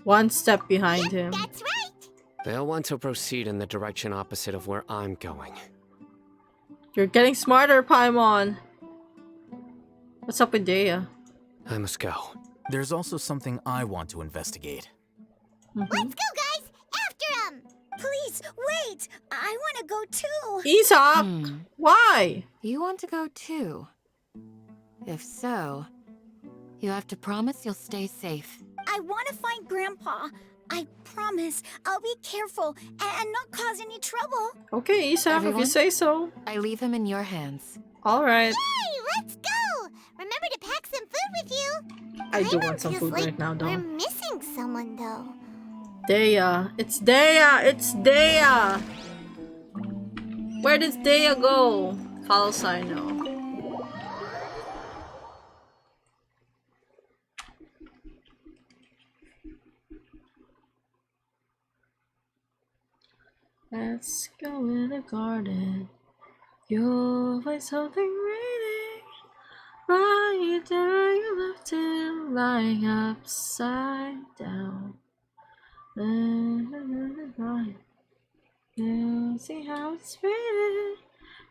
One step behind him. That's right. They'll want to proceed in the direction opposite of where I'm going. You're getting smarter, Paimon. What's up with Dea? I must go. There's also something I want to investigate. Let's go, guys! After him! Please, wait! I want to go too! Isak! Why? You want to go too? If so, you have to promise you'll stay safe. I want to find Grandpa. I promise I'll be careful and not cause any trouble. Okay, Isak, if you say so. I leave him in your hands. Alright. Hey, let's go! Remember to pack some food with you. I do Paimon want some feels food like right now, though. We're missing someone, though. Dea. It's Dea! It's Dea! Where did Dea go? Follow Sino. Let's go in the garden. You'll find something reading. Right there you left him lying upside down. You'll see how it's written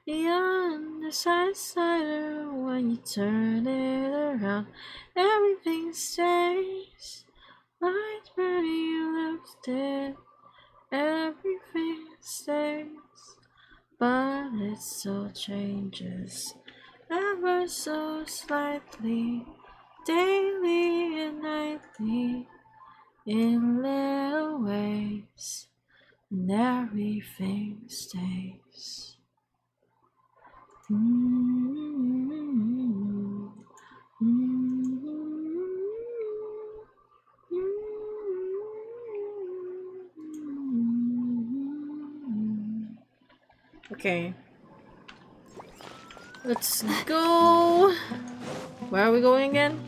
beyond the side when you turn it around. Everything stays right where you left it. Everything stays, but it still changes ever so slightly, daily and nightly, in little ways, and everything stays. Okay. Let's go. Where are we going again?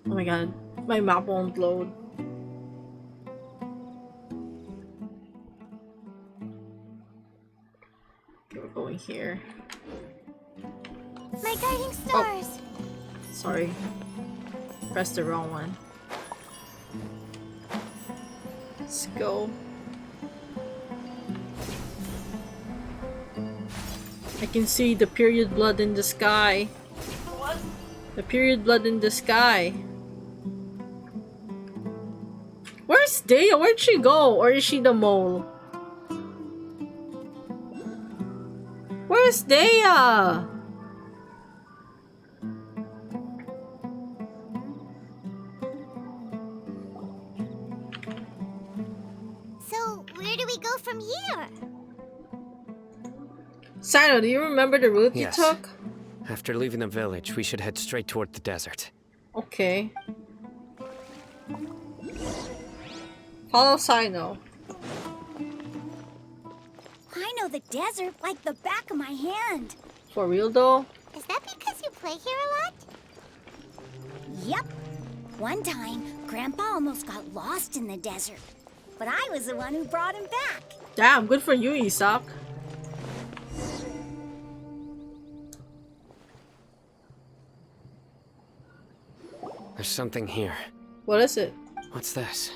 Oh my god. My map won't load. Okay, we're going here. My guiding stars. Oh. Sorry. Pressed the wrong one. Let's go. I can see the period blood in the sky. What? The period blood in the sky. Where's Dea? Where'd she go? Or is she the mole? Where's Dea? So, where do we go from here? Sino, do you remember the route Yes. you took? After leaving the village, we should head straight toward the desert. Okay. Follow Sino. I know the desert like the back of my hand. For real though? Is that because you play here a lot? Yep. One time, Grandpa almost got lost in the desert. But I was the one who brought him back. Damn, good for you, Isak. There's something here. What is it? What's this?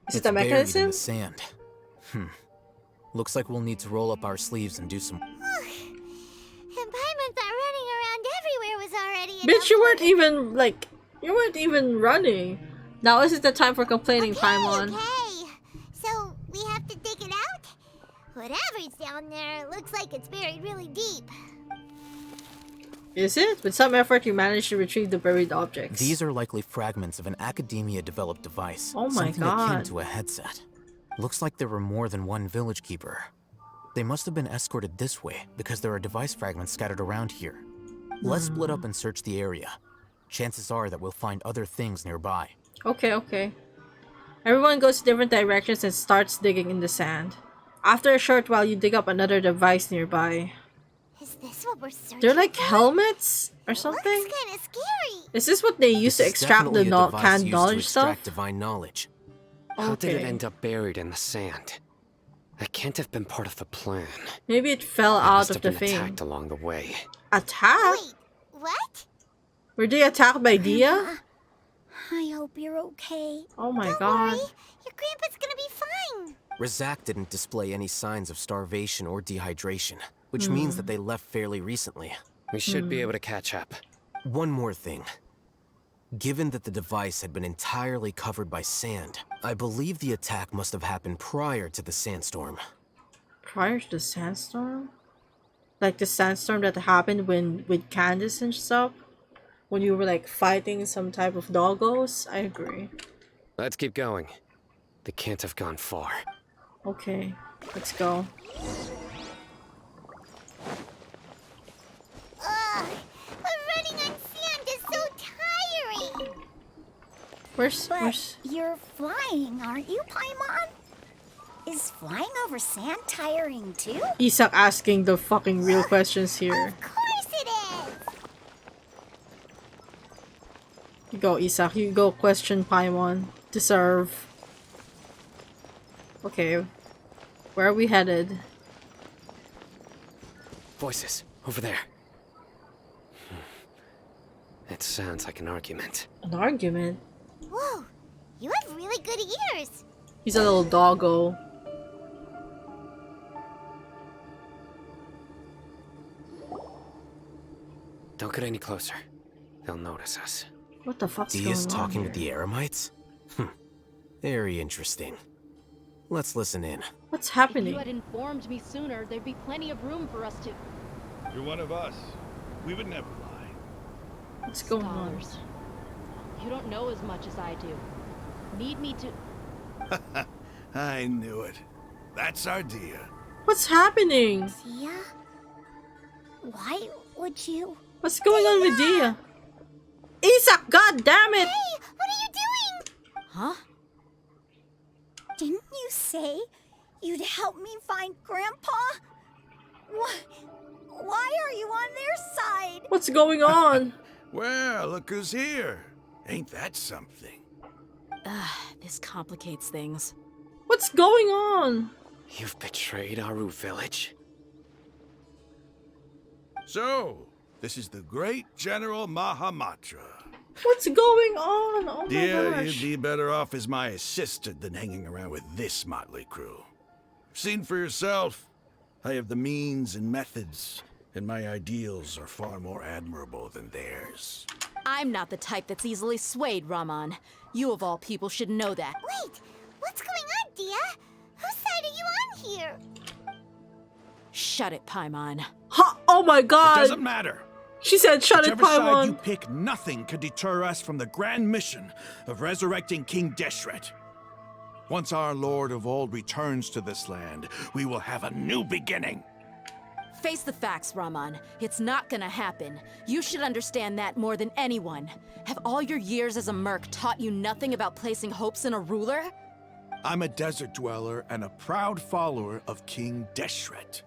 Is It's it a buried in mechanism? the sand. Looks like we'll need to roll up our sleeves and do some. And Paimon thought running around everywhere was already enough. Bitch, you weren't even, like, you weren't even running. Now isn't the time for complaining, Paimon. Okay, so we have to dig it out? Whatever's down there, it looks like it's buried really deep. Is it? With some effort, you managed to retrieve the buried objects. These are likely fragments of an academia-developed device. Oh my something akin god. to a headset. Looks like there were more than one village keeper. They must have been escorted this way because there are device fragments scattered around here. Let's split up and search the area. Chances are that we'll find other things nearby. Okay, okay. Everyone goes different directions and starts digging in the sand. After a short while, you dig up another device nearby. Is this what we're searching They're like for? helmets or something? Looks kind of scary. Is this what they use to This is extract the definitely a device canned used to knowledge extract stuff? divine knowledge. How did it Okay. end up buried in the sand? That can't have been part of the plan. Maybe it fell They out must of have the been thing. attacked along the way. Attack? Wait, what? Were they attacked by Dia? I hope you're okay. Oh my Don't god. worry, your grandpa's gonna be fine. Razak didn't display any signs of starvation or dehydration, which means that they left fairly recently. We should be able to catch up. One more thing. Given that the device had been entirely covered by sand, I believe the attack must have happened prior to the sandstorm. Prior to the sandstorm? Like the sandstorm that happened with Candace and stuff? When you were like fighting some type of doggos? I agree. Let's keep going. They can't have gone far. Okay, let's go. Ugh, but running on sand is so tiring. Where's... You're flying, aren't you, Paimon? Is flying over sand tiring too? Isak asking the fucking real questions here. Of course it is. You go, Isak. You go question Paimon. Deserve. Okay. Where are we headed? Voices. Over there. It sounds like an argument. An argument? Whoa, you have really good ears. He's a little doggo. Don't get any closer. They'll notice us. What the fuck's going on Dia's talking here? with the Eremites? Very interesting. Let's listen in. What's happening? If you had informed me sooner, there'd be plenty of room for us to... You're one of us. We would never lie. What's going on? You don't know as much as I do. Need me to... I knew it. That's our Dia. What's happening? Dia? Why would you... What's going on with Dia? Isak, god damn it! Hey, what are you doing? Huh? Didn't you say you'd help me find Grandpa? Why are you on their side? What's going on? Well, look who's here. Ain't that something? This complicates things. What's going on? You've betrayed Aru village? So, this is the great General Mahamatra. What's going on? Oh my Dear, gosh. you'd be better off as my assistant than hanging around with this motley crew. Seen for yourself. I have the means and methods, and my ideals are far more admirable than theirs. I'm not the type that's easily swayed, Raman. You of all people should know that. Wait, what's going on, Dia? Whose side are you on here? Shut it, Paimon. Huh? Oh my god! It doesn't matter. She said shut it, Whichever side you Paimon. pick, nothing can deter us from the grand mission of resurrecting King Deshret. Once our Lord of Old returns to this land, we will have a new beginning. Face the facts, Raman. It's not gonna happen. You should understand that more than anyone. Have all your years as a merc taught you nothing about placing hopes in a ruler? I'm a desert dweller and a proud follower of King Deshret.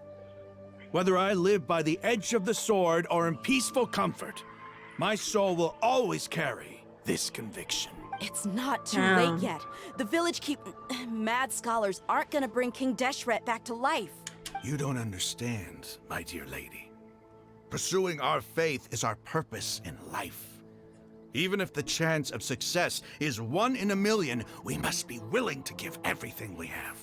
Whether I live by the edge of the sword or in peaceful comfort, my soul will always carry this conviction. It's not too late yet. The village mad scholars aren't gonna bring King Deshret back to life. You don't understand, my dear lady. Pursuing our faith is our purpose in life. Even if the chance of success is 1 in a million, we must be willing to give everything we have.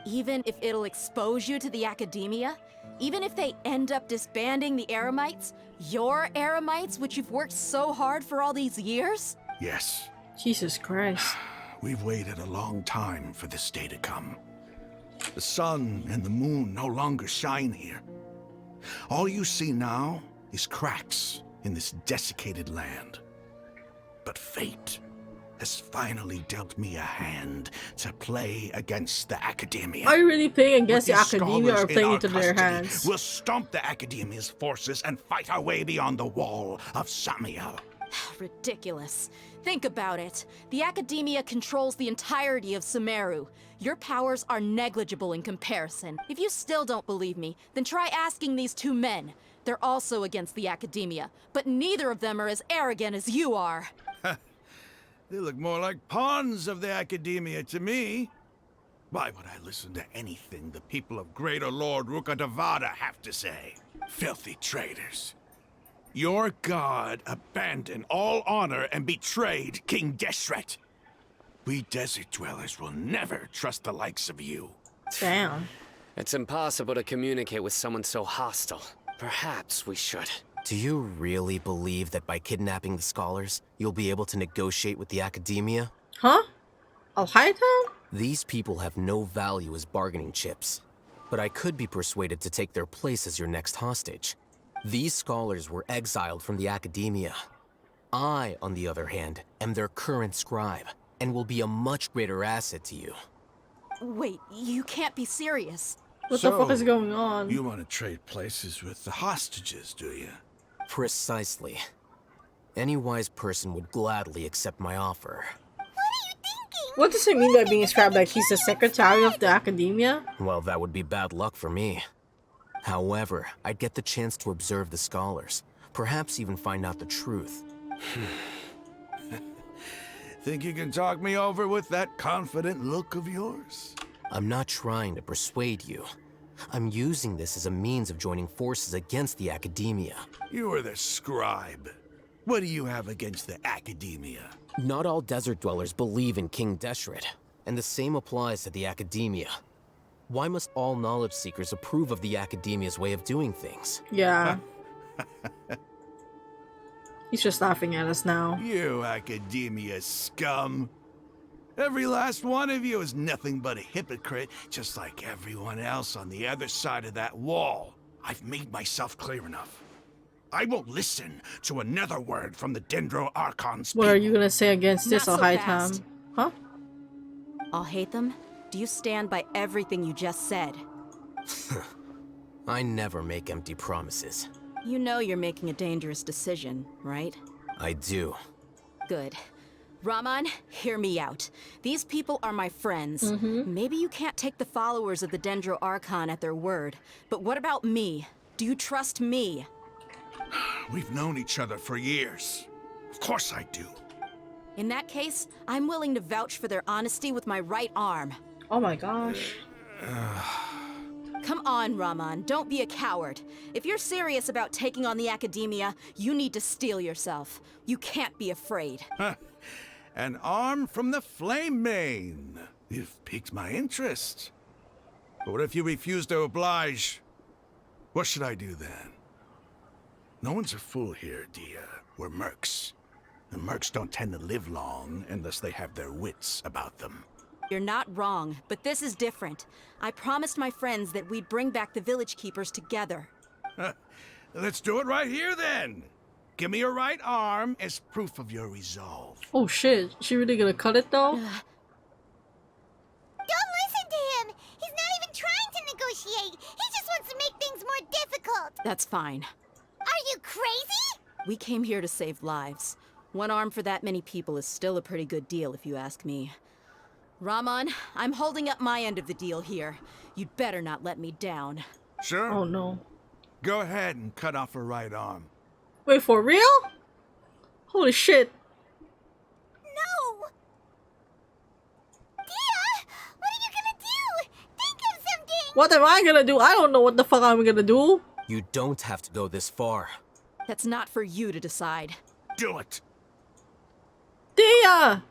Even if it'll expose you to the academia? Even if they end up disbanding the Eremites? Your Eremites, which you've worked so hard for all these years? Yes. Jesus Christ. We've waited a long time for this day to come. The sun and the moon no longer shine here. All you see now is cracks in this desiccated land. But fate has finally dealt me a hand to play against the Academia. Are you really playing against the With these Academia or scholars in playing our into their custody, hands? We'll stomp the Academia's forces and fight our way beyond the wall of Samiel. Ridiculous. Think about it. The Academia controls the entirety of Sumeru. Your powers are negligible in comparison. If you still don't believe me, then try asking these two men. They're also against the Academia, but neither of them are as arrogant as you are. They look more like pawns of the Academia to me. Why would I listen to anything the people of Greater Lord Rukkhadevada have to say? Filthy traitors. Your god abandoned all honor and betrayed King Deshret. We desert dwellers will never trust the likes of you. Damn. It's impossible to communicate with someone so hostile. Perhaps we should Do you really believe that by kidnapping the scholars, you'll be able to negotiate with the academia? Huh? I'll hide them? These people have no value as bargaining chips, but I could be persuaded to take their place as your next hostage. These scholars were exiled from the academia. I, on the other hand, am their current scribe, and will be a much greater asset to you. Wait, you can't be serious. What the fuck is going on? You want to trade places with the hostages, do you? Precisely. Any wise person would gladly accept my offer. What does it mean by being described like he's the secretary of the academia? Well, that would be bad luck for me. However, I'd get the chance to observe the scholars, perhaps even find out the truth. Think you can talk me over with that confident look of yours? I'm not trying to persuade you. I'm using this as a means of joining forces against the academia. You are the scribe. What do you have against the academia? Not all desert dwellers believe in King Deshret, and the same applies to the academia. Why must all knowledge seekers approve of the academia's way of doing things? Yeah. He's just laughing at us now. You academia scum. Every last one of you is nothing but a hypocrite, just like everyone else on the other side of that wall. I've made myself clear enough. I won't listen to another word from the Dendro Archon's What are you gonna say against this, Al-Haitam? Huh? I'll hate them? Do you stand by everything you just said? I never make empty promises. You know you're making a dangerous decision, right? I do. Good. Raman, hear me out. These people are my friends. Maybe you can't take the followers of the Dendro Archon at their word, but what about me? Do you trust me? We've known each other for years. Of course I do. In that case, I'm willing to vouch for their honesty with my right arm. Oh my gosh. Come on, Raman, don't be a coward. If you're serious about taking on the academia, you need to steel yourself. You can't be afraid. An arm from the Flame Mane. You've piqued my interest. But what if you refuse to oblige? What should I do then? No one's a fool here, Dia. We're mercs. And mercs don't tend to live long unless they have their wits about them. You're not wrong, but this is different. I promised my friends that we'd bring back the village keepers together. Let's do it right here then. Give me your right arm as proof of your resolve. Oh shit, she really gonna cut it though? Don't listen to him! He's not even trying to negotiate! He just wants to make things more difficult! That's fine. Are you crazy? We came here to save lives. One arm for that many people is still a pretty good deal if you ask me. Raman, I'm holding up my end of the deal here. You'd better not let me down. Sure. Oh no. Go ahead and cut off her right arm. Wait, for real? Holy shit. No! Dia! What are you gonna do? Think of something! What am I gonna do? I don't know what the fuck I'm gonna do. You don't have to go this far. That's not for you to decide. Do it! Dia!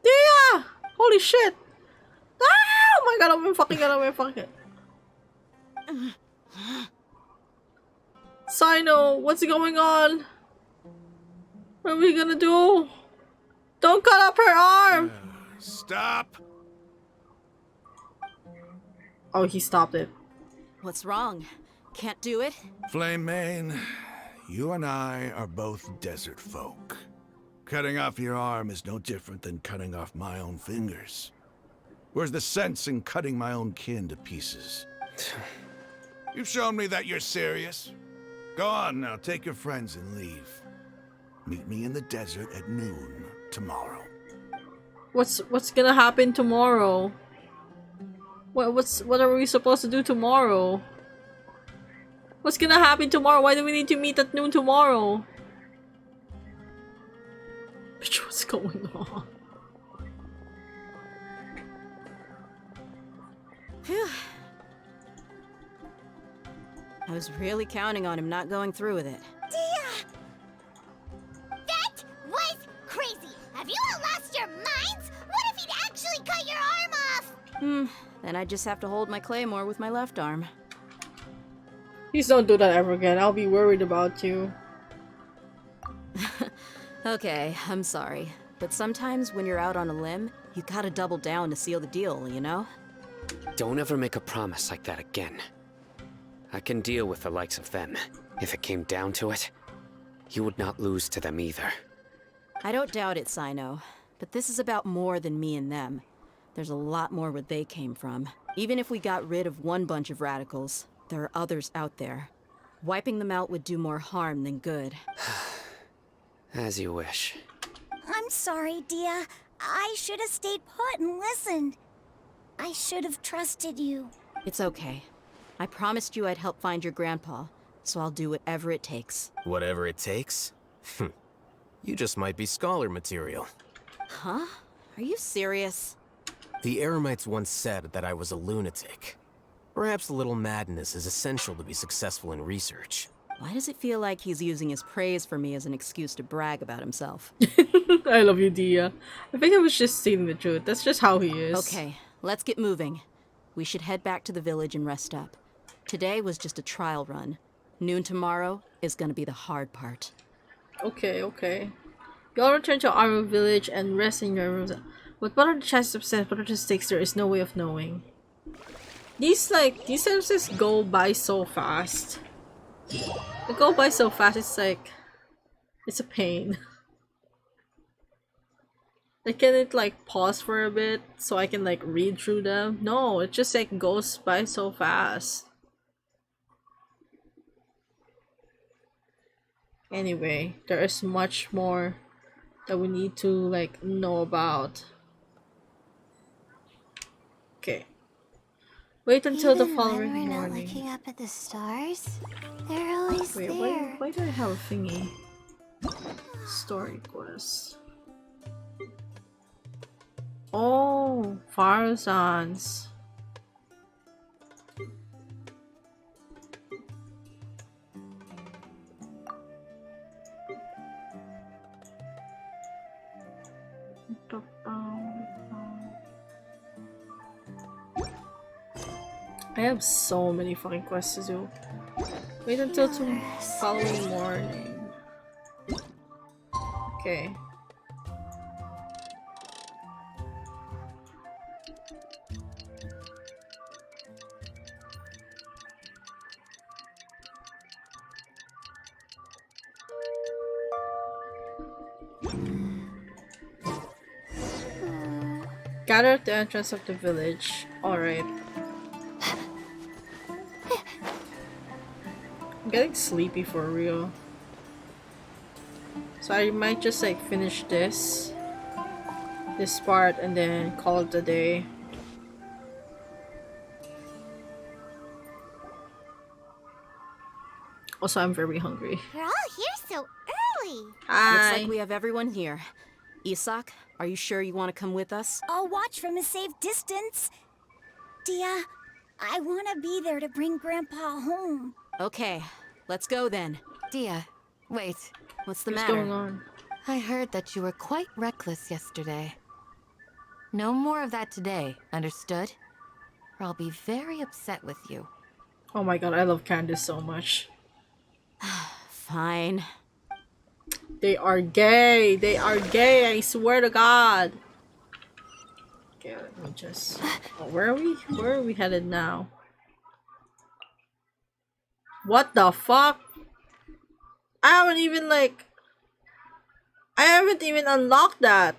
Dia! Holy shit! Ah! Oh my god, I'm fucking Sino, what's going on? What are we gonna do? Don't cut up her arm! Stop! Oh, he stopped it. What's wrong? Can't do it? Flame Mane, you and I are both desert folk. Cutting off your arm is no different than cutting off my own fingers. Where's the sense in cutting my own kin to pieces? You've shown me that you're serious. Go on now, take your friends and leave. Meet me in the desert at noon tomorrow. What's gonna happen tomorrow? What are we supposed to do tomorrow? What's gonna happen tomorrow? Why do we need to meet at noon tomorrow? Bitch, what's going on? Phew. I was really counting on him not going through with it. Dia! That was crazy! Have you all lost your minds? What if he'd actually cut your arm off? Then I just have to hold my claymore with my left arm. Please don't do that ever again. I'll be worried about you. Okay, I'm sorry. But sometimes when you're out on a limb, you gotta double down to seal the deal, you know? Don't ever make a promise like that again. I can deal with the likes of them. If it came down to it, you would not lose to them either. I don't doubt it, Sino. But this is about more than me and them. There's a lot more where they came from. Even if we got rid of one bunch of radicals, there are others out there. Wiping them out would do more harm than good. As you wish. I'm sorry, Dia. I should have stayed put and listened. I should have trusted you. It's okay. I promised you I'd help find your grandpa, so I'll do whatever it takes. Whatever it takes? You just might be scholar material. Huh? Are you serious? The Eremites once said that I was a lunatic. Perhaps a little madness is essential to be successful in research. Why does it feel like he's using his praise for me as an excuse to brag about himself? I love you, Dia. I think I was just stating the truth. That's just how he is. Okay, let's get moving. We should head back to the village and rest up. Today was just a trial run. Noon tomorrow is gonna be the hard part. Okay, okay. Y'all return to our village and rest in your rooms. But what are the chances of success? What are the stakes? There is no way of knowing. These sentences go by so fast. They go by so fast, it's like... It's a pain. Like, can it like pause for a bit so I can like read through them? No, it just like goes by so fast. Anyway, there is much more that we need to like know about. Okay. Wait until the following We're not morning. looking up at the stars. They're always Wait, there. why do I have a thingy? Story quest. Oh, Farzan's. I have so many fucking quests to do. Wait until the following morning. Okay. Gather at the entrance of the village. Alright. I'm getting sleepy for real. So I might just like finish this part and then call it a day. Also, I'm very hungry. You're all here so early. Hi. Looks like we have everyone here. Isak, are you sure you want to come with us? I'll watch from a safe distance. Dia, I want to be there to bring Grandpa home. Okay, let's go then. Dia, wait. What's the What's matter? going on? I heard that you were quite reckless yesterday. No more of that today, understood? Or I'll be very upset with you. Oh my god, I love Candace so much. Fine. They are gay! They are gay! I swear to god! Okay, let me just... Oh, where are we? Where are we headed now? What the fuck? I haven't even like... I haven't even unlocked that!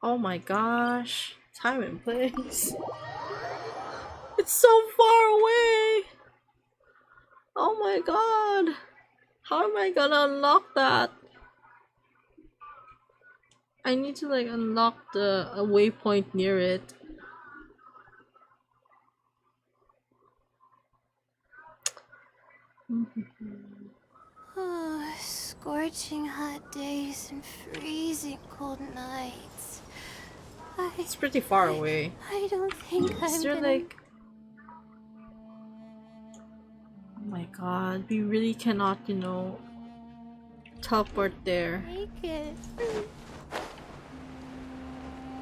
Oh my gosh. Time and place. It's so far away! Oh my god! How am I gonna unlock that? I need to like unlock a waypoint near it. Oh, scorching hot days and freezing cold nights. It's pretty far away. I don't think Is there like... Oh my god, we really cannot, you know, teleport there. make it.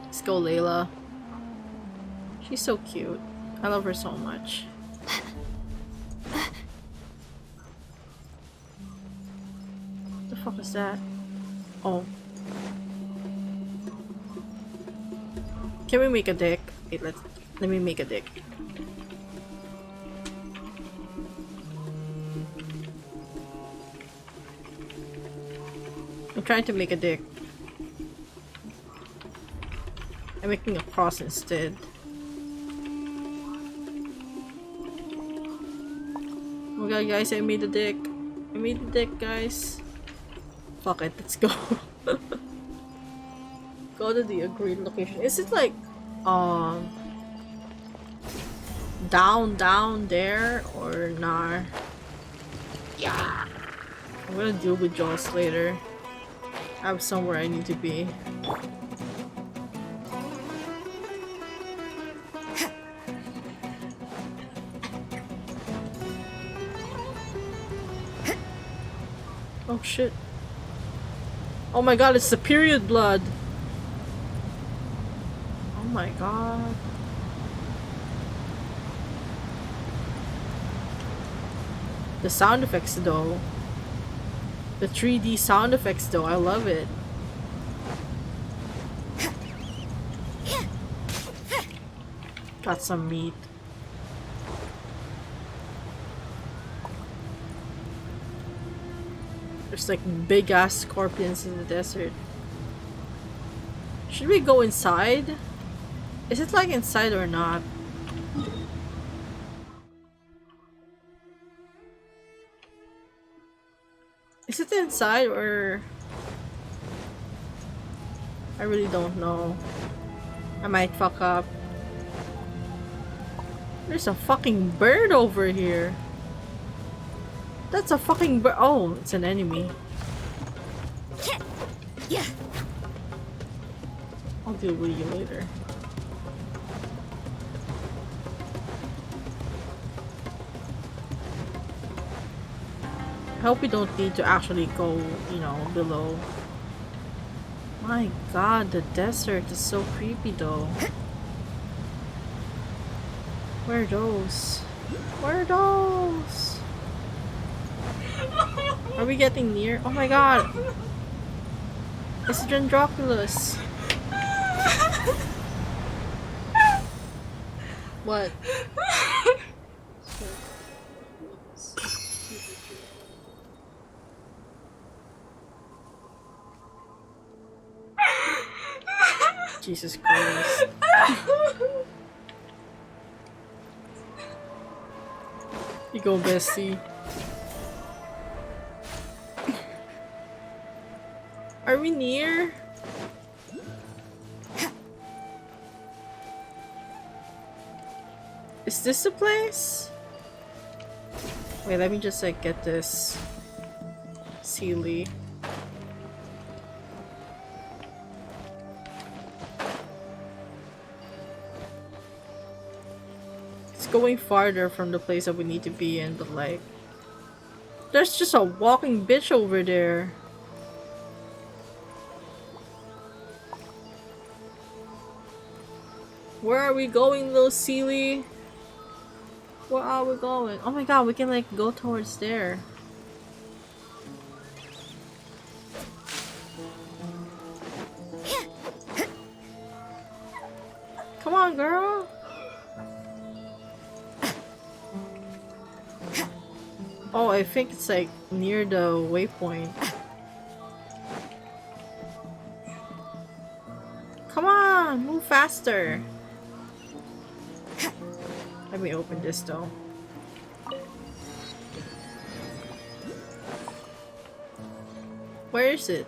Let's go, Layla. She's so cute. I love her so much. fuck is that? Oh. Can we make a deck? Wait, let me make a deck. I'm trying to make a deck. I'm making a cross instead. Oh my god, guys, I made a deck. I made the deck, guys. Fuck it, let's go. Go to the agreed location. Is it like down there or nah? Yeah. I'm gonna deal with Jaws later. I have somewhere I need to be. Oh shit. Oh my god, it's the period blood. Oh my god. The sound effects though. The 3D sound effects though, I love it. Got some meat. There's like big ass scorpions in the desert. Should we go inside? Is it like inside or not? Is it inside or... I really don't know. I might fuck up. There's a fucking bird over here. That's a fucking bird. Oh, it's an enemy. Yeah. I'll deal with you later. I hope we don't need to actually go, you know, below. My god, the desert is so creepy though. Where are those? Where are those? Are we getting near? Oh my god! It's Dendroculus. What? Jesus Christ. You go, bestie. Are we near? Is this the place? Wait, let me just like get this Sealy. It's going farther from the place that we need to be in, but like there's just a walking bitch over there. Where are we going, little Sealy? Where are we going? Oh my god, we can like go towards there. Come on, girl. Oh, I think it's like near the waypoint. Come on, move faster. Let me open this though. Where is it?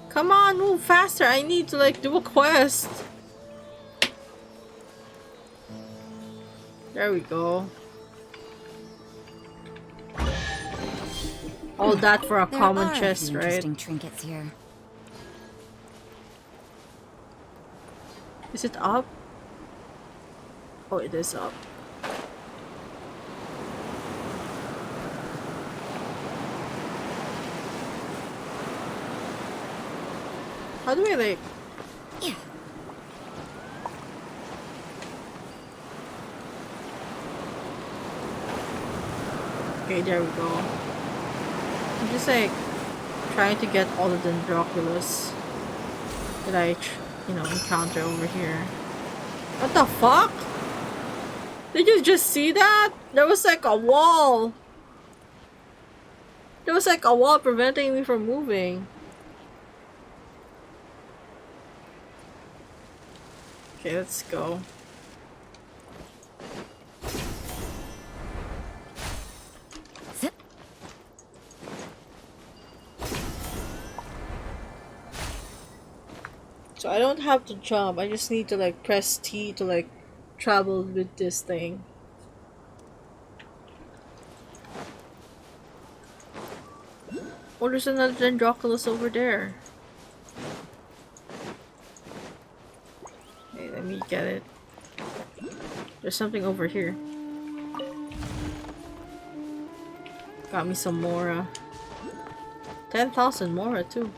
Come on, move faster. I need to like do a quest. There we go. All that for a common chest, right? Interesting trinkets here. Is it up? Oh, it is up. How do we like... Yeah. Okay, there we go. I'm just like trying to get all the Dendroculus that I, encounter over here. What the fuck? Did you just see that? There was like a wall. There was like a wall preventing me from moving. Okay, let's go. So I don't have to jump, I just need to like press T to like travel with this thing. Oh, there's another Dendroculus over there. Okay, let me get it. There's something over here. Got me some Mora. 10,000 Mora too.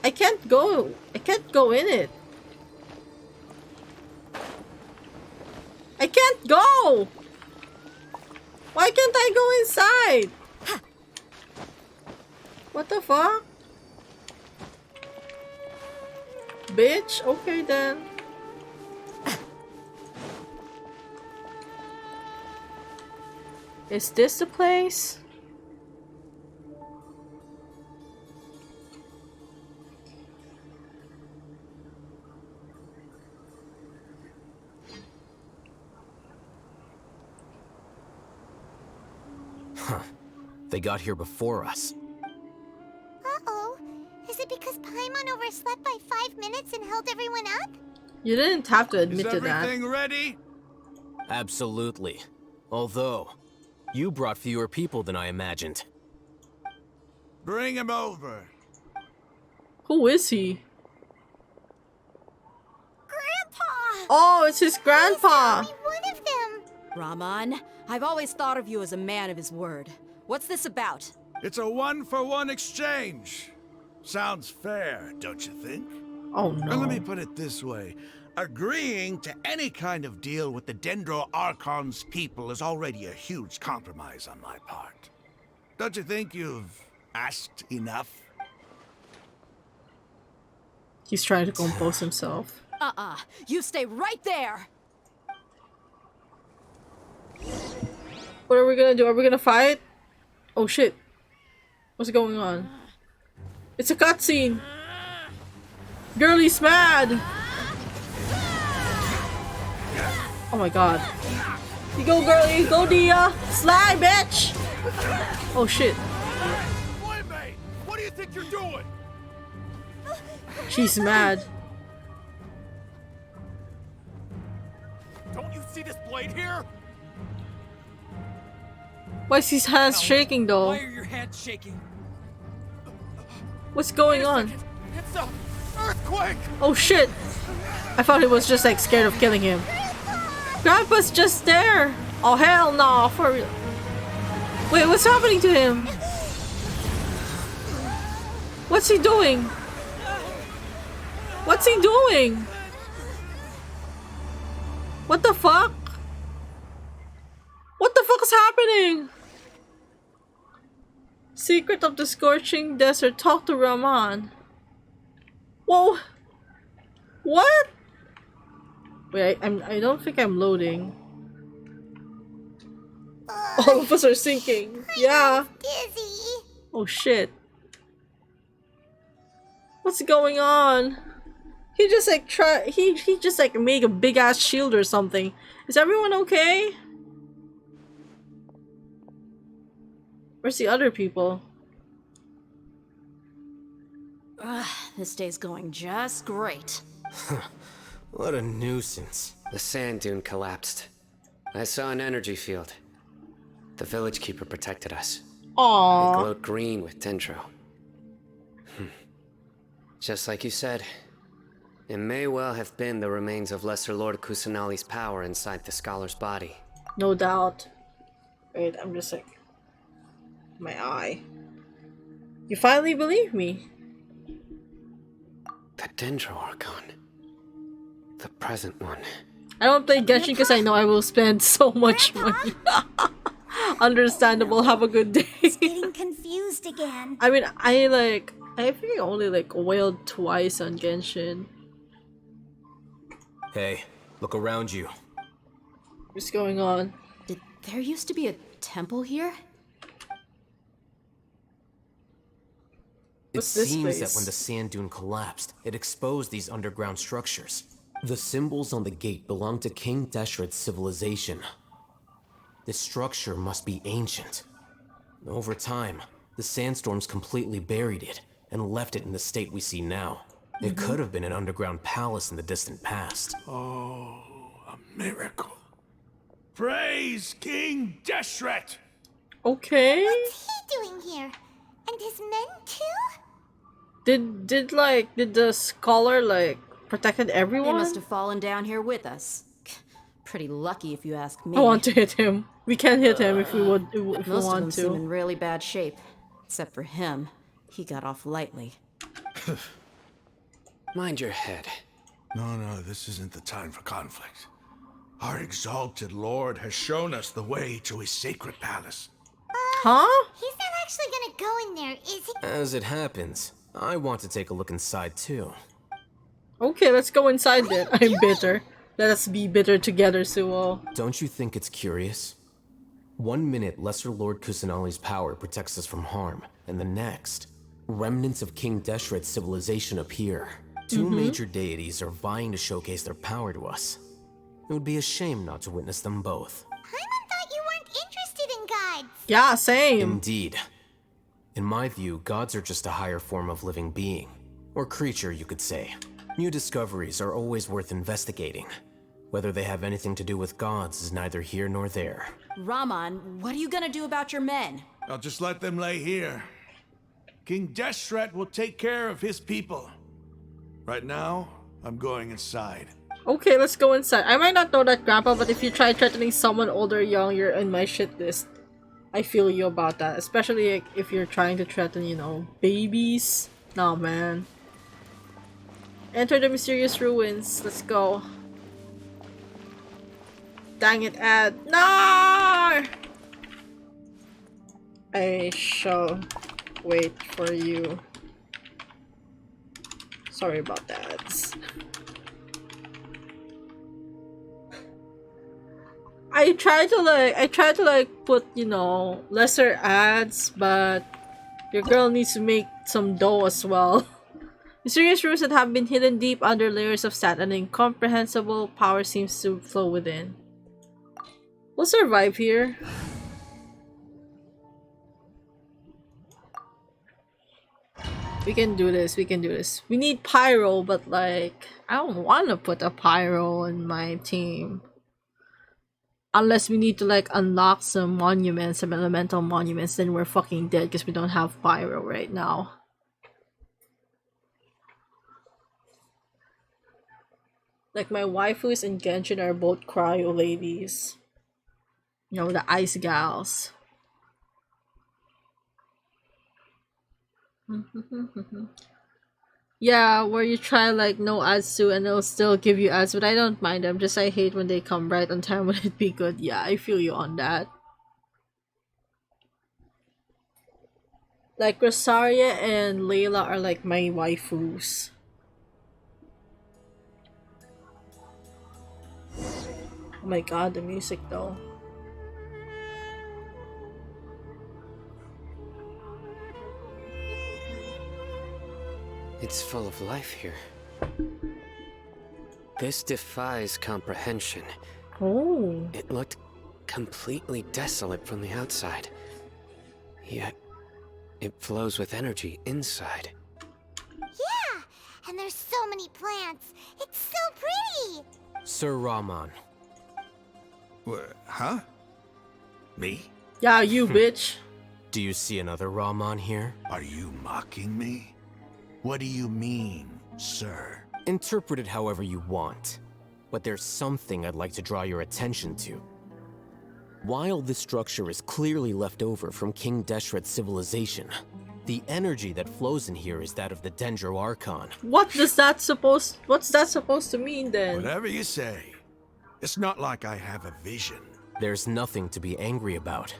I can't go in it. I can't go! Why can't I go inside? What the fuck? Bitch, okay then. Is this the place? Huh. They got here before us. Uh-oh. Is it because Paimon overslept by 5 minutes and held everyone up? You didn't have to admit to that. Is everything ready? Absolutely. Although, you brought fewer people than I imagined. Bring him over. Who is he? Grandpa! Oh, it's his grandpa! Only one of them! Raman, I've always thought of you as a man of his word. What's this about? It's a 1-for-1 exchange. Sounds fair, don't you think? Oh no. And let me put it this way. Agreeing to any kind of deal with the Dendro Archon's people is already a huge compromise on my part. Don't you think you've asked enough? He's trying to compose himself. You stay right there! What are we gonna do? Are we gonna fight? Oh shit. What's going on? It's a cutscene! Girlie's mad! Oh my god. You go, girlie! Go, Dia! Slide, bitch! Oh shit. Playmate! What do you think you're doing? She's mad. Don't you see this blade here? Why is his hands shaking though? Why are your hands shaking? What's going on? It's a earthquake! Oh shit! I thought he was just like scared of killing him. Grandpa's just there! Oh hell no! For real. Wait, what's happening to him? What's he doing? What's he doing? What the fuck? What the fuck is happening? Secret of the Scorching Desert. Talk to Raman. Whoa. What? Wait, I don't think I'm loading. All of us are sinking. Yeah. Dizzy. Oh shit. What's going on? He just like he just like made a big ass shield or something. Is everyone okay? Where's the other people? This day's going just great. What a nuisance. The sand dune collapsed. I saw an energy field. The village keeper protected us. Aww. It glowed green with dendro. Just like you said, it may well have been the remains of Lesser Lord Kusanali's power inside the scholar's body. No doubt. Wait, I'm just like... my eye. You finally believe me. The Dendro Archon. The present one. I don't play Genshin because I know I will spend so much money. Understandable. Have a good day. Getting confused again. I mean, I think I only like wailed twice on Genshin. Hey, look around you. What's going on? Did there used to be a temple here? It seems that when the sand dune collapsed, it exposed these underground structures. The symbols on the gate belong to King Deshret's civilization. This structure must be ancient. Over time, the sandstorms completely buried it and left it in the state we see now. It could have been an underground palace in the distant past. Oh, a miracle. Praise King Deshret! Okay. What's he doing here? And his men too? Did the scholar like protected everyone? He must have fallen down here with us. Pretty lucky if you ask me. I want to hit him. We can hit him if we want Most of them to. seem in really bad shape. Except for him. He got off lightly. Mind your head. No, this isn't the time for conflict. Our exalted lord has shown us the way to his sacred palace. Huh? He's not actually gonna go in there, is he? As it happens, I want to take a look inside too. Okay, let's go inside then. I'm bitter. Let us be bitter together, Suo. Don't you think it's curious? 1 minute, Lesser Lord Kusanali's power protects us from harm, and the next, remnants of King Deshret's civilization appear. Two major deities are vying to showcase their power to us. It would be a shame not to witness them both. Paimon thought you weren't interested in gods. Yeah, same. Indeed. In my view, gods are just a higher form of living being. Or creature, you could say. New discoveries are always worth investigating. Whether they have anything to do with gods is neither here nor there. Raman, what are you gonna do about your men? I'll just let them lay here. King Deshret will take care of his people. Right now, I'm going inside. Okay, let's go inside. I might not know that, Grandpa, but if you try threatening someone old or young, you're in my shit list. I feel you about that. Especially like, if you're trying to threaten, you know, babies. No, man. Enter the mysterious ruins. Let's go. Dang it, Ed. No! I shall wait for you. Sorry about that. I tried to like put, you know, lesser ads, but your girl needs to make some dough as well. Mysterious rooms that have been hidden deep under layers of sand and incomprehensible power seems to flow within. We'll survive here. We can do this, we can do this. We need pyro, but like, I don't want to put a pyro in my team. Unless we need to like unlock some monuments, some elemental monuments, then we're fucking dead because we don't have pyro right now. Like my waifus in Genshin are both cryo ladies. You know, the ice gals. Yeah, where you try like no ads to and it'll still give you ads, but I don't mind them. Just I hate when they come right on time when it'd be good. Yeah, I feel you on that. Like Rosaria and Layla are like my waifus. Oh my god, the music though. It's full of life here. This defies comprehension. Oh. It looked completely desolate from the outside. Yet, it flows with energy inside. Yeah, and there's so many plants. It's so pretty. Sir Raman. Huh? Me? Yeah, you bitch. Do you see another Raman here? Are you mocking me? What do you mean, sir? Interpret it however you want. But there's something I'd like to draw your attention to. While this structure is clearly left over from King Deshret's civilization, the energy that flows in here is that of the Dendro Archon. What's that supposed to mean then? Whatever you say. It's not like I have a vision. There's nothing to be angry about.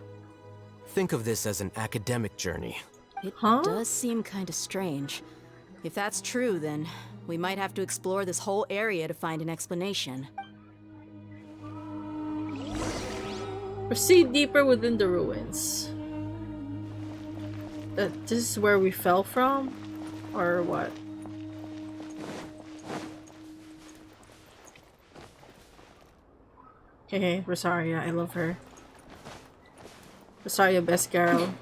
think of this as an academic journey. It does seem kind of strange. If that's true, then we might have to explore this whole area to find an explanation. Proceed deeper within the ruins. This is where we fell from? Or what? Hey, Rosaria, I love her. Rosaria, best girl.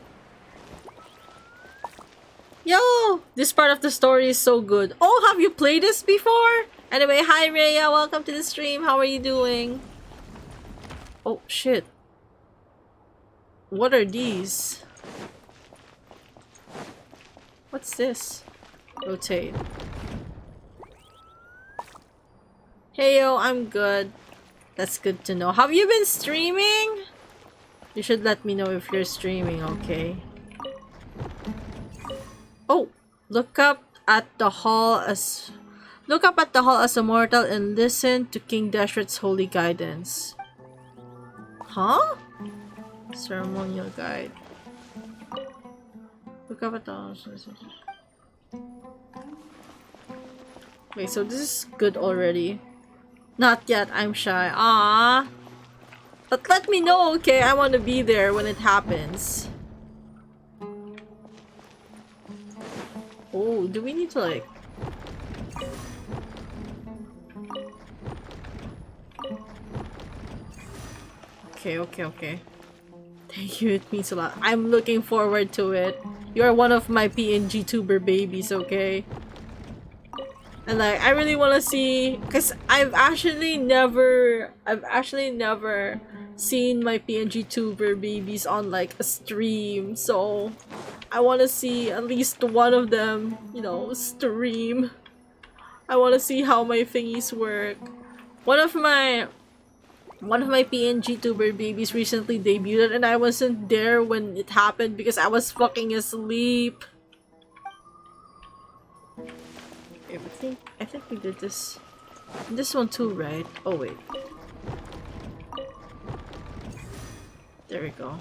Yo! This part of the story is so good. Oh, have you played this before? Anyway, hi Rhea, welcome to the stream. How are you doing? Oh, shit. What are these? What's this? Rotate. Hey yo, I'm good. That's good to know. Have you been streaming? You should let me know if you're streaming, okay? Oh, look up at the hall as a mortal and listen to King Deshret's holy guidance. Huh? Ceremonial guide. Look up at the... Wait, so this is good already. Not yet, I'm shy. Ah, but let me know, okay? I want to be there when it happens. Oh, do we need to like... Okay. Thank you, it means a lot. I'm looking forward to it. You're one of my PNG tuber babies, okay? And like, I really want to see, because I've actually never seen my PNG tuber babies on like a stream, so I want to see at least one of them, you know, stream. I want to see how my thingies work. One of my PNG tuber babies recently debuted and I wasn't there when it happened because I was fucking asleep. I think we did this one too, right? Oh wait. There we go.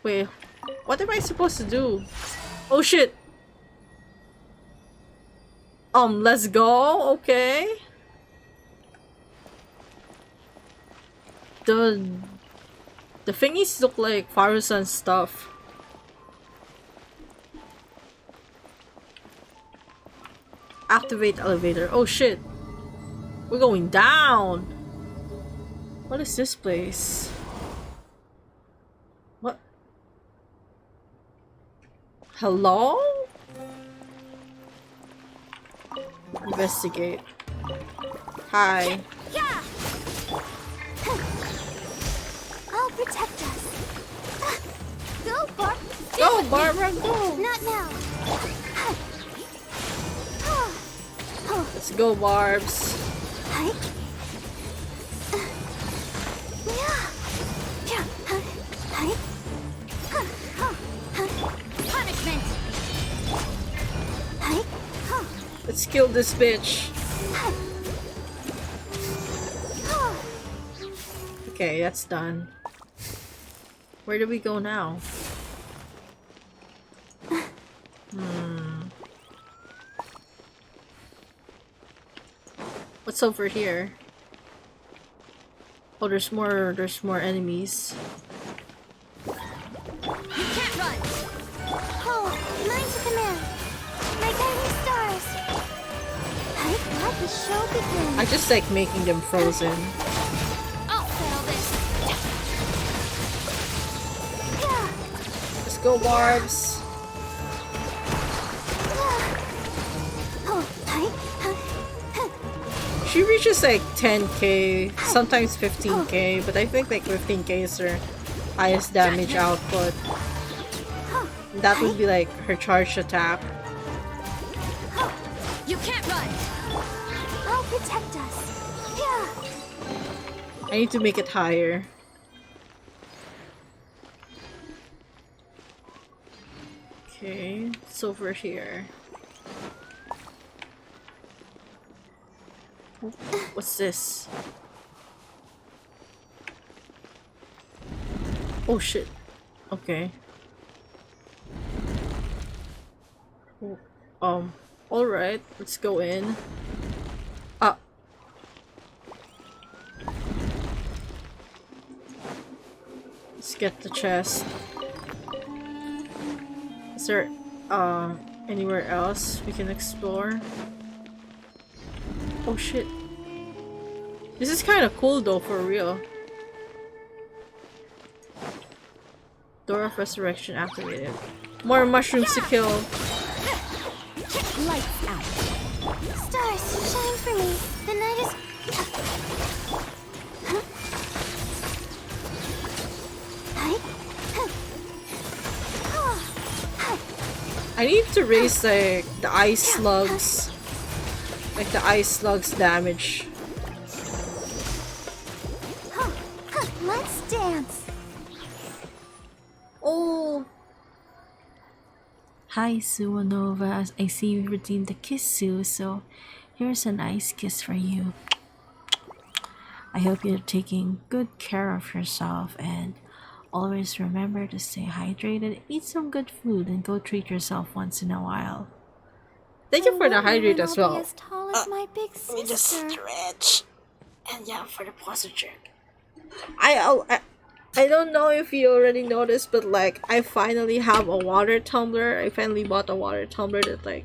Wait, what am I supposed to do? Oh shit! Let's go, okay. The thingies look like Farusan stuff. Activate elevator. Oh shit. We're going down. What is this place? What? Hello? Investigate. Hi. Yeah. I'll protect us. Go, Barb. Go, Barbara, go. Not now. Let's go, Barbs. Punishment. Let's kill this bitch. Okay, that's done. Where do we go now? What's over here? Oh, there's more enemies. You can't run. Oh, mine's the command. My guiding stars. Let the show begin. I just like making them frozen. I'll settle this. Let's go, Barbs. She reaches like 10k, sometimes 15k, but I think like 15k is her highest damage output. That would be like her charged attack. You can't run. I'll protect us. Yeah. I need to make it higher. Okay, it's over here. What's this? Oh shit. Okay. Alright, let's go in. Ah. Let's get the chest. Is there anywhere else we can explore? Oh shit. This is kind of cool though, for real. Door of Resurrection activated. More mushrooms to kill. Lights out. Stars, shine for me. The night is... I need to raise like the ice slugs. Like the ice slugs damage. Let's dance. Oh. Hi, Suanova. I see you redeemed the kiss, Sue, so here's a nice kiss for you. I hope you're taking good care of yourself and always remember to stay hydrated, eat some good food, and go treat yourself once in a while. Thank you for the hydrate as well. As tall as my big sister. Let me just stretch. And yeah, for the posture. I don't know if you already noticed, but like I finally have a water tumbler. I finally bought a water tumbler that like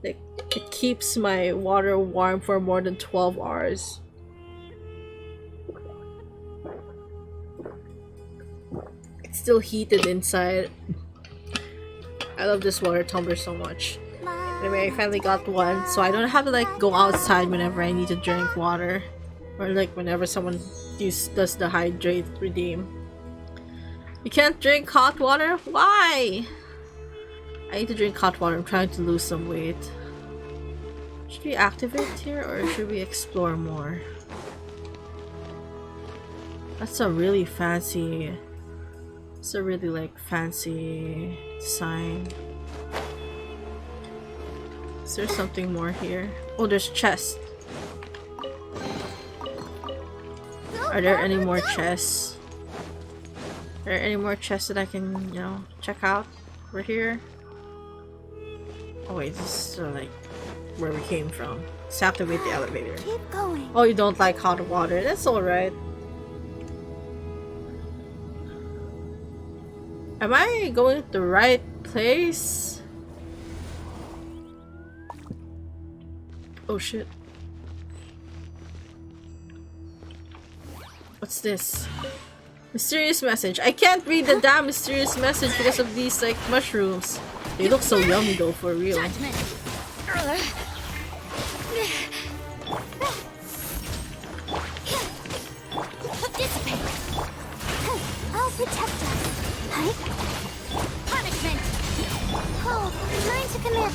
it keeps my water warm for more than 12 hours. It's still heated inside. I love this water tumbler so much. Anyway, I finally got one, so I don't have to like go outside whenever I need to drink water, or like whenever someone does the hydrate redeem. You can't drink hot water? Why? I need to drink hot water. I'm trying to lose some weight. Should we activate here or should we explore more? That's a really fancy... It's a really like fancy design. Is there something more here? Oh, there's a chest. Are there any more chests? Are there any more chests that I can, you know, check out? We're here. Oh wait, this is like where we came from. Let's activate the elevator. Keep going. Oh, you don't like hot water? That's alright. Am I going to the right place? Oh shit. What's this? Mysterious message. I can't read the damn mysterious message because of these like mushrooms. They look so yummy though, for real. Dissipate. I'll protect us. Punishment. Oh, mine to commit.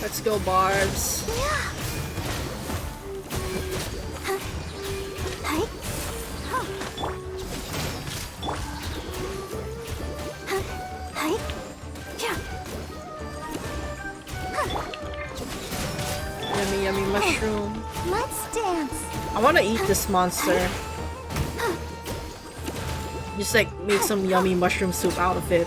Let's go, Barbs. Yummy, yummy mushroom. Let's dance. I want to eat this monster. Just like make some yummy mushroom soup out of it.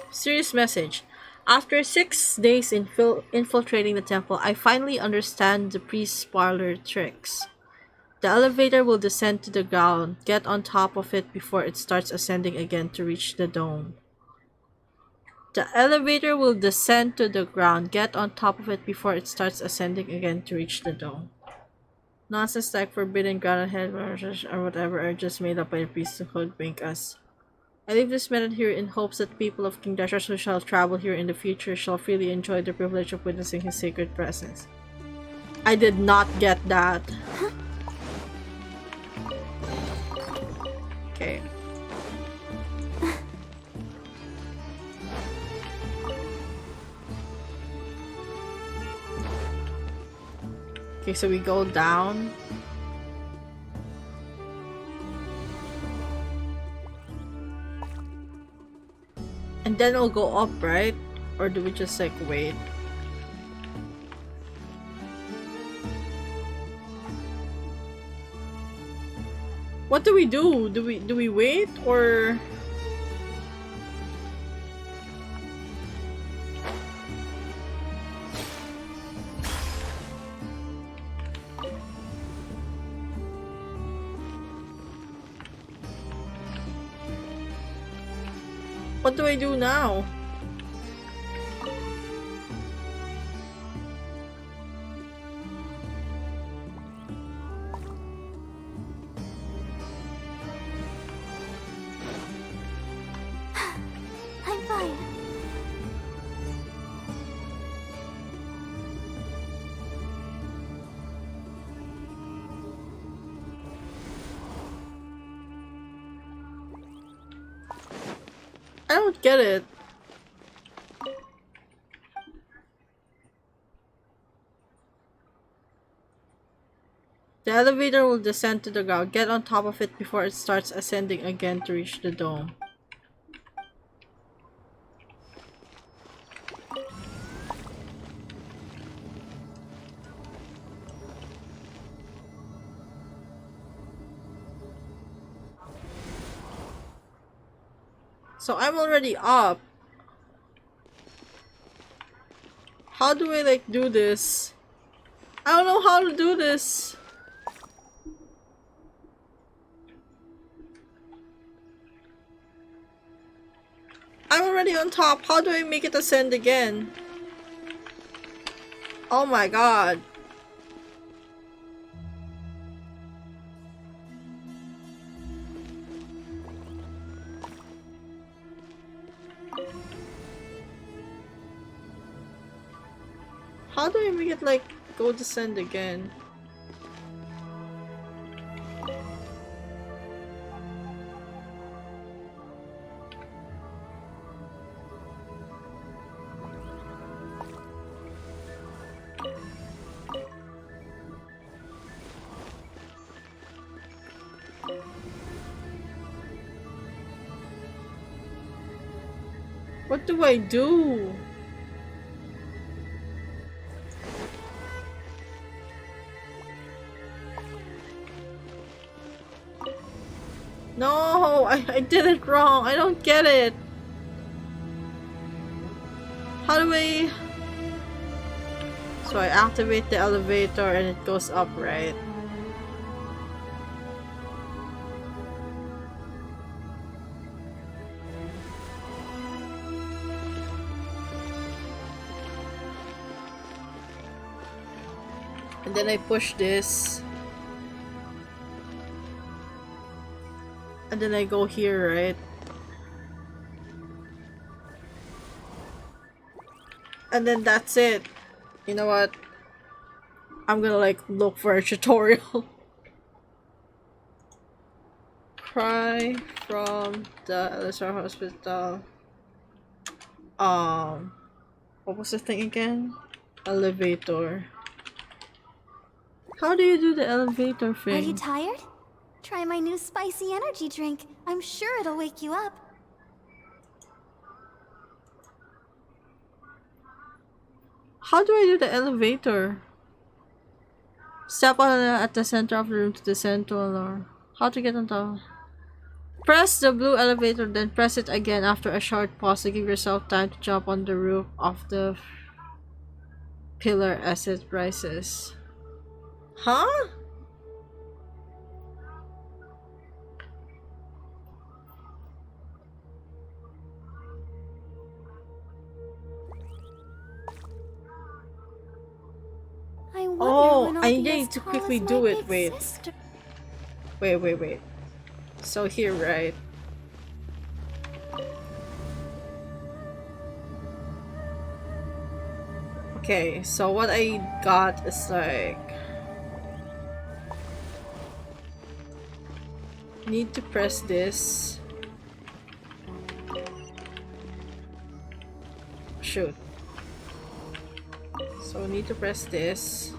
Serious message. After 6 days infiltrating the temple, I finally understand the priest's parlor tricks. The elevator will descend to the ground. Get on top of it before it starts ascending again to reach the dome. The elevator will descend to the ground. Get on top of it before it starts ascending again to reach the dome. Nonsense like forbidden ground ahead or whatever are just made up by the priest to hoodwink us. I leave this method here in hopes that people of King Deshret who shall travel here in the future shall freely enjoy the privilege of witnessing his sacred presence. I did not get that. Okay. Okay, so we go down. And then it'll go up, right? Or do we just like wait? What do we do? Do we wait or? What do I do now? I'm fine. I don't get it. The elevator will descend to the ground. Get on top of it before it starts ascending again to reach the dome. So I'm already up. How do I like do this? I don't know how to do this. I'm already on top. How do I make it ascend again? Oh my god. How do I make it like go descend again? What do I do? No, I did it wrong. I don't get it. How do I... So I activate the elevator and it goes up, right? And then I push this. And then I go here, right? And then that's it. You know what? I'm gonna like look for a tutorial. Cry from the Elizabeth Hospital. What was the thing again? Elevator. How do you do the elevator thing? Are you tired? Try my new spicy energy drink. I'm sure it'll wake you up. How do I do the elevator? Step on it at the center of the room to descend to a lower. How to get on top? Press the blue elevator, then press it again after a short pause to give yourself time to jump on the roof of the pillar as it rises. Huh? Oh, I need to quickly do it. Wait. Wait. So here, right? Okay, so what I got is like... Need to press this. Shoot. So need to press this.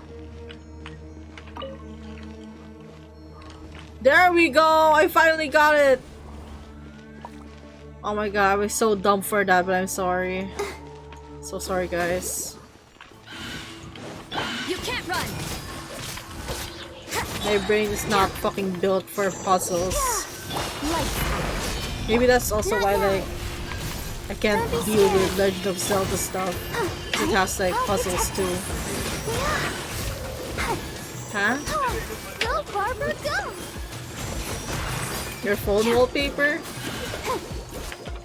There we go! I finally got it! Oh my god, I was so dumb for that, but I'm sorry. So sorry, guys. You can't run! My brain is not fucking built for puzzles. Maybe that's also why, like, I can't deal with Legend of Zelda stuff. It has, like, puzzles too. Huh? Go, Barbara, go! Your phone wallpaper?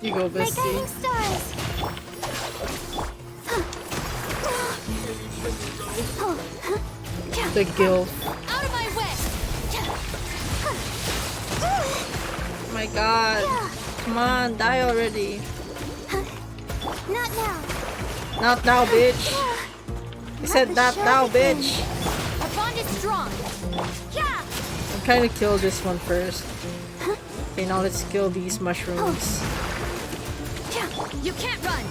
You go, My guiding bestie. stars! The guild. Out of my way! Oh my god. Come on, die already. Not now. Not now, bitch. I said not now, bitch. Our bond is strong. Yeah. I'm trying to kill this one first. Okay, now let's kill these mushrooms. You can't run.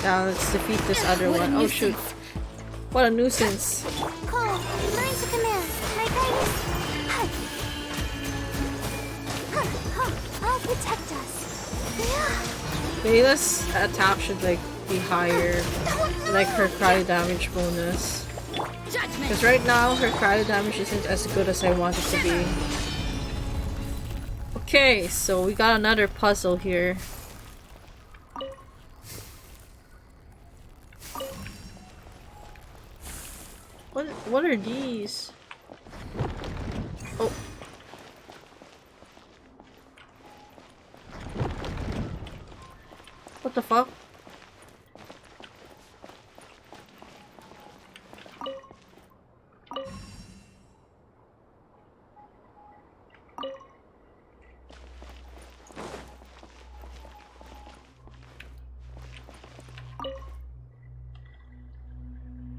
Now let's defeat this other one. Oh shoot. What a nuisance. Cole, learn to command. My guidance. I'll protect us. Layla's attack should like be higher. Like her cryo damage bonus. Because right now her cryo damage isn't as good as I want it to be. Okay, so we got another puzzle here. What are these? Oh. What the fuck?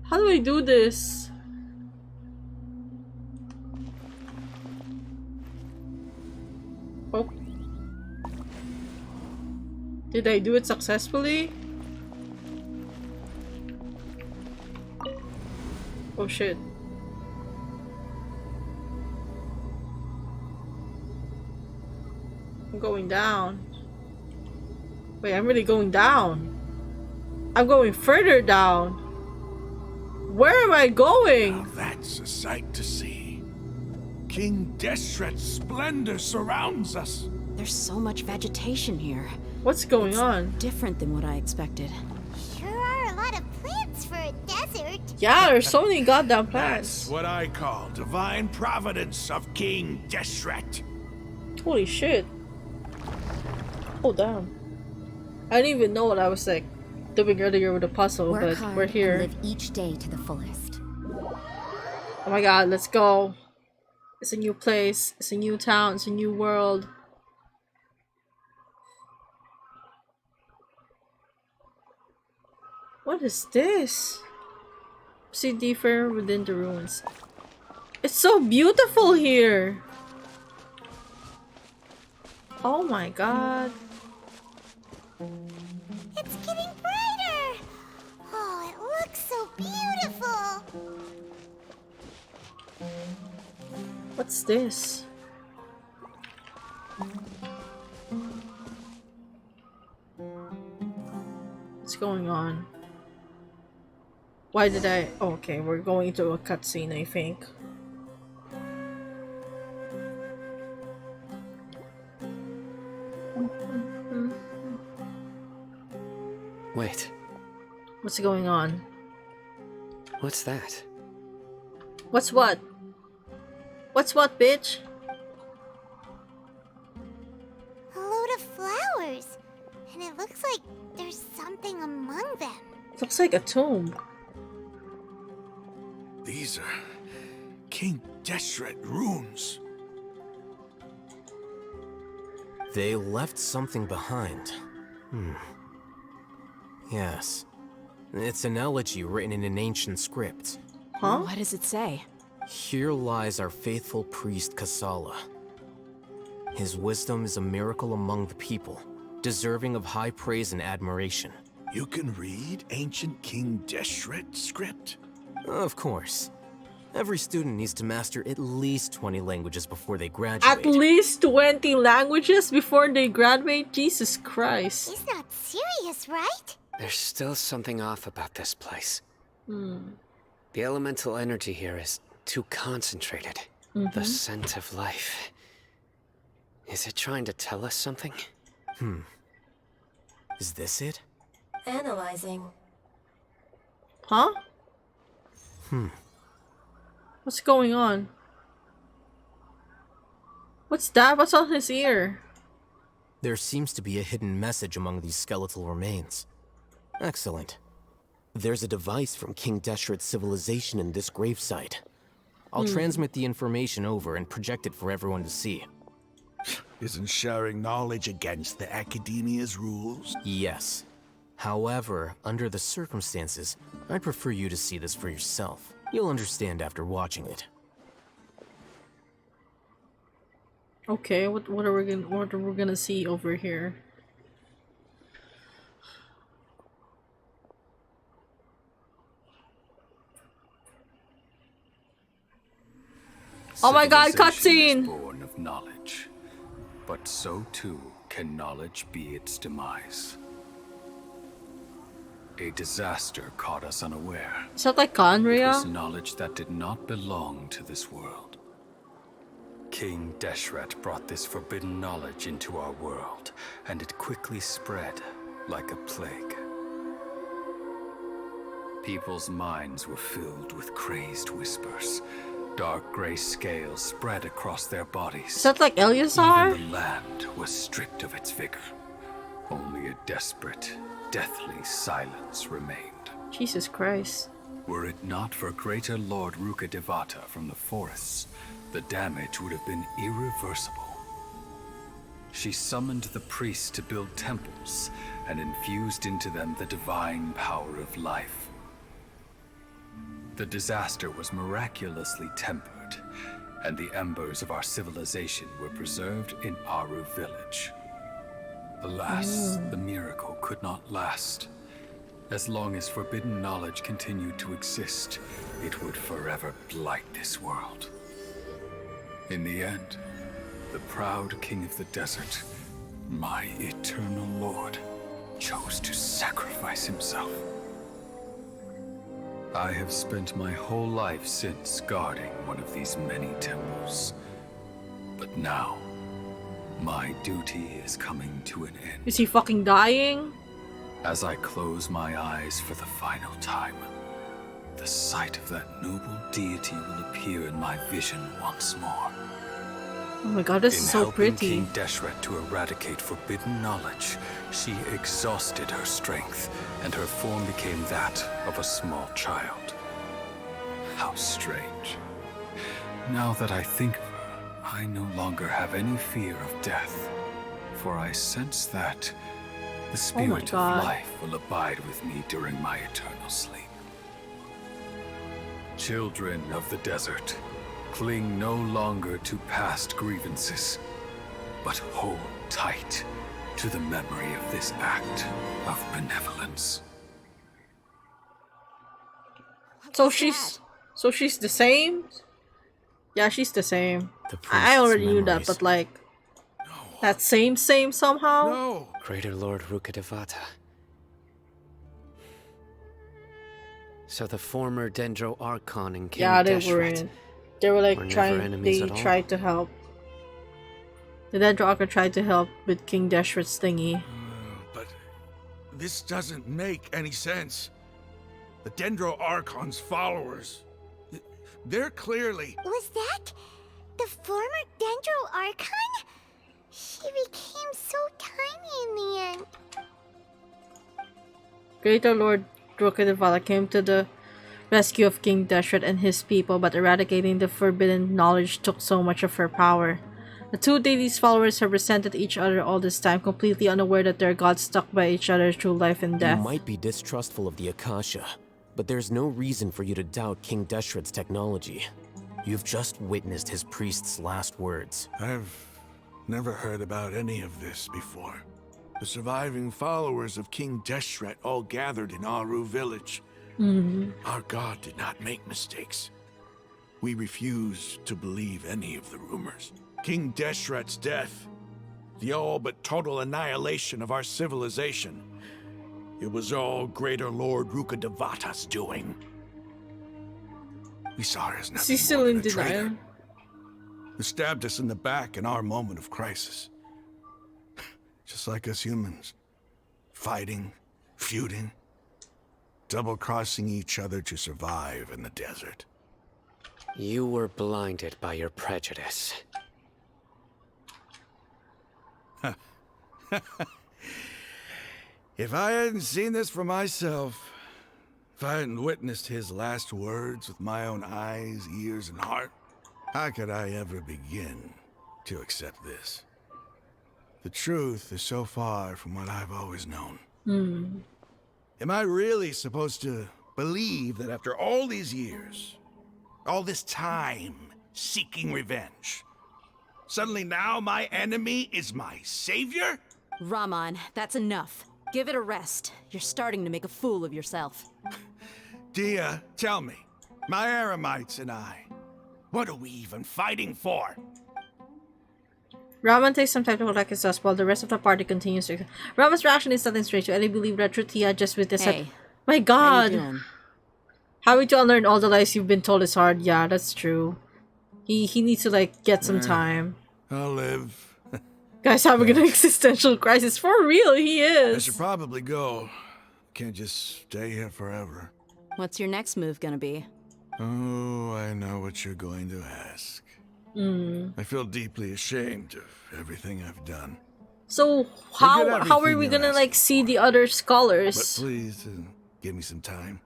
How do I do this? Oh. Did I do it successfully? Oh shit. I'm going down. Wait, I'm really going down. I'm going further down. Where am I going? Now that's a sight to see. King Deshret's splendor surrounds us. There's so much vegetation here. What's going It's on? Different than what I expected. Sure are a lot of plants for a desert. Yeah, there's so many goddamn plants. That's what I call divine providence of King Deshret. Holy shit. Oh damn. I didn't even know what I was like doing earlier with the puzzle, Work but hard we're here. and live each day to the fullest. Oh my god, let's go. It's a new place, it's a new town, it's a new world. What is this? See deeper within the ruins. It's so beautiful here! Oh my god. It's getting brighter. Oh, it looks so beautiful. What's this? What's going on? Why did I... Oh, okay, we're going to a cutscene, I think. Wait, What's going on? what's that? What's what? What's what, bitch? A load of flowers. And it looks like there's something among them. Looks like a tomb. These are King Deshret runes. They left something behind. Yes. It's an elegy written in an ancient script. Huh? What does it say? Here lies our faithful priest Kasala. His wisdom is a miracle among the people, deserving of high praise and admiration. You can read ancient King Deshret script? Of course. Every student needs to master at least 20 languages before they graduate. At least 20 languages before they graduate? Jesus Christ. He's not serious, right? There's still something off about this place. Hmm. The elemental energy here is too concentrated. The scent of life. Is it trying to tell us something? Is this it? Analyzing. Huh? What's going on? What's that? What's on his ear? There seems to be a hidden message among these skeletal remains. Excellent. There's a device from King Deshret's civilization in this gravesite. I'll transmit the information over and project it for everyone to see. Isn't sharing knowledge against the Academia's rules? Yes. However, under the circumstances, I'd prefer you to see this for yourself. You'll understand after watching it. Okay, what are we gonna see over here? Oh my god, Civilization is cutscene! born of knowledge, but so too can knowledge be its demise. A disaster caught us unaware. Is that like It was Conria? knowledge that did not belong to this world. King Deshret brought this forbidden knowledge into our world, and it quickly spread like a plague. People's minds were filled with crazed whispers. Dark gray scales spread across their bodies. Is that like Eleazar? Even the land was stripped of its vigor. Only a desperate, deathly silence remained. Jesus Christ. Were it not for greater Lord Ruka Devata from the forests, the damage would have been irreversible. She summoned the priests to build temples and infused into them the divine power of life. The disaster was miraculously tempered, and the embers of our civilization were preserved in Aru village. Alas, the miracle could not last. As long as forbidden knowledge continued to exist, it would forever blight this world. In the end, the proud king of the desert, my eternal lord, chose to sacrifice himself. I have spent my whole life since guarding one of these many temples. But now, my duty is coming to an end. Is he fucking dying? As I close my eyes for the final time, the sight of that noble deity will appear in my vision once more. Oh my god, this is so helping pretty. King Deshret to eradicate forbidden knowledge, she exhausted her strength, and her form became that of a small child. How strange. Now that I think of her, I no longer have any fear of death, for I sense that the spirit of life will abide with me during my eternal sleep. Children of the desert, cling no longer to past grievances, but hold tight to the memory of this act of benevolence. So she's the same? Yeah, she's the same. I already knew that, but like that same somehow? No. Greater Lord Ruka Devata. So the former Dendro Archon and King Deshret. They were like never trying. enemies They at all? tried to help. The Dendro Archon tried to help with King Deshret's thingy. But this doesn't make any sense. The Dendro Archon's followers, they're clearly... Was that the former Dendro Archon? She became so tiny in the end. Greater Lord Ruka Devata came to the rescue of King Deshret and his people, but eradicating the forbidden knowledge took so much of her power. The two deities' followers have resented each other all this time, completely unaware that their gods stuck by each other through life and death. You might be distrustful of the Akasha, but there's no reason for you to doubt King Deshret's technology. You've just witnessed his priest's last words. I've never heard about any of this before. The surviving followers of King Deshret all gathered in Aru village. Our god did not make mistakes. We refuse to believe any of the rumors. King Deshret's death, the all but total annihilation of our civilization. it was all Greater Lord Rukkhadevata's doing. We saw her as nothing She's still more in than a traitor denial. who stabbed us in the back in our moment of crisis. Just like us humans. Fighting, feuding, double-crossing each other to survive in the desert. You were blinded by your prejudice. If I hadn't seen this for myself, if I hadn't witnessed his last words with my own eyes, ears, and heart, how could I ever begin to accept this? The truth is so far from what I've always known. Am I really supposed to believe that after all these years, all this time seeking revenge, suddenly now my enemy is my savior? Raman, that's enough. Give it a rest. You're starting to make a fool of yourself. Dia, tell me, my Aramites and I, what are we even fighting for? Raman takes some time to collect his thoughts while the rest of the party continues to... Raman's reaction is nothing strange to any believer that Trutia just witnessed. Hey, my god! how you doing? Having to unlearn all the lies you've been told is hard. Yeah, that's true. He needs to like get some time. I'll live. Guy's having an existential crisis. For real, he is. I should probably go. Can't just stay here forever. What's your next move gonna be? Oh, I know what you're going to ask. I feel deeply ashamed of everything I've done. So how are we gonna like see the other scholars? But please, give me some time.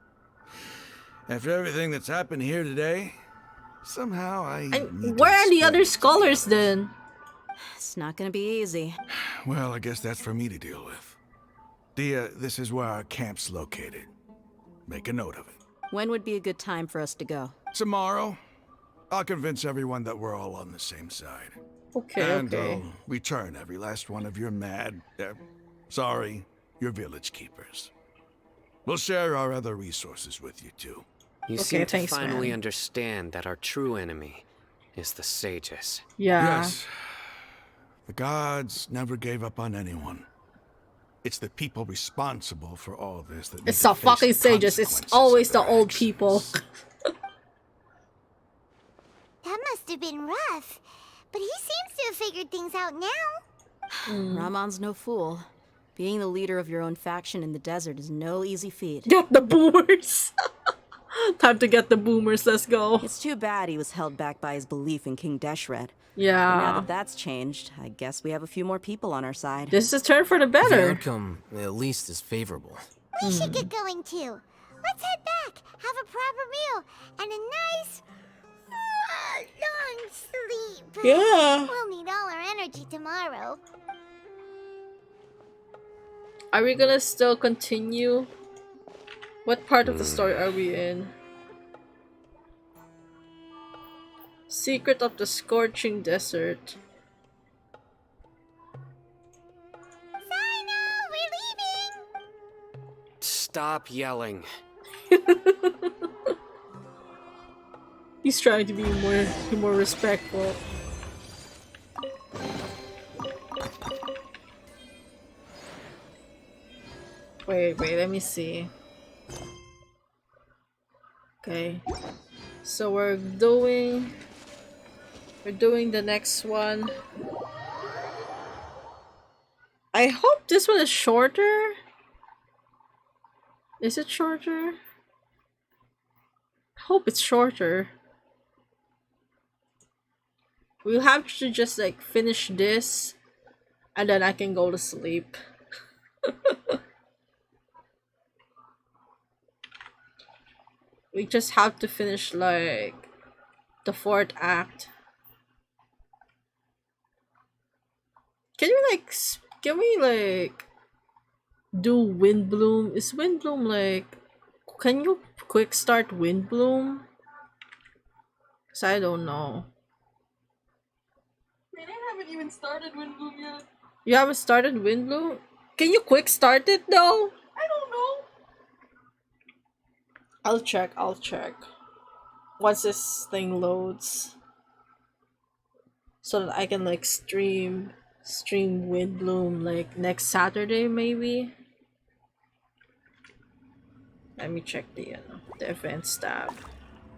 After everything that's happened here today, somehow where are the other scholars then? It's not gonna be easy. Well, I guess that's for me to deal with. Dia, this is where our camp's located. Make a note of it. When would be a good time for us to go? Tomorrow. I'll convince everyone that we're all on the same side. Okay, and okay. I'll return every last one of your your village keepers. We'll share our other resources with you too. You seem to finally understand that our true enemy is the sages. Yeah. Yes. The gods never gave up on anyone. It's the people responsible for all this that It's the fucking sages. It's always the old people. That must have been rough. But he seems to have figured things out now. Ramon's no fool. Being the leader of your own faction in the desert is no easy feat. Get the boomers! Time to get the boomers, let's go. It's too bad he was held back by his belief in King Deshret. Yeah. But now that that's changed, I guess we have a few more people on our side. This is a turn for the The better. outcome, at least, is favorable. We should get going too. Let's head back, have a proper meal, and a nice, long sleep. Yeah. We'll need all our energy tomorrow. Are we gonna still continue? What part of the story are we in? Secret of the Scorching Desert. We're leaving! Stop yelling. He's trying to be more respectful. Wait, let me see. Okay. So we're doing the next one. I hope this one is shorter. Is it shorter? I hope it's shorter. We'll have to just like finish this and then I can go to sleep. We just have to finish like the 4th act. Can we like do Windbloom? Is Windbloom like, can you quick start Windbloom? Cause I don't know. They haven't even started Windbloom yet. You haven't started Windbloom? Can you quick start it though? I don't know. I'll check. Once this thing loads. So that I can like stream Windbloom like next Saturday maybe. Let me check the advanced tab.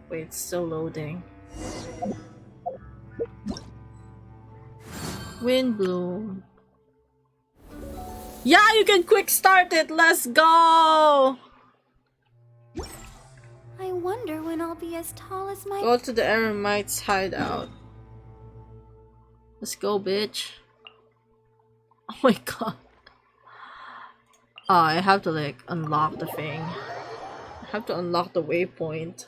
Wait, it's still loading. Wind bloom. Yeah, you can quick start it. Let's go. I wonder when I'll be as tall as my— Go to the Eremites hideout. Let's go, bitch. Oh my god. I have to like unlock the thing. I have to unlock the waypoint.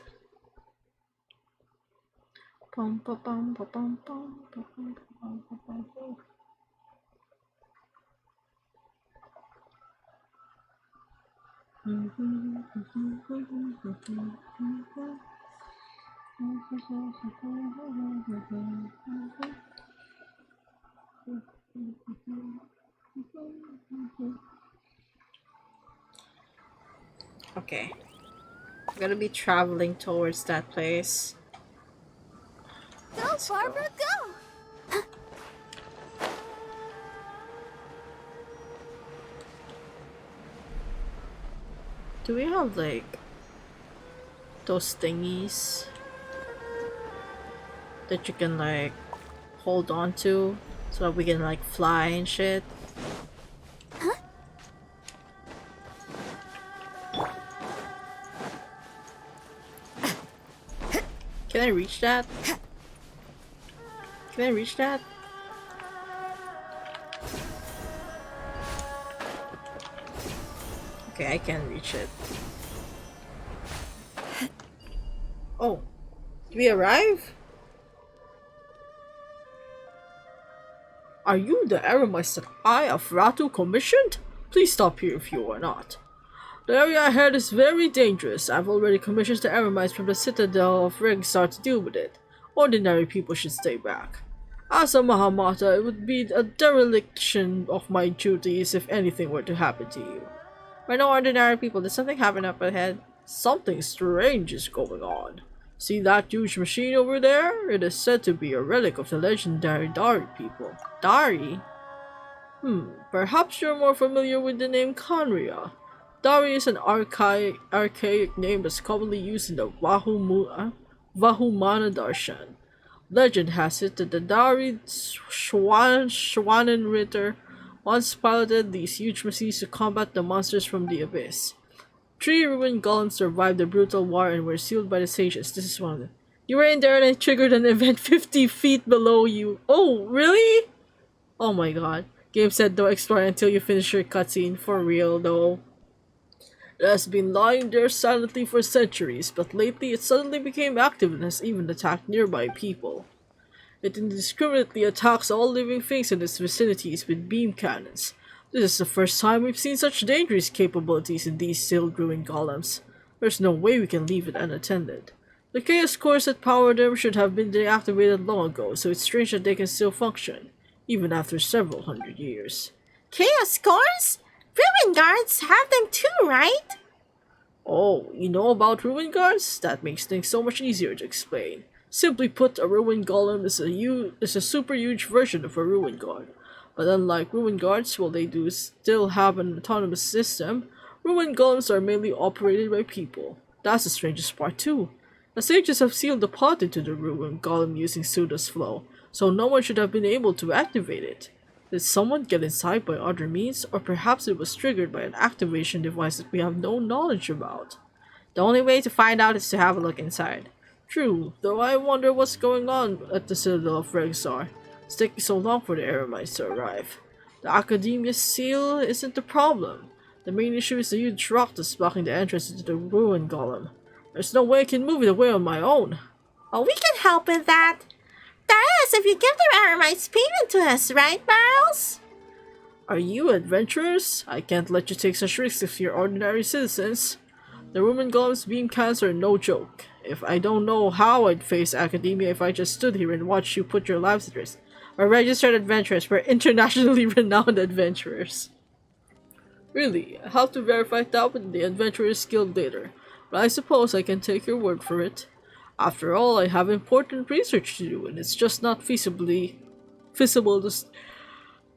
Okay. I'm gonna be traveling towards that place. Go, Barbara, go! Do we have like those thingies that you can like hold on to so that we can like fly and shit? Huh? Can I reach that? Can I reach that? Okay, I can reach it. Oh, did we arrive? Are you the Eremites that I of Ratu commissioned? Please stop here if you are not. The area ahead is very dangerous. I've already commissioned the Eremites from the Citadel of Regstar to deal with it. Ordinary people should stay back. As a Mahamata, it would be a dereliction of my duties if anything were to happen to you. By no ordinary people, did something happen up ahead? Something strange is going on. See that huge machine over there? It is said to be a relic of the legendary Dari people. Dari? Perhaps you're more familiar with the name Conria. Dari is an archaic name that's commonly used in the Vahumana Darshan. Legend has it that the Dari Schwanenritter once piloted these huge machines to combat the monsters from the abyss. 3 ruined golems survived the brutal war and were sealed by the sages. This is one of them. You were in there and it triggered an event 50 feet below you. Oh, really? Oh my god. Game said don't explore until you finish your cutscene. For real though. It has been lying there silently for centuries, but lately it suddenly became active and has even attacked nearby people. It indiscriminately attacks all living things in its vicinities with beam cannons. This is the first time we've seen such dangerous capabilities in these sealed ruined golems. There's no way we can leave it unattended. The chaos cores that power them should have been deactivated long ago, so it's strange that they can still function, even after several hundred years. Chaos cores? Ruin guards have them too, right? Oh, you know about ruin guards? That makes things so much easier to explain. Simply put, a ruin golem is a super huge version of a ruin guard. But unlike ruin guards, while they do still have an autonomous system, ruin golems are mainly operated by people. That's the strangest part too. The sages have sealed the pod into the ruin golem using Suda's flow, so no one should have been able to activate it. Did someone get inside by other means, or perhaps it was triggered by an activation device that we have no knowledge about? The only way to find out is to have a look inside. True, though I wonder what's going on at the Citadel of Regsar. It's taking so long for the Eremites to arrive. The Academia's seal isn't the problem. The main issue is the huge rock that's blocking the entrance into the ruin golem. There's no way I can move it away on my own. Oh, we can help with that. That is, if you give the Eremites payment to us, right, Barrels? Are you adventurers? I can't let you take such risks if you're ordinary citizens. The ruin golem's beam cannons are no joke. If I don't know how I'd face Academia if I just stood here and watched you put your lives at risk. We're registered adventurers. We're internationally renowned adventurers. Really, I'll have to verify that with the Adventurers Guild later, but I suppose I can take your word for it. After all, I have important research to do, and it's just not feasible this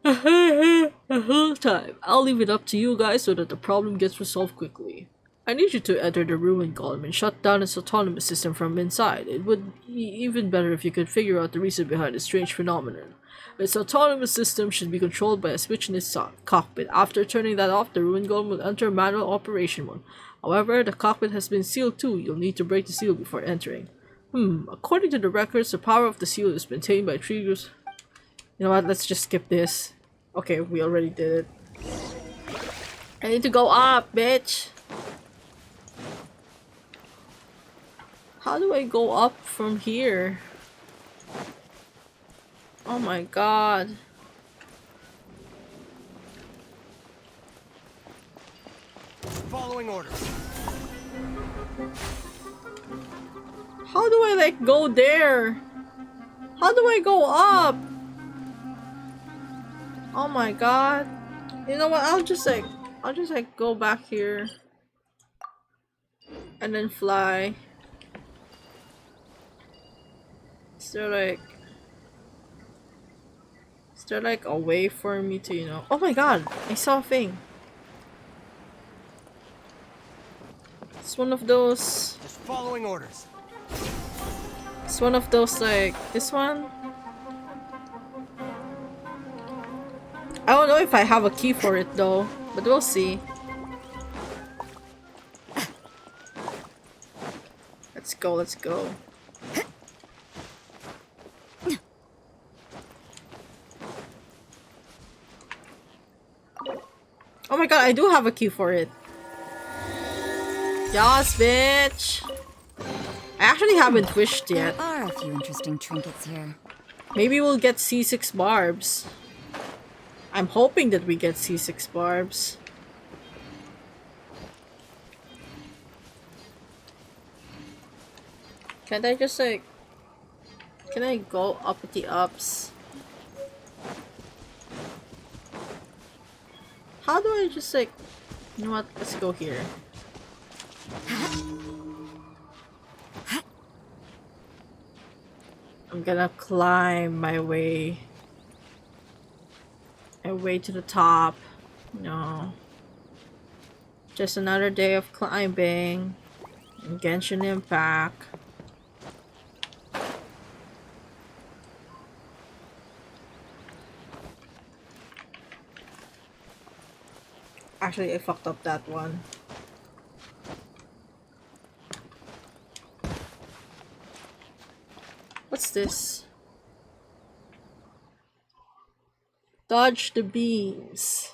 whole time. I'll leave it up to you guys so that the problem gets resolved quickly. I need you to enter the ruined golem and shut down its autonomous system from inside. It would be even better if you could figure out the reason behind this strange phenomenon. Its autonomous system should be controlled by a switch in its cockpit. After turning that off, the ruined golem will enter manual operation mode. However, the cockpit has been sealed too. You'll need to break the seal before entering. According to the records, the power of the seal is maintained by three groups. You know what, let's just skip this. Okay, we already did it. I need to go up, bitch! How do I go up from here? Oh my god. Following orders. How do I like go there? How do I go up? Oh my god. You know what? I'll just go back here. And then fly. Is there like a way for me to, you know? Oh my god! I saw a thing. It's one of those. Just following orders. It's one of those like this one. I don't know if I have a key for it though, but we'll see. Let's go, let's go. Oh my god, I do have a key for it. Yas, bitch! I actually haven't wished yet. There are a few interesting trinkets here. Maybe we'll get C6 barbs. I'm hoping that we get C6 barbs. Can't I just like... Can I go up with the ups? How do I just like... You know what? Let's go here. I'm gonna climb my way to the top. No. Just another day of climbing. In Genshin Impact. Actually, I fucked up that one. What's this? Dodge the beams.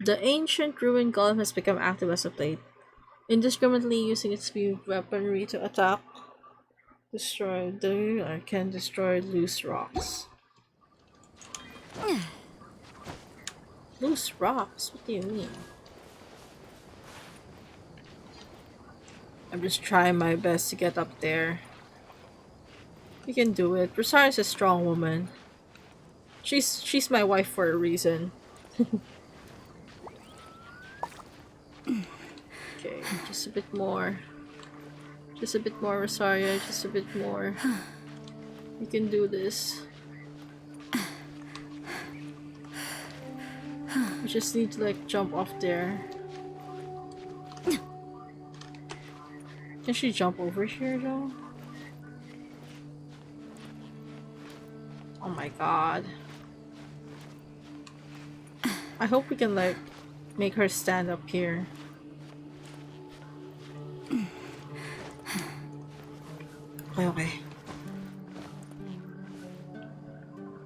The ancient ruined golem has become active as of late, indiscriminately using its weaponry to attack, destroy the or can destroy loose rocks. Loose rocks? What do you mean? I'm just trying my best to get up there. You can do it. Rosaria's a strong woman. She's my wife for a reason. Okay, just a bit more. Just a bit more, Rosaria. Just a bit more. You can do this. You just need to like jump off there. Can she jump over here though? Oh my god. I hope we can like make her stand up here. Okay.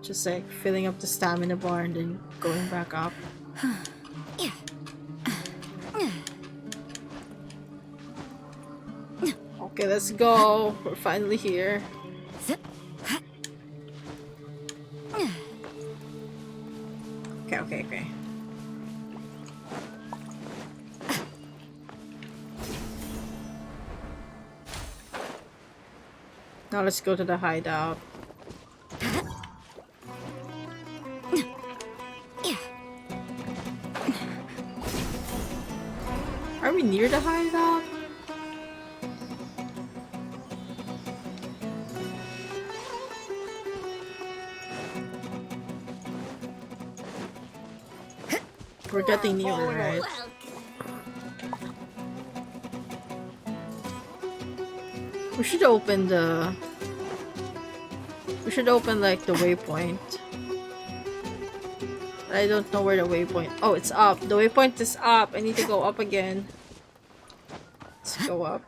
Just like filling up the stamina bar and then going back up. Okay, let's go. We're finally here. Okay. Now let's go to the hideout. Are we near the hideout? We're getting near, right? We should open the... We should open like the waypoint. I don't know where the waypoint... Oh, it's up. The waypoint is up. I need to go up again. Let's go up.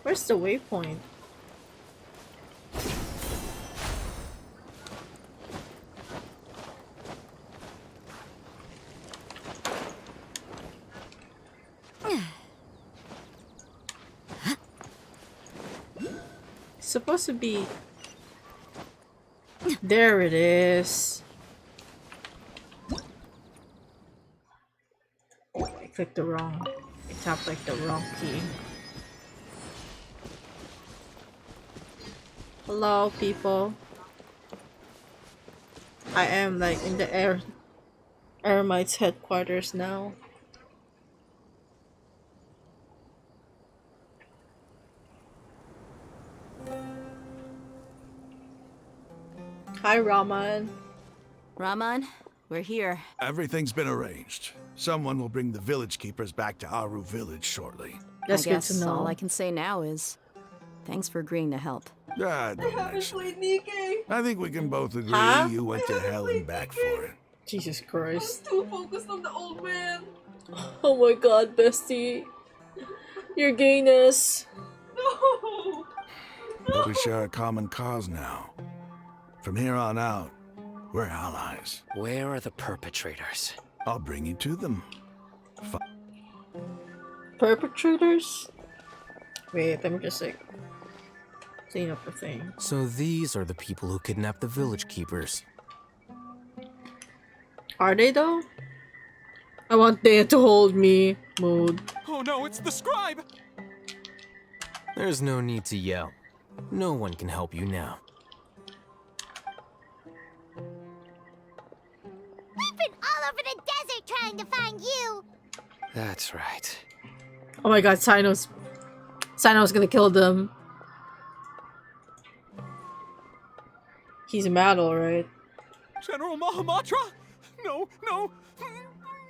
Where's the waypoint? It's supposed to be... There it is. I clicked the wrong... I tapped like the wrong key. Hello, people. I am like in the Eremites headquarters now. Hi, Raman. Raman, we're here. Everything's been arranged. Someone will bring the village keepers back to Aru village shortly. That's I good guess to know. all I can say now is thanks for agreeing to help. I think we can both agree you went to hell and back for it. Jesus Christ. Too focused on the old man. Oh my god, bestie. Your gayness. No. But we share a common cause now. From here on out, we're allies. Where are the perpetrators? I'll bring you to them. Perpetrators? Wait, let me just like clean up the thing. So these are the people who kidnapped the village keepers. Are they though? I want Dea to hold me. Mood. Oh no, it's the scribe! There's no need to yell. No one can help you now. We've been all over the desert trying to find you. That's right. Oh my god, Sino's gonna kill them. He's mad, alright. General Mahamatra? No, no.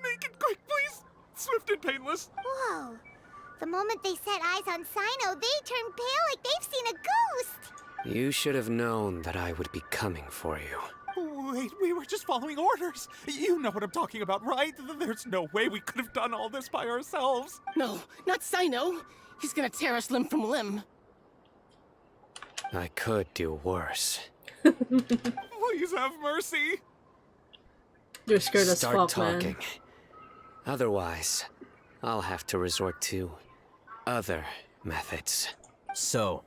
Make it quick, please. Swift and painless. Whoa. The moment they set eyes on Sino, they turn pale like they've seen a ghost. You should have known that I would be coming for you. Wait, we were just following orders. You know what I'm talking about, right? There's no way we could have done all this by ourselves. No, not Sino. He's gonna tear us limb from limb. I could do worse. Please have mercy. You're scared as Start fuck, talking. man. Otherwise, I'll have to resort to other methods. So,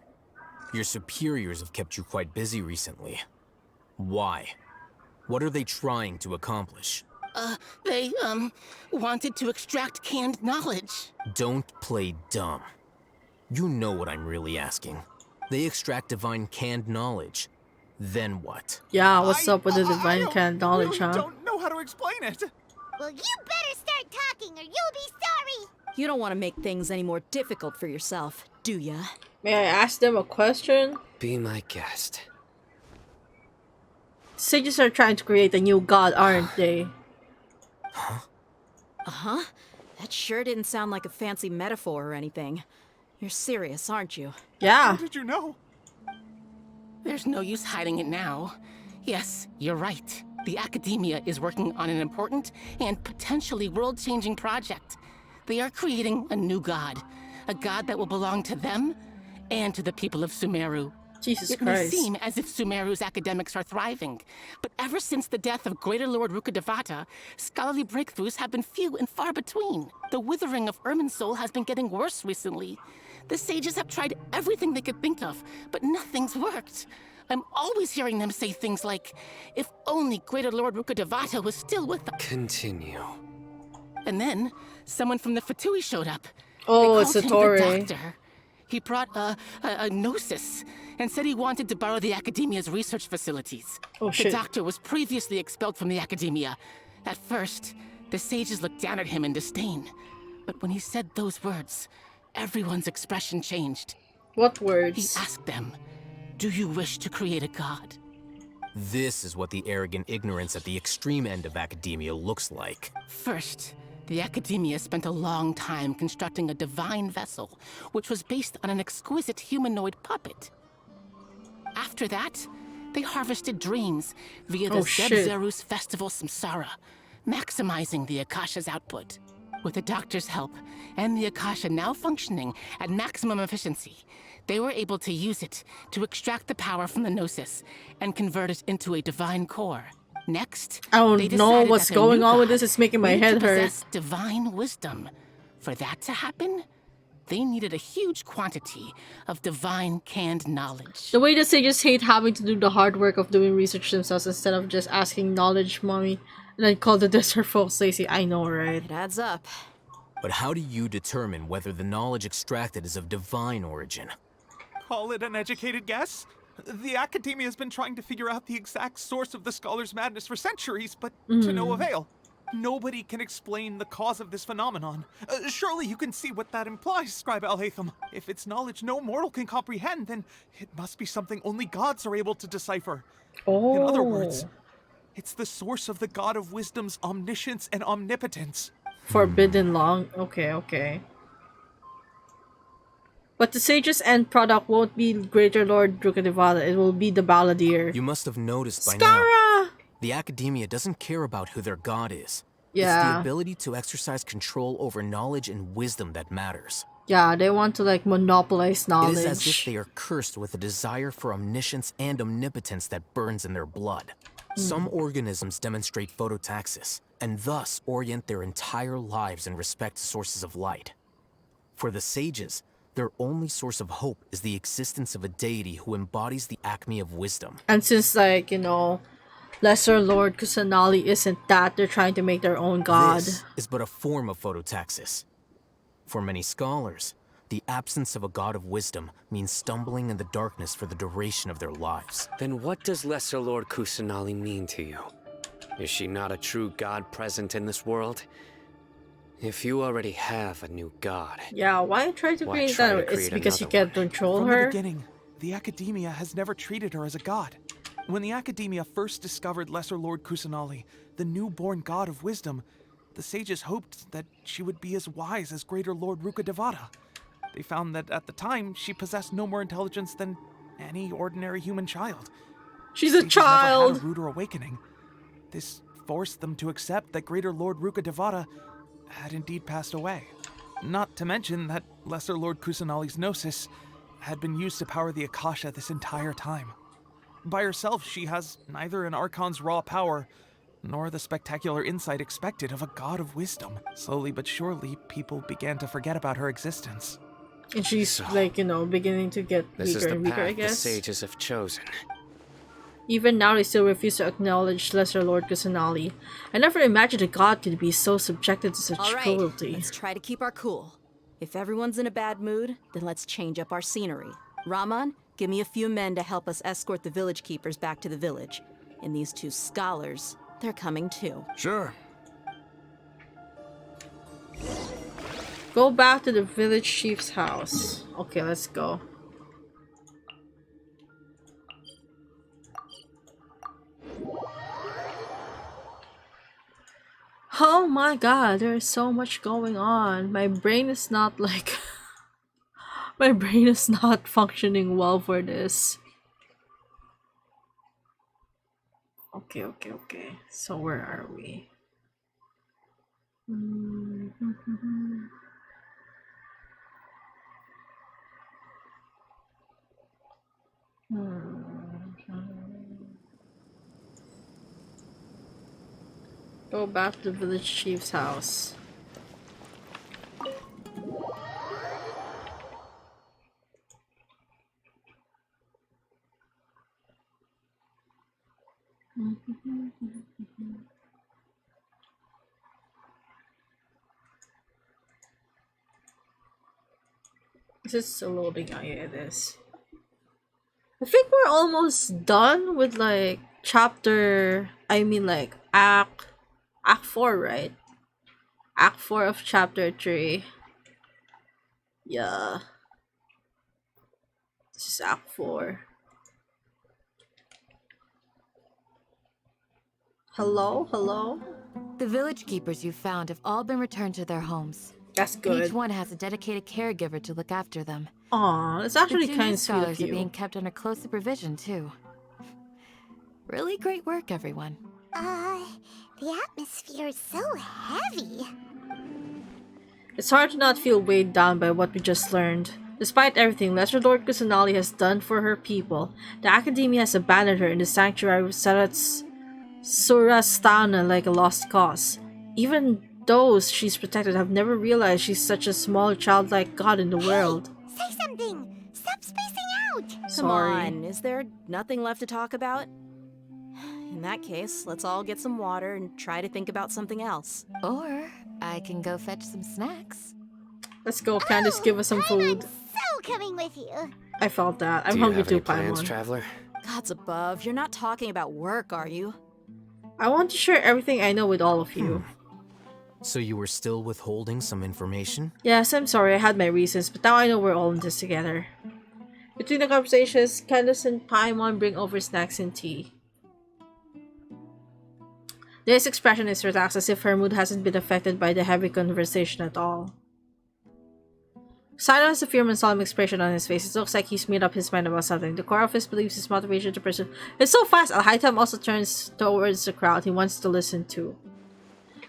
your superiors have kept you quite busy recently. Why? What are they trying to accomplish? They, wanted to extract canned knowledge. Don't play dumb. You know what I'm really asking. They extract divine canned knowledge. Then what? Yeah, what's up with the divine canned knowledge, really huh? don't know how to explain it. Well, you better start talking or you'll be sorry. You don't want to make things any more difficult for yourself, do ya? May I ask them a question? Be my guest. Sages are trying to create a new god, aren't they? Uh-huh. That sure didn't sound like a fancy metaphor or anything. You're serious, aren't you? Yeah. How did you know? There's no use hiding it now. Yes, you're right. The Academia is working on an important and potentially world-changing project. They are creating a new god. A god that will belong to them and to the people of Sumeru. Jesus It Christ. may seem as if Sumeru's academics are thriving, but ever since the death of Greater Lord Rukkhadevata, scholarly breakthroughs have been few and far between. The withering of Irminsul has been getting worse recently. The sages have tried everything they could think of, but nothing's worked. I'm always hearing them say things like, if only Greater Lord Rukkhadevata was still with us. Continue. And then, someone from the Fatui showed up. Oh, They it's called him Satori. the doctor. He brought a gnosis and said he wanted to borrow the Academia's research facilities. Oh, the shit. doctor was previously expelled from the Academia. At first, the sages looked down at him in disdain. But when he said those words, everyone's expression changed. What He words? asked them, do you wish to create a god? This is what the arrogant ignorance at the extreme end of academia looks like. First, The Academia spent a long time constructing a divine vessel, which was based on an exquisite humanoid puppet. After that, they harvested dreams via the Zeb-Zerus Festival Samsara, maximizing the Akasha's output. With the doctor's help, and the Akasha now functioning at maximum efficiency, they were able to use it to extract the power from the Gnosis and convert it into a divine core. Next, I don't know what's going on with this. It's making my head hurt. Divine wisdom. For that to happen, they needed a huge quantity of divine canned knowledge. The way that they just hate having to do the hard work of doing research themselves instead of just asking knowledge mommy and then call the desert folks lazy. I know, right? It adds up. But how do you determine whether the knowledge extracted is of divine origin? Call it an educated guess? The Academia has been trying to figure out the exact source of the scholar's madness for centuries, but to no avail. Nobody can explain the cause of this phenomenon. Surely you can see what that implies, Scribe Al-Haytham. If it's knowledge no mortal can comprehend, then it must be something only gods are able to decipher. In other words, it's the source of the God of Wisdom's omniscience and omnipotence. Forbidden long. Okay. But the sage's end product won't be Greater Lord Rukkhadevata, it will be the Balladeer. You must have noticed by Skara! now, the Academia doesn't care about who their god is. Yeah. It's the ability to exercise control over knowledge and wisdom that matters. Yeah, they want to like monopolize knowledge. It is as if they are cursed with a desire for omniscience and omnipotence that burns in their blood. Some organisms demonstrate phototaxis, and thus orient their entire lives in respect to sources of light. For the sages, their only source of hope is the existence of a deity who embodies the acme of wisdom. And since, like, you know, Lesser Lord Kusanali isn't that, they're trying to make their own god. This is but a form of phototaxis. For many scholars, the absence of a god of wisdom means stumbling in the darkness for the duration of their lives. Then what does Lesser Lord Kusanali mean to you? Is she not a true god present in this world? If you already have a new god... Yeah, why try to create that? It's because you can't control From her? the beginning, the Academia has never treated her as a god. When the Academia first discovered Lesser Lord Kusanali, the newborn god of wisdom, the sages hoped that she would be as wise as Greater Lord Rukkhadevata. They found that at the time, she possessed no more intelligence than any ordinary human child. She's a Sages child! never had a ruder awakening. This forced them to accept that Greater Lord Rukkhadevata had indeed passed away. Not to mention that Lesser Lord Kusanali's Gnosis had been used to power the Akasha this entire time. By herself, she has neither an Archon's raw power, nor the spectacular insight expected of a god of wisdom. Slowly but surely, people began to forget about her existence. And she's, like, you know, beginning to get This is weaker the and weaker, I path the guess. sages have chosen. Even now, they still refuse to acknowledge Lesser Lord Kusanali. I never imagined a god could be so subjected to such All right, cruelty. let's try to keep our cool. If everyone's in a bad mood, then let's change up our scenery. Rahman, give me a few men to help us escort the village keepers back to the village. And these two scholars, they're coming too. Sure. Go back to the village chief's house. Okay, let's go. Oh my god, there's so much going on. My brain is not like... my brain is not functioning well for this. Okay. So where are we? Go back to the village chief's house. Is this still loading? Oh yeah, it is. I think we're almost done with like Act 4, right? Act 4 of Chapter 3. Yeah. This is Act 4. Hello? The village keepers you found have all been returned to their homes. That's And good. each one has a dedicated caregiver to look after them. Aw, it's actually the two kind new of sweet of scholars are you. being kept under close supervision too. Really great work, everyone. The atmosphere is so heavy. It's hard to not feel weighed down by what we just learned. Despite everything Lesser Lord Kusanali has done for her people, the Academia has abandoned her in the sanctuary of Surastana like a lost cause. Even those she's protected have never realized she's such a small childlike god in the world. Say something! Stop spacing out! Come on, is there nothing left to talk about? In that case, let's all get some water and try to think about something else. Or I can go fetch some snacks. Let's go, Candace, give us some food. So coming with you. I felt that. I'm Do you hungry have any too, plans, Paimon. traveler? Gods above, you're not talking about work, are you? I want to share everything I know with all of you. So you were still withholding some information? Yes, I'm sorry, I had my reasons, but now I know we're all in this together. Between the conversations, Candace and Paimon bring over snacks and tea. This expression is relaxed, as if her mood hasn't been affected by the heavy conversation at all. Sidon has a firm and solemn expression on his face. It looks like he's made up his mind about something. The core of his beliefs, his motivation to pursue. It's so fast! Al-Haitam also turns towards the crowd he wants to listen to.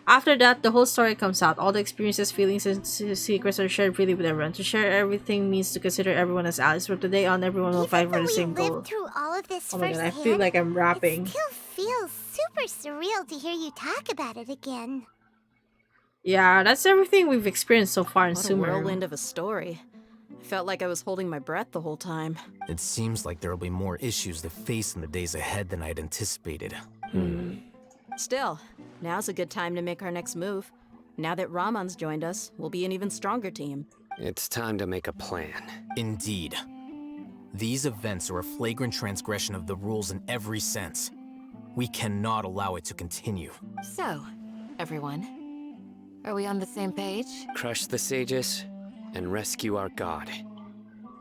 After that, the whole story comes out. All the experiences, feelings, and secrets are shared freely with everyone. To share everything means to consider everyone as allies. From today on, everyone will fight for the same goal. Through all of this Oh my god, I firsthand, feel like I'm rapping. It still feels super surreal to hear you talk about it again. Yeah, that's everything we've experienced so far in What a Sumeru. whirlwind of a story. I felt like I was holding my breath the whole time. It seems like there will be more issues to face in the days ahead than I'd anticipated. Still, now's a good time to make our next move. Now that Ramon's joined us, we'll be an even stronger team. It's time to make a plan. Indeed. These events are a flagrant transgression of the rules in every sense. We cannot allow it to continue. So, everyone, are we on the same page? Crush the sages and rescue our god.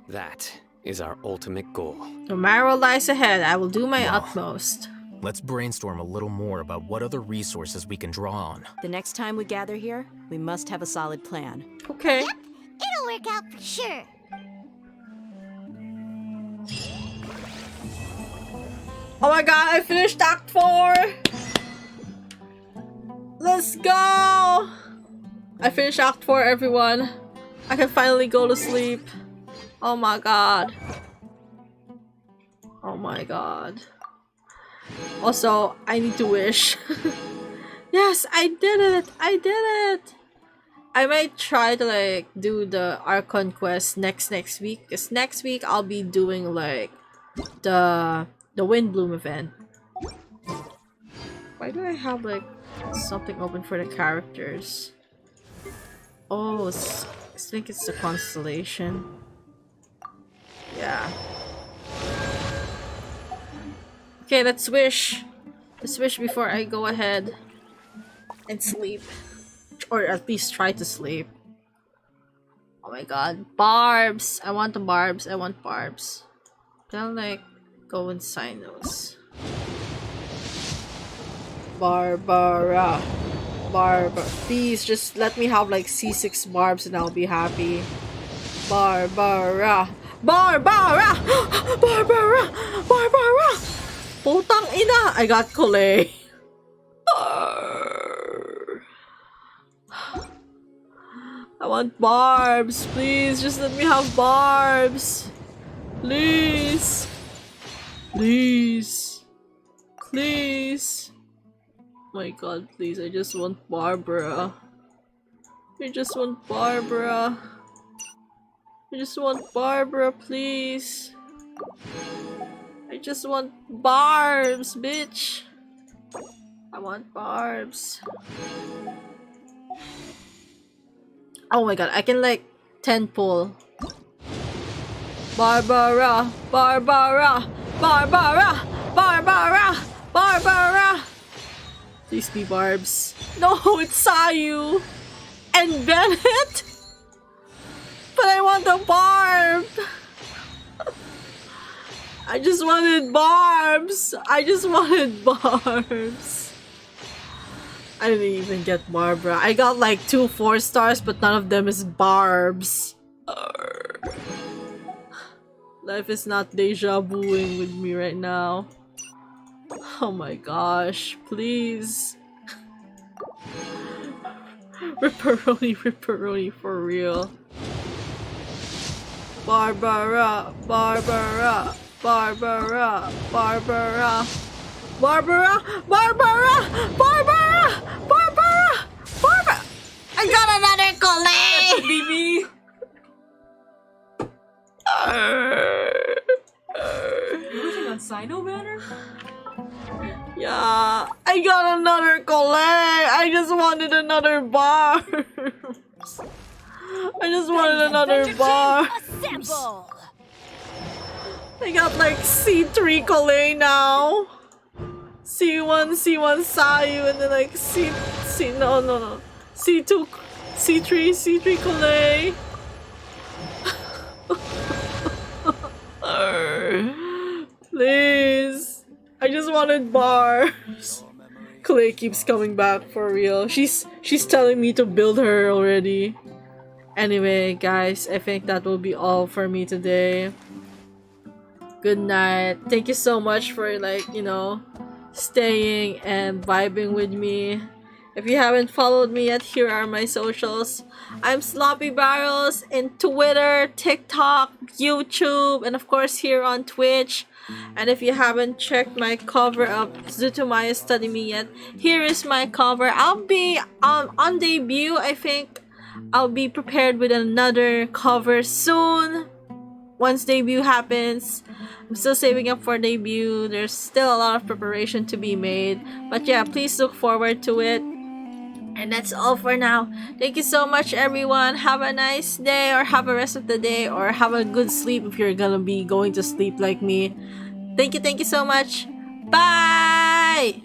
That is our ultimate goal. No matter what lies ahead, I will do my utmost. Let's brainstorm a little more about what other resources we can draw on. The next time we gather here, we must have a solid plan. Okay. Yep, it'll work out for sure. Oh my god, I finished Act 4! Let's go! I finished Act 4, everyone. I can finally go to sleep. Oh my god. Oh my god. Also, I need to wish. Yes, I did it! I did it! I might try to like do the Archon quest next week. Because next week I'll be doing like the Windbloom event. Why do I have like something open for the characters? Oh, I think it's the constellation. Yeah. Okay, let's wish. Let's wish before I go ahead and sleep. Or at least try to sleep. Oh my god. Barbs! I want the barbs. I want barbs. Can I like go and sign those? Barbara. Barbara. Please just let me have like C6 barbs and I'll be happy. Barbara. Barbara! Barbara! Barbara! Putang ina! I got Collet. I want barbs. Please, just let me have barbs. Please. Please. Please. Oh my god, please. I just want Barbara. I just want Barbara. I just want Barbara, please. I just want barbs, bitch. I want barbs. Oh my god, I can like 10 pull. Barbara, Barbara, Barbara, Barbara, Barbara. Please be barbs. No, it's Sayu and Bennett. But I want the barb. I just wanted barbs. I just wanted barbs. I didn't even get Barbara. I got like 2 4 stars, but none of them is Barbs. Life is not deja vuing with me right now. Oh my gosh, please. Ripperoni for real. Barbara, Barbara, Barbara, Barbara, Barbara, Barbara, Barbara, Barbara, Barbara. I got another collect. Baby. You're looking on Sino banner? Yeah, I got another collect. I just wanted another bar. I just wanted another bar. I got like C3 Collet now. C1 Sayu, and then like no. C2 C3 Collet. Please. I just wanted bars. Clay keeps coming back for real. She's telling me to build her already. Anyway, guys, I think that will be all for me today. Good night. Thank you so much for, like, you know, staying and vibing with me. If you haven't followed me yet, here are my socials. I'm Sloppy Barrels in Twitter, TikTok, YouTube, and of course here on Twitch. And if you haven't checked my cover of Zutomaya Study Me yet, here is my cover. I'll be on debut, I think. I'll be prepared with another cover soon. Once debut happens. I'm still saving up for debut. There's still a lot of preparation to be made. But yeah, please look forward to it. And that's all for now. Thank you so much, everyone. Have a nice day, or have a rest of the day, or have a good sleep if you're gonna be going to sleep like me. Thank you so much. Bye!